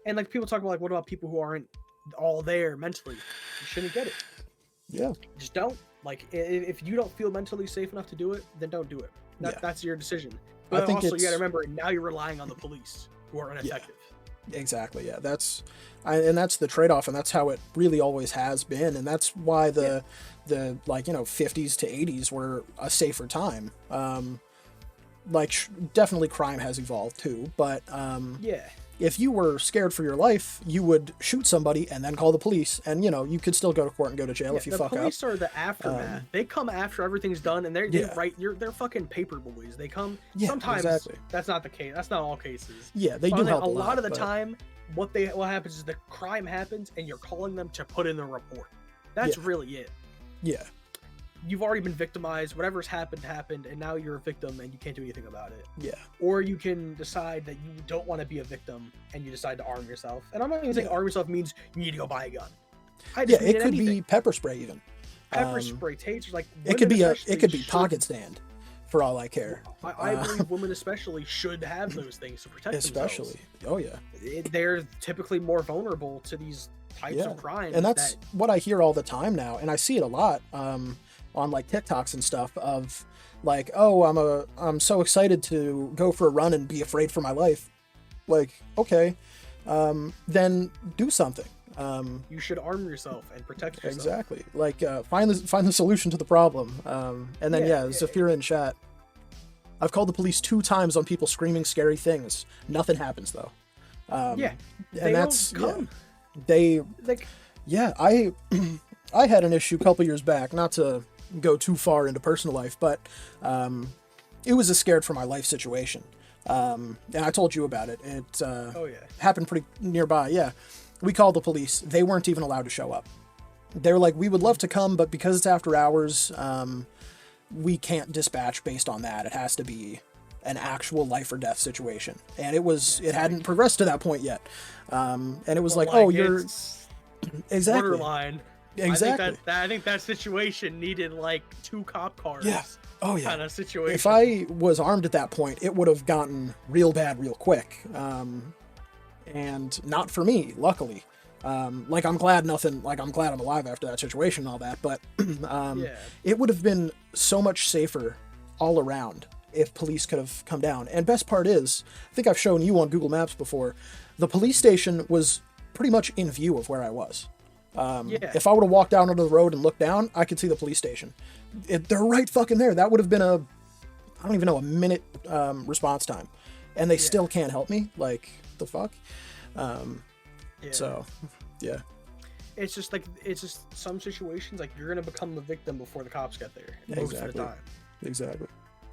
And like people talk about like, what about people who aren't all there mentally? You shouldn't get it. Yeah. Just don't. Like, if you don't feel mentally safe enough to do it, then don't do it. That's your decision. But I think also you got to remember, now you're relying on the police who are ineffective. Exactly. Yeah. That's the trade-off, and that's how it really always has been. And that's why the 50s to 80s were a safer time. Definitely crime has evolved too, but if you were scared for your life, you would shoot somebody and then call the police, and you could still go to court and go to jail if you fuck up. The police are the aftermath. They come after everything's done, and they're fucking paper boys. They come. Sometimes that's not the case. That's not all cases. Yeah, they do help a lot of the time. What happens is the crime happens, and you're calling them to put in the report. That's really it. Yeah. You've already been victimized. Whatever's happened, and now you're a victim, and you can't do anything about it. Yeah. Or you can decide that you don't want to be a victim, and you decide to arm yourself. And I'm not even saying arm yourself means you need to go buy a gun. It could be pepper spray even. Pepper spray, tasers, like it could be pocket stand, for all I care. I believe women especially should have those things to protect themselves. Oh yeah. They're typically more vulnerable to these types of crimes. And that's what I hear all the time now, and I see it a lot. On like TikToks and stuff of like, oh, I'm so excited to go for a run and be afraid for my life. Like, okay, then do something. You should arm yourself and protect yourself. Exactly. Like, find the solution to the problem. And then Zafira in chat. I've called the police 2 times on people screaming scary things. Nothing happens though. They and that's don't come. I had an issue a couple years back, not to go too far into personal life, but it was a scared for my life situation. And I told you about it. It happened pretty nearby. Yeah. We called the police. They weren't even allowed to show up. They were like, we would love to come, but because it's after hours, we can't dispatch based on that. It has to be an actual life or death situation. And it hadn't progressed to that point yet. And it was you're exactly borderline. Exactly. I think that situation needed like 2 cop cars. Yeah. Oh yeah. Kind of situation. If I was armed at that point, it would have gotten real bad real quick. And not for me, luckily. I'm glad I'm alive after that situation and all that, but it would have been so much safer all around if police could have come down. And best part is, I think I've shown you on Google Maps before, the police station was pretty much in view of where I was. If I would have walked down onto the road and looked down, I could see the police station. They're right fucking there. That would have been a minute response time. And they still can't help me. Like, the fuck? So, yeah. it's just some situations like you're gonna become the victim before the cops get there. Most of the time. Exactly.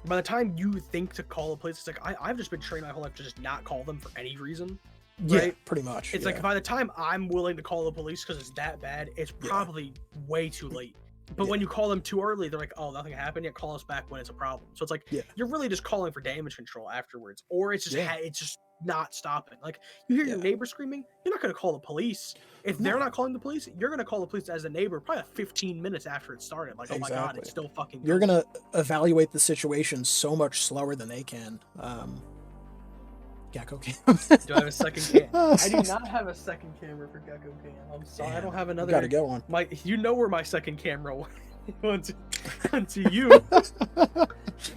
By the time you think to call the police, it's like I've just been trained my whole life to just not call them for any reason. Right? Yeah, pretty much. It's like by the time I'm willing to call the police because it's that bad, it's probably way too late. But when you call them too early, they're like, "Oh, nothing happened yet. Call us back when it's a problem." So it's like you're really just calling for damage control afterwards, or it's just not stopping. Like you hear your neighbor screaming, you're not gonna call the police. If they're not calling the police, you're gonna call the police as a neighbor, probably 15 minutes after it started. Like, oh my god, it's still fucking. You're gonna evaluate the situation so much slower than they can. Gecko Cam. Do I have a second cam? I do not have a second camera for Gecko Cam. I'm sorry, I don't have another. Gotta get one. You know where my second camera went to you.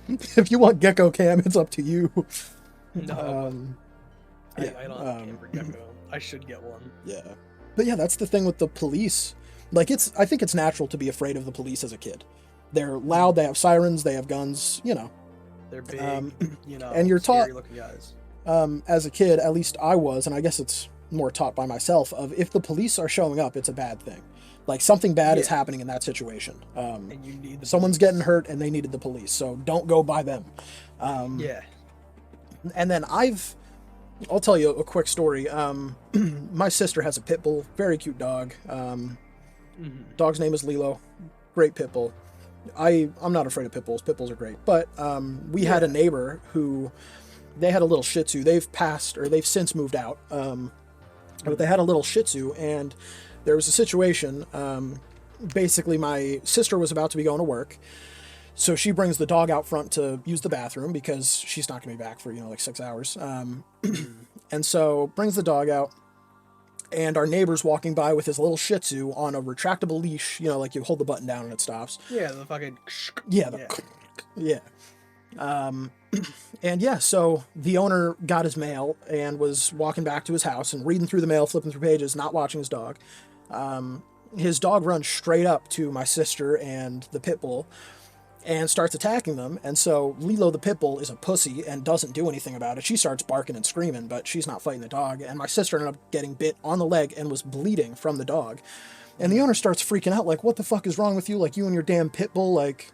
If you want Gecko Cam, it's up to you. No. I don't have a cam for Gecko. I should get one. Yeah. But yeah, that's the thing with the police. Like, I think it's natural to be afraid of the police as a kid. They're loud, they have sirens, they have guns, you know. They're big, and you're taught, looking guys. As a kid, at least I was, and I guess it's more taught by myself, of if the police are showing up, it's a bad thing. Like, something bad is happening in that situation. And you need someone's getting hurt, and they needed the police, so don't go by them. And then I'll tell you a quick story. My sister has a pit bull, very cute dog. Dog's name is Lilo, great pit bull. I'm not afraid of pit bulls. Pit bulls are great. But we had a neighbor who, they had a little Shih Tzu. They've since moved out. But they had a little Shih Tzu, and there was a situation. Basically, my sister was about to be going to work. So she brings the dog out front to use the bathroom because she's not going to be back for, like 6 hours. And so brings the dog out, and our neighbor's walking by with his little Shih Tzu on a retractable leash, like you hold the button down and it stops. Yeah, the fucking... Yeah. And so the owner got his mail and was walking back to his house and reading through the mail, flipping through pages, not watching his dog. His dog runs straight up to my sister and the pit bull and starts attacking them. And so Lilo the pit bull is a pussy and doesn't do anything about it. She starts barking and screaming, but she's not fighting the dog. And my sister ended up getting bit on the leg and was bleeding from the dog. And the owner starts freaking out, like, what the fuck is wrong with you? Like, you and your damn pit bull, like,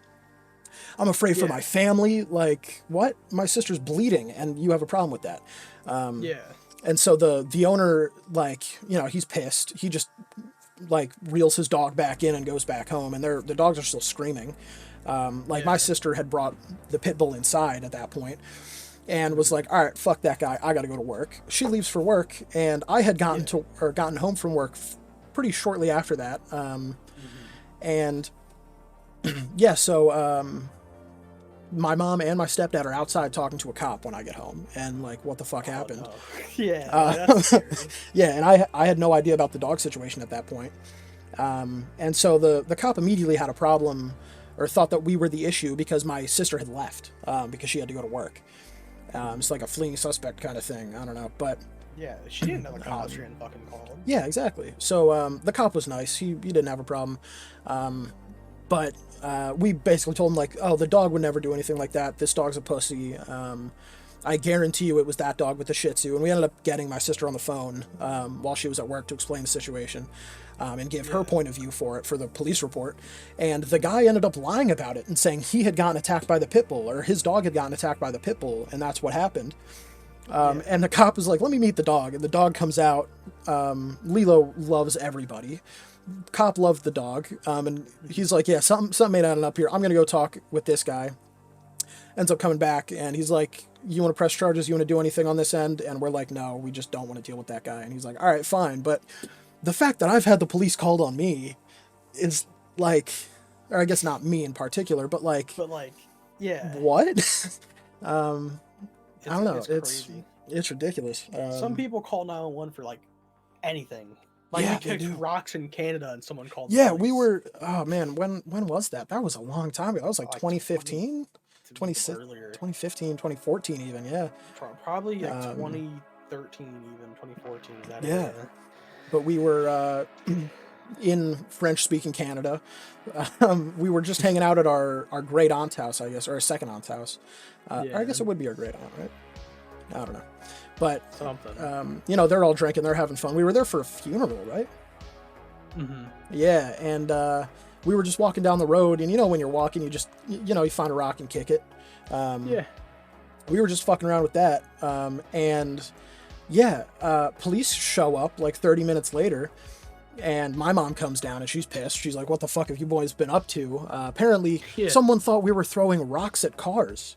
I'm afraid for my family. Like, what? My sister's bleeding and you have a problem with that. And so the owner, like, he's pissed. He just, like, reels his dog back in and goes back home, and the dogs are still screaming. My sister had brought the pit bull inside at that point and was like, all right, fuck that guy. I got to go to work. She leaves for work, and I had gotten home from work pretty shortly after that. And so my mom and my stepdad are outside talking to a cop when I get home, and like, what the fuck happened? No. That's scary. And I had no idea about the dog situation at that point. And so the cop immediately had a problem, or thought that we were the issue because my sister had left because she had to go to work. It's like a fleeing suspect kind of thing. I don't know, but she didn't know the cops were fucking called. Yeah, exactly. So the cop was nice. He didn't have a problem. But we basically told him, like, oh, the dog would never do anything like that. This dog's a pussy. I guarantee you it was that dog with the Shih Tzu. And we ended up getting my sister on the phone while she was at work to explain the situation and give her point of view for the police report. And the guy ended up lying about it and saying he had gotten attacked by the pit bull, or his dog had gotten attacked by the pit bull, and that's what happened. And the cop was like, let me meet the dog. And the dog comes out. Lilo loves everybody. Cop loved the dog. And he's like, yeah, something made out up here. I'm going to go talk with this guy. Ends up coming back, and he's like, you want to press charges? You want to do anything on this end? And we're like, no, we just don't want to deal with that guy. And he's like, all right, fine. But the fact that I've had the police called on me is like, or I guess not me in particular, but like, yeah. What? I don't know. It's ridiculous. Some people call 911 for like anything. Like, we kicked rocks in Canada and someone called the police. We were, oh man, when was that? That was a long time ago. That was like 2015? 2015, 2014 even, yeah. Probably like 2013 even, 2014. Area. But we were in French-speaking Canada. We were just hanging out at our great aunt's house, I guess, or our second aunt's house. I guess it would be our great aunt, right? I don't know. But, something. they're all drinking, they're having fun. We were there for a funeral, right? Mm-hmm. Yeah, and we were just walking down the road, and when you're walking, you find a rock and kick it. Yeah. We were just fucking around with that, and yeah, police show up like 30 minutes later, and my mom comes down and she's pissed. She's like, "What the fuck have you boys been up to?" Apparently, someone thought we were throwing rocks at cars,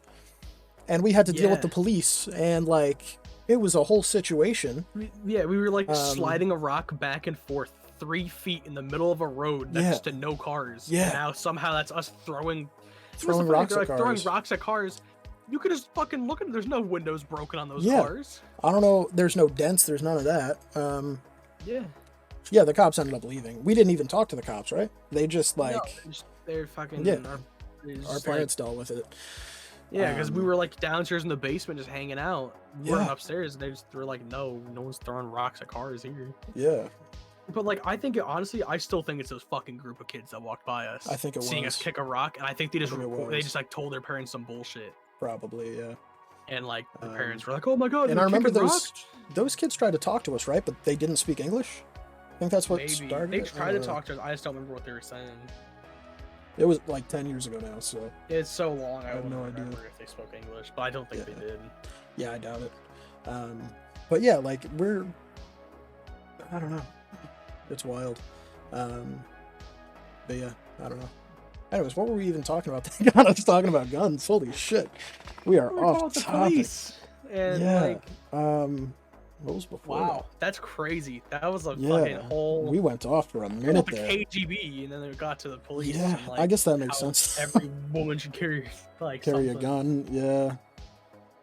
and we had to deal with the police, and like it was a whole situation. We were like sliding a rock back and forth 3 feet in the middle of a road next to no cars. Yeah. And now somehow that's us throwing rocks at cars. Throwing rocks at cars. You could just fucking look at it. There's no windows broken on those cars. I don't know. There's no dents. There's none of that. Yeah, the cops ended up leaving. We didn't even talk to the cops, right? They just like... No, they're fucking... Our parents dealt with it. Yeah, because we were like downstairs in the basement just hanging out. We weren't upstairs, and they just were like, no one's throwing rocks at cars here. Yeah. But like, I think honestly, I still think it's those fucking group of kids that walked by us. I think it was. Seeing us kick a rock, and I think they just like told their parents some bullshit. Probably, yeah. And like the parents were like, "Oh my god!" And I remember those kids tried to talk to us, right? But they didn't speak English. I think that's what started. They tried to talk to us. I just don't remember what they were saying. It was like 10 years ago now, so it's so long. I have no idea idea if they spoke English, but I don't think they did. Yeah, I doubt it. But yeah, like I don't know. It's wild. But yeah, I don't know. Anyways, what were we even talking about? Thank God I was talking about guns. Holy shit. We are off topic. Police. And what was before that? That's crazy. That was a fucking whole... We went off for a minute there. KGB, and then it got to the police. Yeah, and, like, I guess that makes sense. Every woman should carry a gun. Yeah.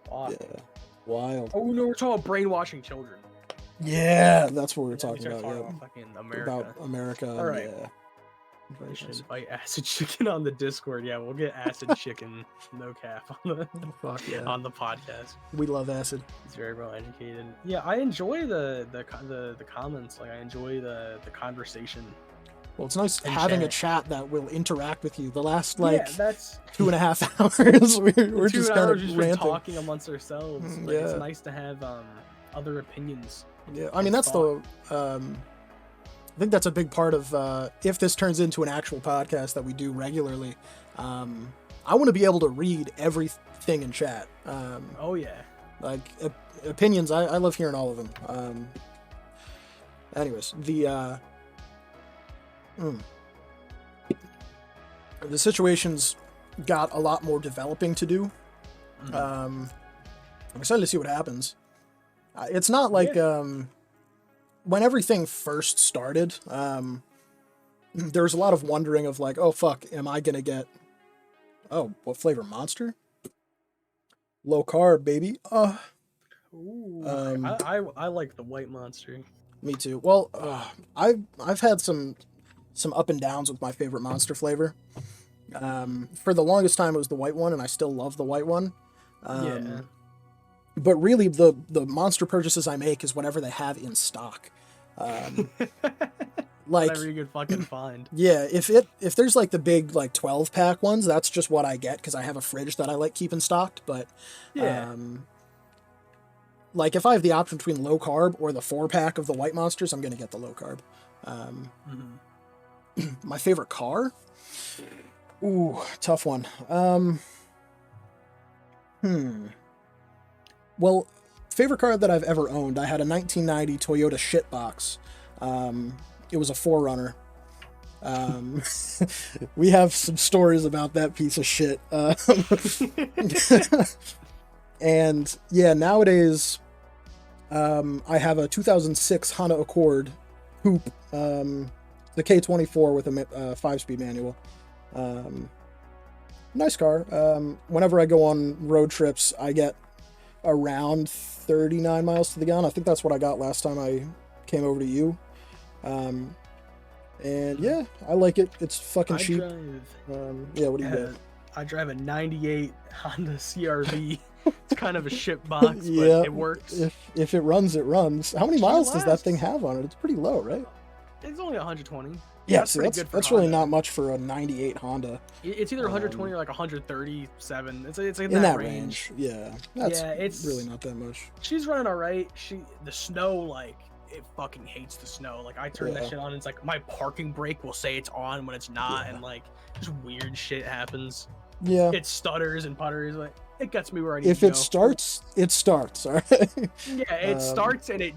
Fuck. Yeah. Wild. Oh no, we're talking about brainwashing children. Yeah, that's what we were talking about. About fucking America. About America. All right. Yeah. We should invite Acid Chicken on the Discord. Yeah, we'll get Acid Chicken, no cap, on the on the podcast. We love Acid. He's very well educated. Yeah, I enjoy the comments. Like, I enjoy the conversation. Well, it's nice having a chat that will interact with you. The last that's 2.5 hours, we're just kind of ranting, talking amongst ourselves. But it's nice to have other opinions. Yeah, I mean that's I think that's a big part of if this turns into an actual podcast that we do regularly. I want to be able to read everything in chat. Oh yeah, like opinions. I love hearing all of them. Anyways, the situation's got a lot more developing to do. I'm excited to see what happens. It's not like when everything first started, there was a lot of wondering of like, oh fuck, am I gonna get what flavor? Monster? Low carb, baby. Ooh, I like the white Monster. Me too. Well, I've had some up and downs with my favorite Monster flavor. For the longest time it was the white one, and I still love the white one. But really, the Monster purchases I make is whatever they have in stock. Like whatever you could fucking find. Yeah, if there's like the big like 12-pack ones, that's just what I get because I have a fridge that I like keeping stocked. But like if I have the option between low carb or the 4-pack of the white Monsters, I'm gonna get the low carb. My favorite car? Ooh, tough one. Well, favorite car that I've ever owned, I had a 1990 Toyota shitbox. It was a 4Runner. We have some stories about that piece of shit. And yeah, nowadays, I have a 2006 Honda Accord Coupe, the K24 with a 5-speed manual. Nice car. Whenever I go on road trips, I get around 39 miles to the gallon. I think that's what I got last time I came over to you. And yeah, I like it. It's fucking cheap. Yeah, what do you got? I drive a 98 Honda CR-V. It's kind of a shit box, but it works. If it runs, it runs. How many miles does that thing have on it? It's pretty low, right? It's only 120. Yeah, that's really not much for a 98 Honda. It's either 120 or like 137. It's in that range. Yeah, it's really not that much. She's running all right. The snow, like, it fucking hates the snow. Like I turn that Yeah. shit on, and it's like my parking brake will say it's on when it's not, Yeah. and like just weird shit happens. Yeah. It stutters and putters. Like it gets me where I need If to it go. starts, it starts. All right. Yeah, it starts and it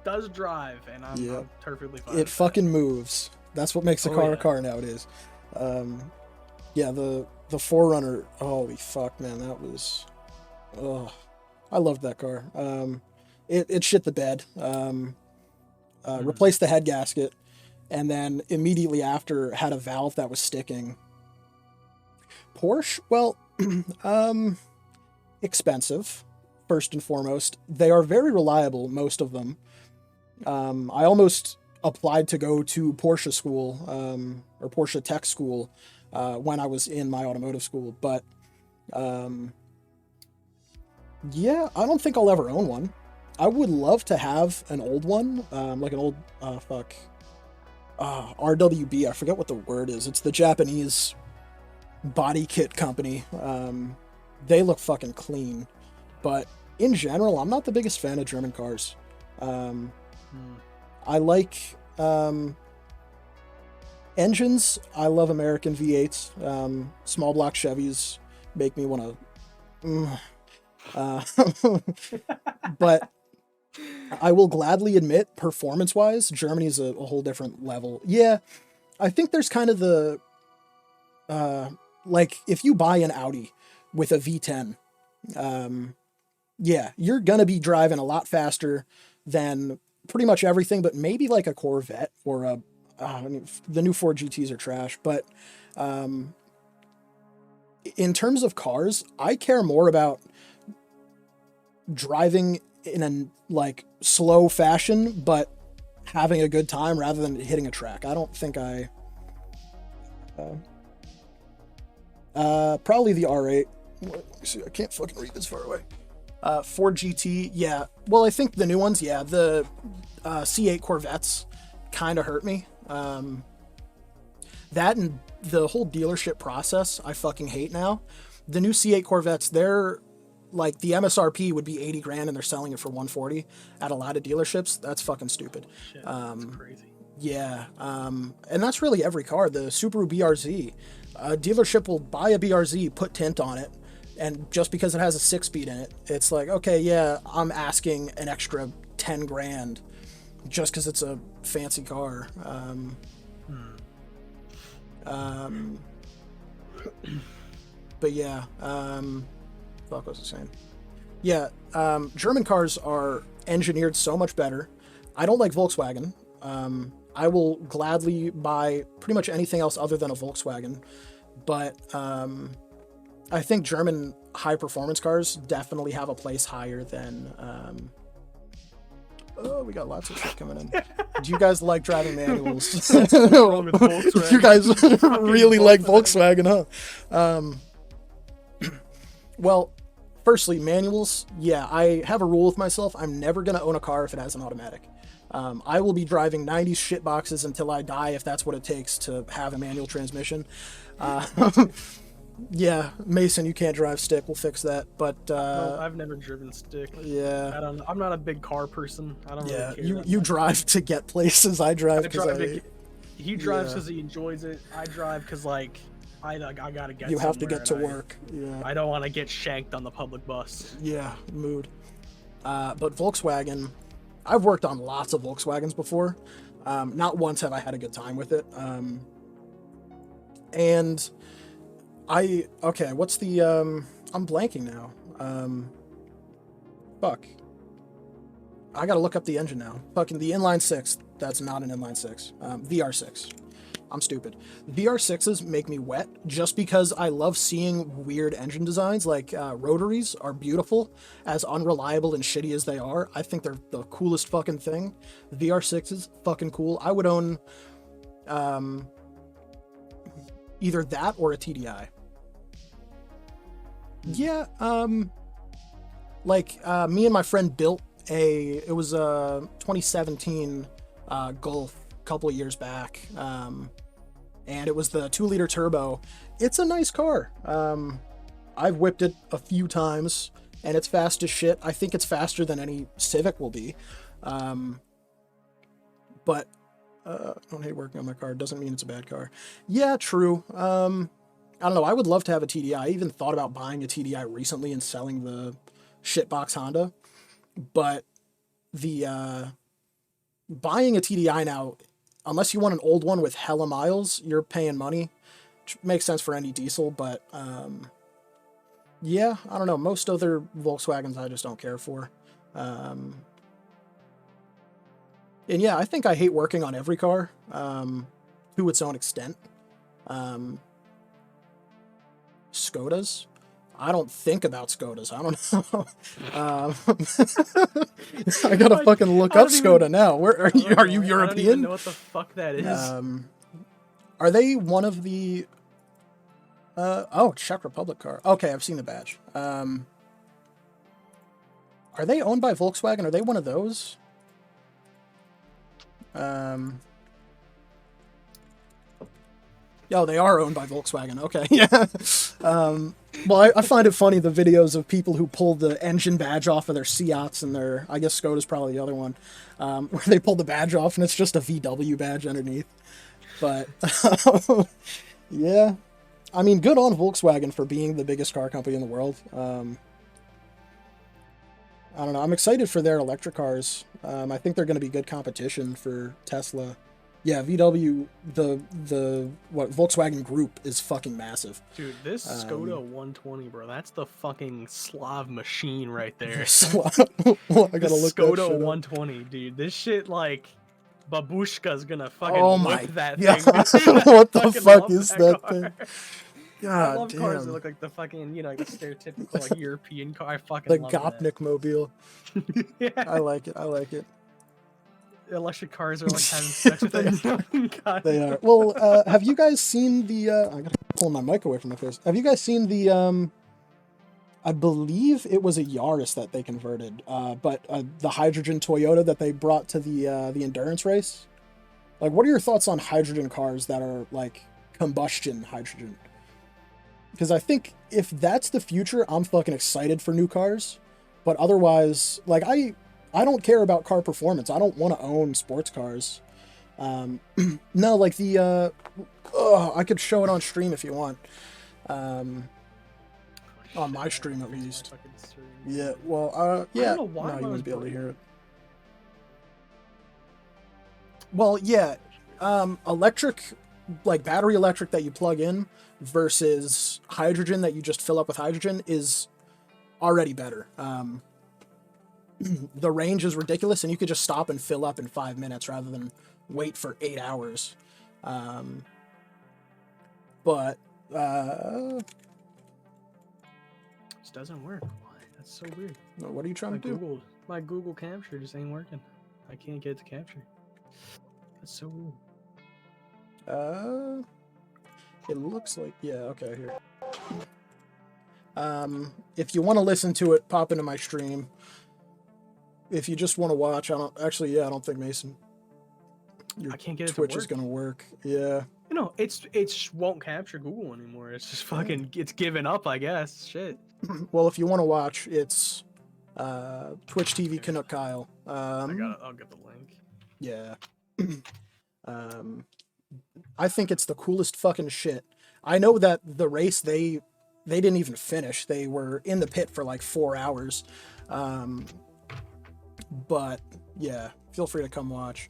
does drive, and I'm perfectly fine. It fucking moves. That's what makes a car a yeah. car nowadays. Yeah, the 4Runner. Holy fuck, man, that was. Oh, I loved that car. It shit the bed. Replaced the head gasket, and then immediately after had a valve that was sticking. Porsche, well, expensive, first and foremost. They are very reliable, most of them. I almost applied to go to Porsche school, or Porsche tech school, when I was in my automotive school, but yeah, I don't think I'll ever own one. I would love to have an old one, like an old, RWB, I forget what the word is. It's the Japanese body kit company. They look fucking clean, but in general, I'm not the biggest fan of German cars. I like engines. I love American V8s. Small block Chevys make me want to. But I will gladly admit, performance-wise, Germany's a whole different level. Yeah, I think there's kind of the like if you buy an Audi with a V10, yeah, you're gonna be driving a lot faster than pretty much everything, but maybe like a Corvette or a I mean, the new Ford GTs are trash, but in terms of cars, I care more about driving in a like slow fashion, but having a good time rather than hitting a track. I don't think I. Probably the R8. Let me see, I can't fucking read this far away. Ford GT, yeah. Well, I think the new ones, yeah. The C8 Corvettes kind of hurt me. That and the whole dealership process, I fucking hate now. The new C8 Corvettes, they're like the MSRP would be 80 grand and they're selling it for 140 at a lot of dealerships. That's fucking stupid. Shit, that's crazy. Yeah. And that's really every car. The Subaru BRZ, a dealership will buy a BRZ, put tint on it, and just because it has a 6-speed in it, it's like, okay, yeah, I'm asking an extra 10 grand just because it's a fancy car. But yeah, fuck, what was I saying? Yeah, German cars are engineered so much better. I don't like Volkswagen. I will gladly buy pretty much anything else other than a Volkswagen, but I think German high performance cars definitely have a place higher than. Oh, we got lots of shit coming in. Do you guys like driving manuals? You guys really like Volkswagen, huh? Well, firstly, manuals. Yeah, I have a rule with myself. I'm never going to own a car if it has an automatic. I will be driving 90s shit boxes until I die if that's what it takes to have a manual transmission. Yeah, Mason, you can't drive stick. We'll fix that. But no, I've never driven stick. Yeah, I'm not a big car person. I don't really care. You drive to get places. I drive because he drives because he enjoys it. I drive because like I gotta get. You have to get to work. Yeah. I don't want to get shanked on the public bus. Yeah, mood. But Volkswagen, I've worked on lots of Volkswagens before. Not once have I had a good time with it. And okay, what's the, I'm blanking now. Fuck. I gotta look up the engine now. Fucking the inline six. That's not an inline six. VR6. I'm stupid. VR6s make me wet just because I love seeing weird engine designs. Like rotaries are beautiful, as unreliable and shitty as they are. I think they're the coolest fucking thing. VR6s, fucking cool. I would own either that or a TDI. Yeah, like me and my friend built it was a 2017 Golf a couple of years back, and it was the 2-liter turbo. It's a nice car. I've whipped it a few times, and it's fast as shit. I think it's faster than any Civic will be. But I don't hate working on my car. Doesn't mean it's a bad car. Yeah, true. I don't know. I would love to have a TDI. I even thought about buying a TDI recently and selling the shitbox Honda. But the buying a TDI now, unless you want an old one with hella miles, you're paying money. Which makes sense for any diesel, but yeah, I don't know. Most other Volkswagens I just don't care for. And yeah, I think I hate working on every car to its own extent. Skodas. I don't think about Skodas. I don't know. I gotta fucking look up Skoda now. Where are you? Are you European? I don't even know what the fuck that is. Are they one of the? Oh, Czech Republic car. Okay, I've seen the badge. Are they owned by Volkswagen? Are they one of those? Oh, they are owned by Volkswagen. Okay, yeah. Well, I find it funny, the videos of people who pull the engine badge off of their Seats and their, I guess Skoda's probably the other one, where they pull the badge off and it's just a VW badge underneath. But, yeah. I mean, good on Volkswagen for being the biggest car company in the world. I don't know. I'm excited for their electric cars. I think they're going to be good competition for Tesla. Yeah, VW, the Volkswagen Group is fucking massive. Dude, this Skoda 120, bro, that's the fucking Slav machine right there. Well, I gotta look Skoda 120, dude. This shit, like, Babushka's gonna fucking whip that thing. What the fuck is that thing? God I love damn. cars that look like the fucking, like the stereotypical like European car. I fucking the love Gopnik mobile. Yeah. I like it. Electric cars are like having sex with it. They are. Well, have you guys seen the? I gotta pull my mic away from my face. Have you guys seen the? I believe it was a Yaris that they converted, but the hydrogen Toyota that they brought to the endurance race. Like, what are your thoughts on hydrogen cars that are like combustion hydrogen? Because I think if that's the future, I'm fucking excited for new cars. But otherwise, like I don't care about car performance. I don't want to own sports cars. No, like the I could show it on stream if you want. On my stream at least. Yeah, well, yeah. No, you wouldn't be able to hear it. Well, yeah. Electric, like battery electric that you plug in versus hydrogen that you just fill up with hydrogen is already better. The range is ridiculous, and you could just stop and fill up in 5 minutes rather than wait for 8 hours. But this doesn't work. Why? That's so weird. What are you trying to do? My Google capture just ain't working. I can't get it to capture. That's so weird. It looks like, yeah, okay, here. If you want to listen to it, pop into my stream. If you just want to watch, I don't think Mason, I can't get Twitch is gonna work. Yeah. It's won't capture Google anymore. It's just fucking, it's given up, I guess. Shit. Well, if you want to watch, it's Twitch TV Canuck². I'll get the link. Yeah. I think it's the coolest fucking shit. I know that the race they didn't even finish. They were in the pit for like 4 hours. But yeah, feel free to come watch.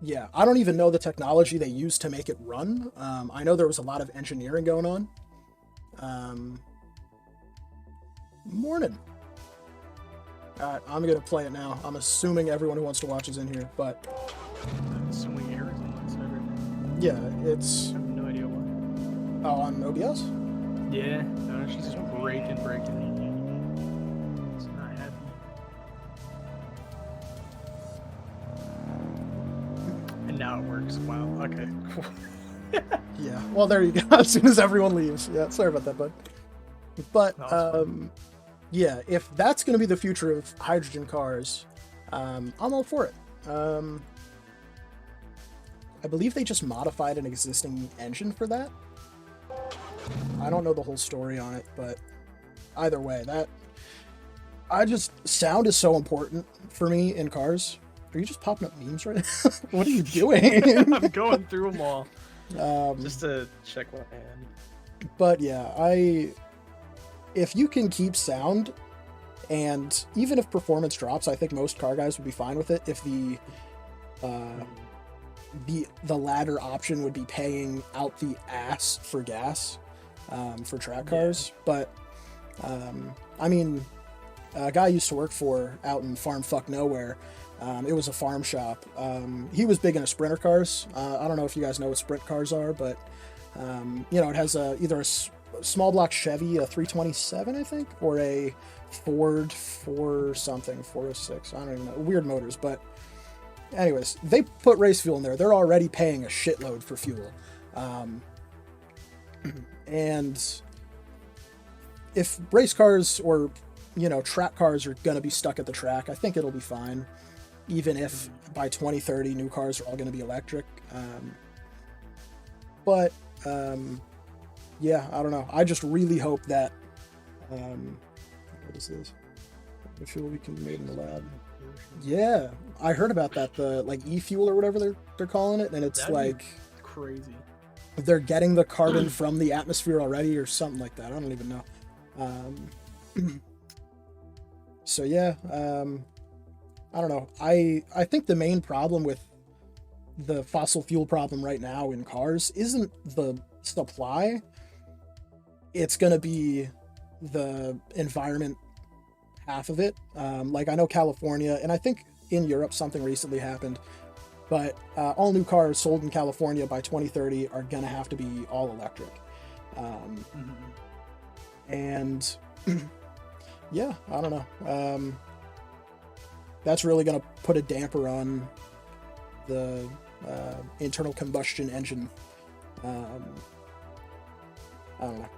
Yeah, I don't even know the technology they used to make it run. I know there was a lot of engineering going on. Morning. Alright, I'm gonna play it now. I'm assuming everyone who wants to watch is in here, but I'm assuming errors on that server. Yeah, it's. I have no idea why. Oh, on OBS? Yeah, no, she's just breaking. It's not happy. And now it works. Wow. Okay. Yeah. Well, there you go. As soon as everyone leaves. Yeah. Sorry about that, bud. But yeah, if that's going to be the future of hydrogen cars, I'm all for it. I believe they just modified an existing engine for that. I don't know the whole story on it, but either way, that sound is so important for me in cars. Are you just popping up memes right now? What are you doing? I'm going through them all. Just to check what I had. But yeah, if you can keep sound, and even if performance drops, I think most car guys would be fine with it. If the latter option would be paying out the ass for gas for track cars. But I mean, a guy I used to work for out in farm fuck nowhere. It was a farm shop. He was big into sprinter cars. I don't know if you guys know what sprint cars are, but it has either a small block Chevy, a 327, I think, or a Ford 406. I don't even know. Weird motors, but anyways, they put race fuel in there. They're already paying a shitload for fuel. And if race cars or, track cars are going to be stuck at the track, I think it'll be fine. Even if by 2030 new cars are all going to be electric. Yeah, I don't know. I just really hope that what is this? The fuel we can make in the lab. Yeah, I heard about that. The e-fuel or whatever they're calling it, and it's crazy. They're getting the carbon from the atmosphere already, or something like that. I don't even know. So yeah, I don't know. I think the main problem with the fossil fuel problem right now in cars isn't the supply. It's going to be the environment half of it. I know California, and I think in Europe something recently happened, but all new cars sold in California by 2030 are going to have to be all electric. And yeah, I don't know. That's really going to put a damper on the internal combustion engine. I don't know.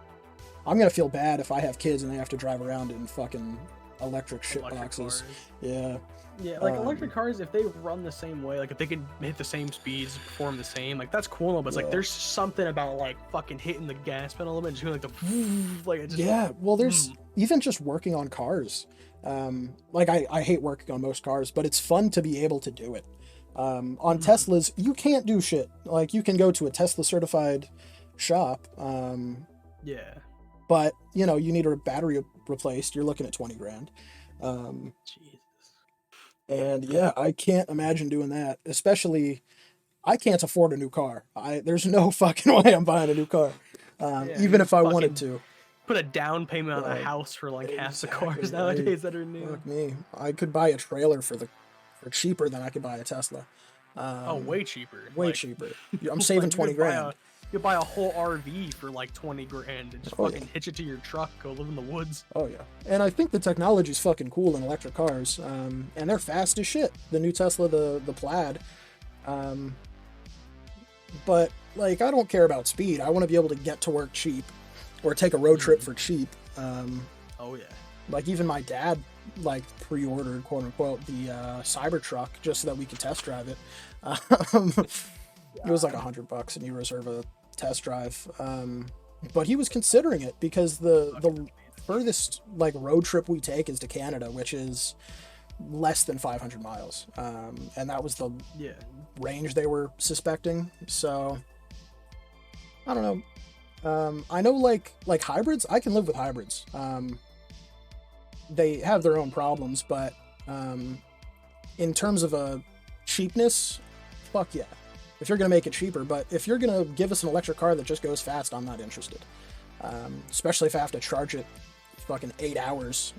I'm going to feel bad if I have kids and they have to drive around in fucking electric shitboxes. Cars. Yeah. Yeah, electric cars, if they run the same way, if they can hit the same speeds, perform the same, that's cool, but it's there's something about fucking hitting the gas pedal a little bit and doing there's even just working on cars. I hate working on most cars, but it's fun to be able to do it. On Teslas, you can't do shit. You can go to a Tesla certified shop. But you need a battery replaced. You're looking at 20 grand. Jesus. And yeah, I can't imagine doing that. Especially, I can't afford a new car. There's no fucking way I'm buying a new car. Even if I wanted to. Put a down payment on a house for half the cars nowadays that are new. Fuck me. I could buy a trailer for cheaper than I could buy a Tesla. Way cheaper. Way cheaper. I'm saving 20 grand. You buy a whole RV for 20 grand and just fucking hitch it to your truck, go live in the woods. Oh yeah. And I think the technology's fucking cool in electric cars. And they're fast as shit. The new Tesla, the Plaid. But I don't care about speed. I want to be able to get to work cheap or take a road trip for cheap. Oh yeah. Even my dad pre-ordered, quote unquote, the Cybertruck just so that we could test drive it. It was $100 and you reserve a test drive. But he was considering it because the furthest road trip we take is to Canada, which is less than 500 miles. And that was the range they were suspecting. So I don't know. I know hybrids, I can live with hybrids. They have their own problems, but in terms of a cheapness, fuck yeah. If you're going to make it cheaper, but if you're going to give us an electric car that just goes fast, I'm not interested. Especially if I have to charge it fucking 8 hours.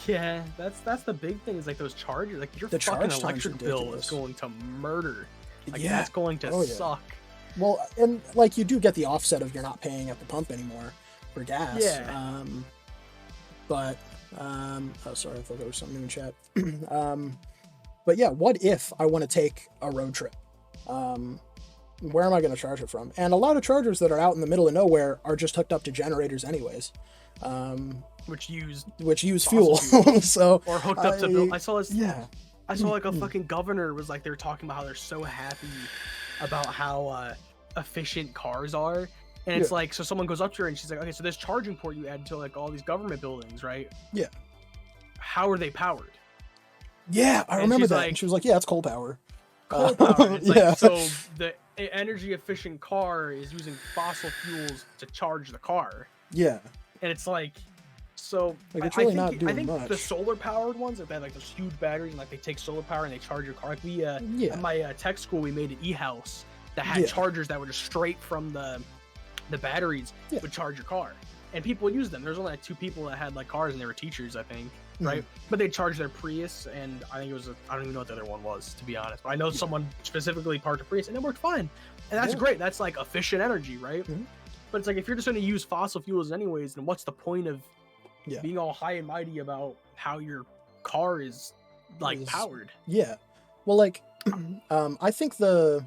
Yeah, that's the big thing is those chargers. Your fucking electric bill is going to murder. That's going to suck. Well, and you do get the offset of you're not paying at the pump anymore for gas. Yeah. Sorry, I thought there was something new in chat. But yeah, what if I want to take a road trip? Where am I going to charge it from? And a lot of chargers that are out in the middle of nowhere are just hooked up to generators anyways. Which use fuel. So or hooked up to I saw this. Yeah. I saw a fucking governor was they were talking about how they're so happy about how efficient cars are. And it's so someone goes up to her and she's like, okay, so this charging port you add to all these government buildings, right? Yeah. how are they powered? Yeah, I And remember she's that. like, And she was like, yeah, it's coal power. coal powered. It's yeah. like, so the energy efficient car is using fossil fuels to charge the car. Yeah. And it's like, so Like, it's really I not think, doing I think much. the solar powered ones, if they have like those huge batteries and like they take solar power and they charge your car. Like we Yeah. at my tech school, we made an e-house that had Yeah. chargers that were just straight from the batteries Yeah. would charge your car, and people used them. There's only like 2 people that had like cars, and they were teachers, I think, Mhm. right? But they charged their Prius, and I think it was I don't even know what the other one was, to be honest. But I know someone specifically parked a Prius, and it worked fine, and that's Yeah. great. That's like efficient energy, right? Mhm. But it's like, if you're just going to use fossil fuels anyways, then what's the point of Yeah. being all high and mighty about how your car is like powered? Yeah. Well, like, I think the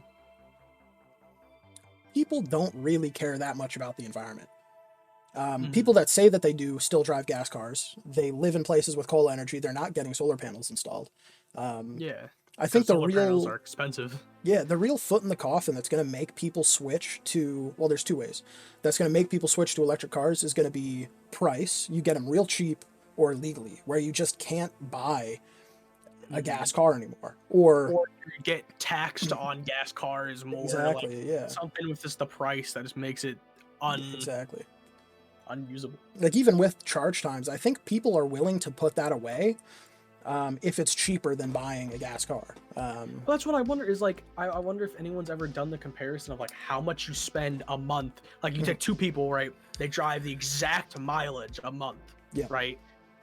people don't really care that much about the environment. People that say that they do still drive gas cars. They live in places with coal energy. They're not getting solar panels installed. Yeah. I think the solar panels real are expensive. Yeah, the real foot in the coffin that's going to make people switch to, well, there's 2 ways. That's going to make people switch to electric cars is going to be price. You get them real cheap, or legally, where you just can't buy a gas car anymore. Or you get taxed on gas cars more. Exactly, like, yeah. Something with just the price that just makes it exactly. unusable. Like, even with charge times, I think people are willing to put that away if it's cheaper than buying a gas car. Well, that's what I wonder is, like, I wonder if anyone's ever done the comparison of like how much you spend a month. Like, you take 2 people, right? They drive the exact mileage a month, Yeah. right?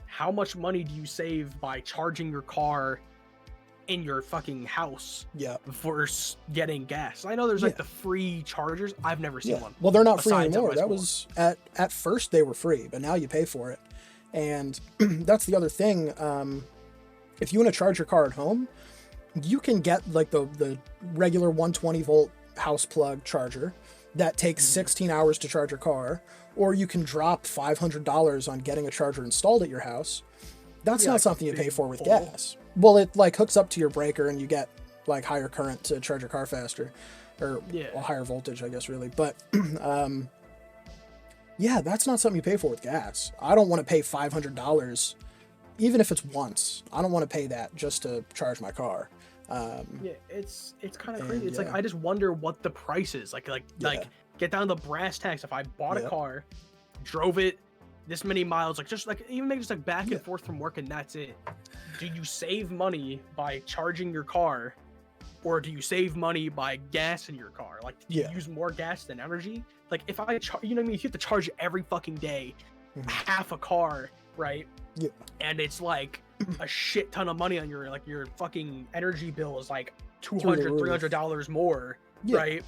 How much money do you save by charging your car in your fucking house Yeah. versus getting gas? I know there's like the free chargers. I've never seen one. Well, they're not free besides at anymore. That Westport. was at first they were free, but now you pay for it. And that's the other thing. If you want to charge your car at home, you can get like the regular 120 volt house plug charger that takes 16 hours to charge your car, or you can drop $500 on getting a charger installed at your house. That's not like something you a pay big for with pole. gas. Well, it like hooks up to your breaker and you get like higher current to charge your car faster, or well, higher voltage, I guess, really. But yeah, that's not something you pay for with gas. I don't want to pay $500, even if it's once. I don't want to pay that just to charge my car. Yeah, it's kind of crazy. It's yeah. like, I just wonder what the price is. Like get down to the brass tacks. If I bought a car, drove it this many miles, like just like even maybe just like back and forth from work, and that's it. Do you save money by charging your car, or do you save money by gas in your car? Like, do you use more gas than energy? Like, if I you know what I mean? If you have to charge every fucking day, half a car, right? Yeah. And it's like a shit ton of money on your fucking energy bill is like $200-$300 more, right?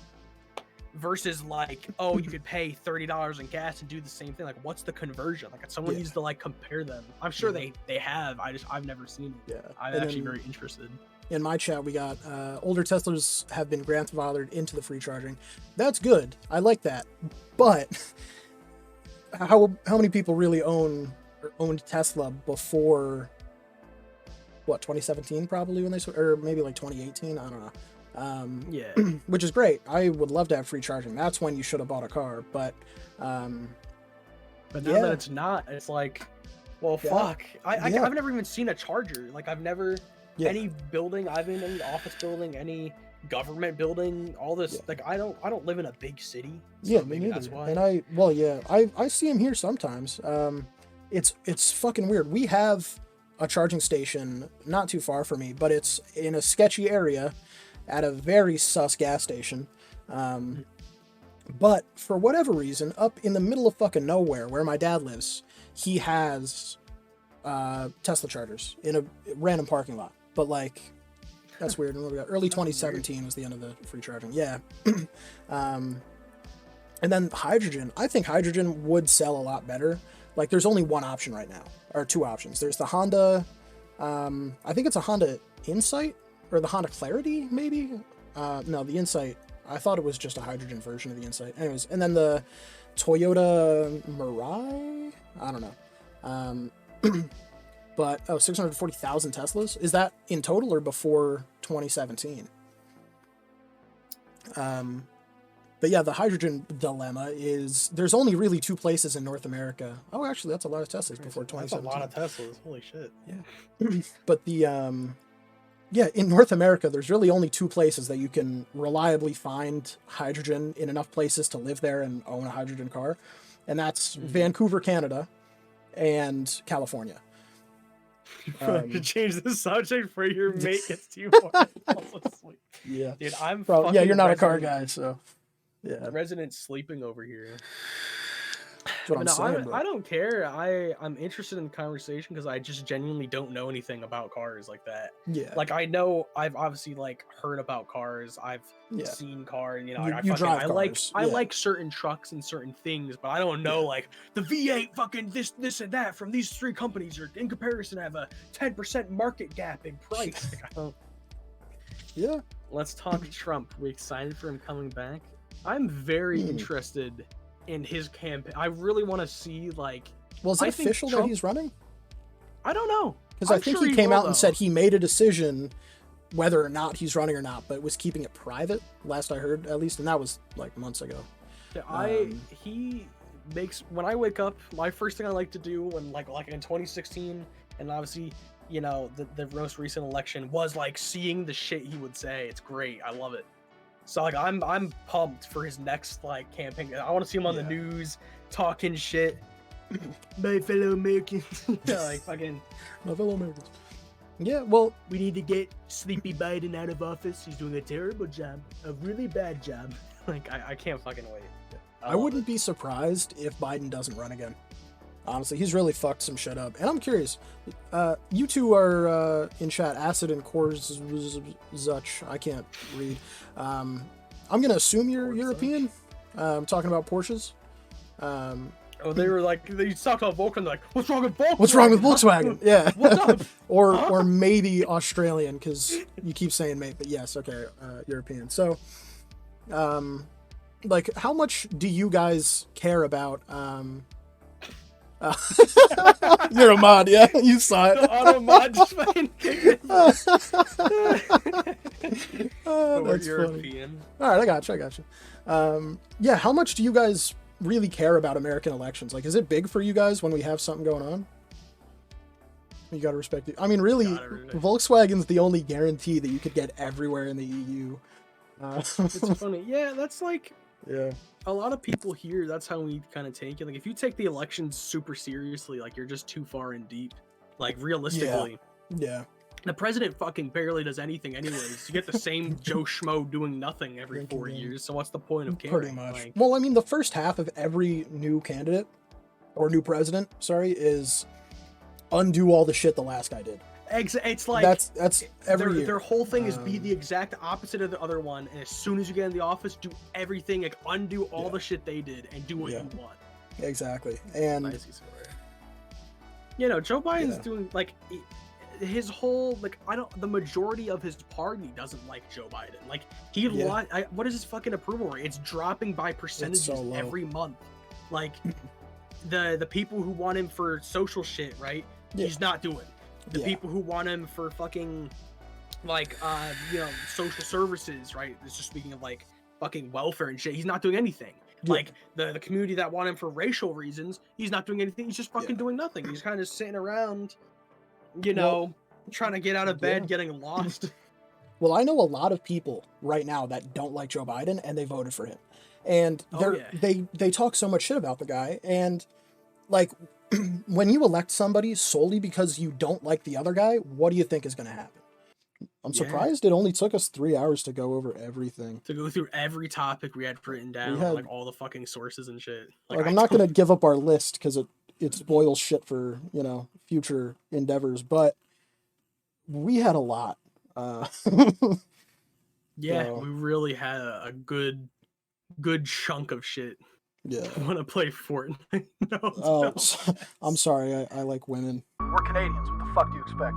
Versus like, oh, you could pay $30 in gas and do the same thing. Like, what's the conversion? Like, someone needs to like compare them. I'm sure they have. I've never seen it. Yeah. I'm actually very interested. In my chat, we got older Teslas have been grandfathered into the free charging. That's good. I like that. But how many people really owned Tesla before, what, 2017 probably, when they, or maybe like 2018, I don't know. Which is great. I would love to have free charging. That's when you should have bought a car. But now that it's not, it's like, well, fuck. I've never even seen a charger. Like, I've never any building I've been in, any office building, any government building, all this. Like, I don't live in a big city. So me neither. That's why. And I see them here sometimes. It's fucking weird. We have a charging station not too far from me, but it's in a sketchy area at a very sus gas station. But for whatever reason, up in the middle of fucking nowhere where my dad lives, he has Tesla chargers in a random parking lot. But like, that's weird. Early 2017 was the end of the free charging. Yeah. And then hydrogen. I think hydrogen would sell a lot better. Like, there's only one option right now, or 2 options. There's the Honda, I think it's a Honda Insight, or the Honda Clarity, maybe? No, the Insight, I thought it was just a hydrogen version of the Insight. Anyways, and then the Toyota Mirai? I don't know. But, 640,000 Teslas? Is that in total or before 2017? But yeah, the hydrogen dilemma is there's only really 2 places in North America. Oh, actually, that's a lot of Teslas before 2017. That's a lot of Teslas. Holy shit. Yeah. But yeah, in North America, there's really only 2 places that you can reliably find hydrogen in enough places to live there and own a hydrogen car. And that's Vancouver, Canada, and California. To change the subject for your mate gets too far. Yeah. Dude, I'm yeah, you're not a car guy, so yeah. Resident sleeping over here. That's what I'm saying, I don't care. I'm interested in the conversation because I just genuinely don't know anything about cars like that. Yeah. Like I know I've obviously like heard about cars. I've seen cars. You know, I like certain trucks and certain things, but I don't know like the V8 fucking this and that from these 3 companies are in comparison have a 10% market gap in price. Like, I don't. Yeah. Let's talk Trump. We excited for him coming back. I'm very interested in his campaign. I really want to see like. Well, is it official that he's running? I don't know. Because I think he came out and said he made a decision whether or not he's running or not, but was keeping it private. Last I heard, at least, and that was like months ago. Yeah, he makes when I wake up, my first thing I like to do when like in 2016, and obviously you know the most recent election was like seeing the shit he would say. It's great. I love it. So like I'm pumped for his next like campaign. I want to see him on the news talking shit. My fellow Americans. Like fucking my fellow Americans. Yeah, well, we need to get Sleepy Biden out of office. He's doing a terrible job, a really bad job. Like I can't fucking wait. I wouldn't be surprised if Biden doesn't run again. Honestly, he's really fucked some shit up. And I'm curious, you two are in chat, Acid and Korzuch. I can't read. I'm going to assume you're European. Talking about Porsches. They were like, they talked about Volkswagen, like, what's wrong with Volkswagen? What's wrong with Volkswagen? Yeah. What's up? or maybe Australian, because you keep saying mate, but yes, okay, European. So, like, how much do you guys care about you're a mod, yeah? You saw it. The auto mod just fucking kicked it. That's European. Funny. Alright, I got you. Yeah, how much do you guys really care about American elections? Like, is it big for you guys when we have something going on? You gotta respect it. I mean, really, Volkswagen's the only guarantee that you could get everywhere in the EU. It's funny. Yeah, that's like... Yeah. A lot of people here, that's how we kind of take it. Like, if you take the elections super seriously, like, you're just too far in deep. Like, realistically. Yeah. The president fucking barely does anything anyways. You get the same Joe Schmo doing nothing every 4 years, so what's the point of caring? Pretty much. Like, well, I mean, the first half of every new candidate, or new president, sorry, is undo all the shit the last guy did. It's like that's every year. Their whole thing is be the exact opposite of the other one, and as soon as you get in the office, do everything, like undo all the shit they did and do what you want. Exactly. And you know, Joe Biden's doing like his whole like the majority of his party doesn't like Joe Biden. Like he what is his fucking approval rate? It's dropping by percentages every month. Like the people who want him for social shit, right? He's not doing. The people who want him for fucking, like, you know, social services, right? It's just speaking of, like, fucking welfare and shit. He's not doing anything. Like, the community that want him for racial reasons, he's not doing anything. He's just fucking doing nothing. He's kind of sitting around, you know, trying to get out of bed, getting lost. Well, I know a lot of people right now that don't like Joe Biden, and they voted for him. And they talk so much shit about the guy, and, like... when you elect somebody solely because you don't like the other guy, what do you think is going to happen? I'm surprised it only took us 3 hours to go over everything. To go through every topic we had written down, like all the fucking sources and shit. Like I'm not going to give up our list because it spoils shit for, you know, future endeavors, but we had a lot. Yeah, we really had a good chunk of shit. Yeah. I want to play Fortnite. I'm sorry. I like women. We're Canadians. What the fuck do you expect?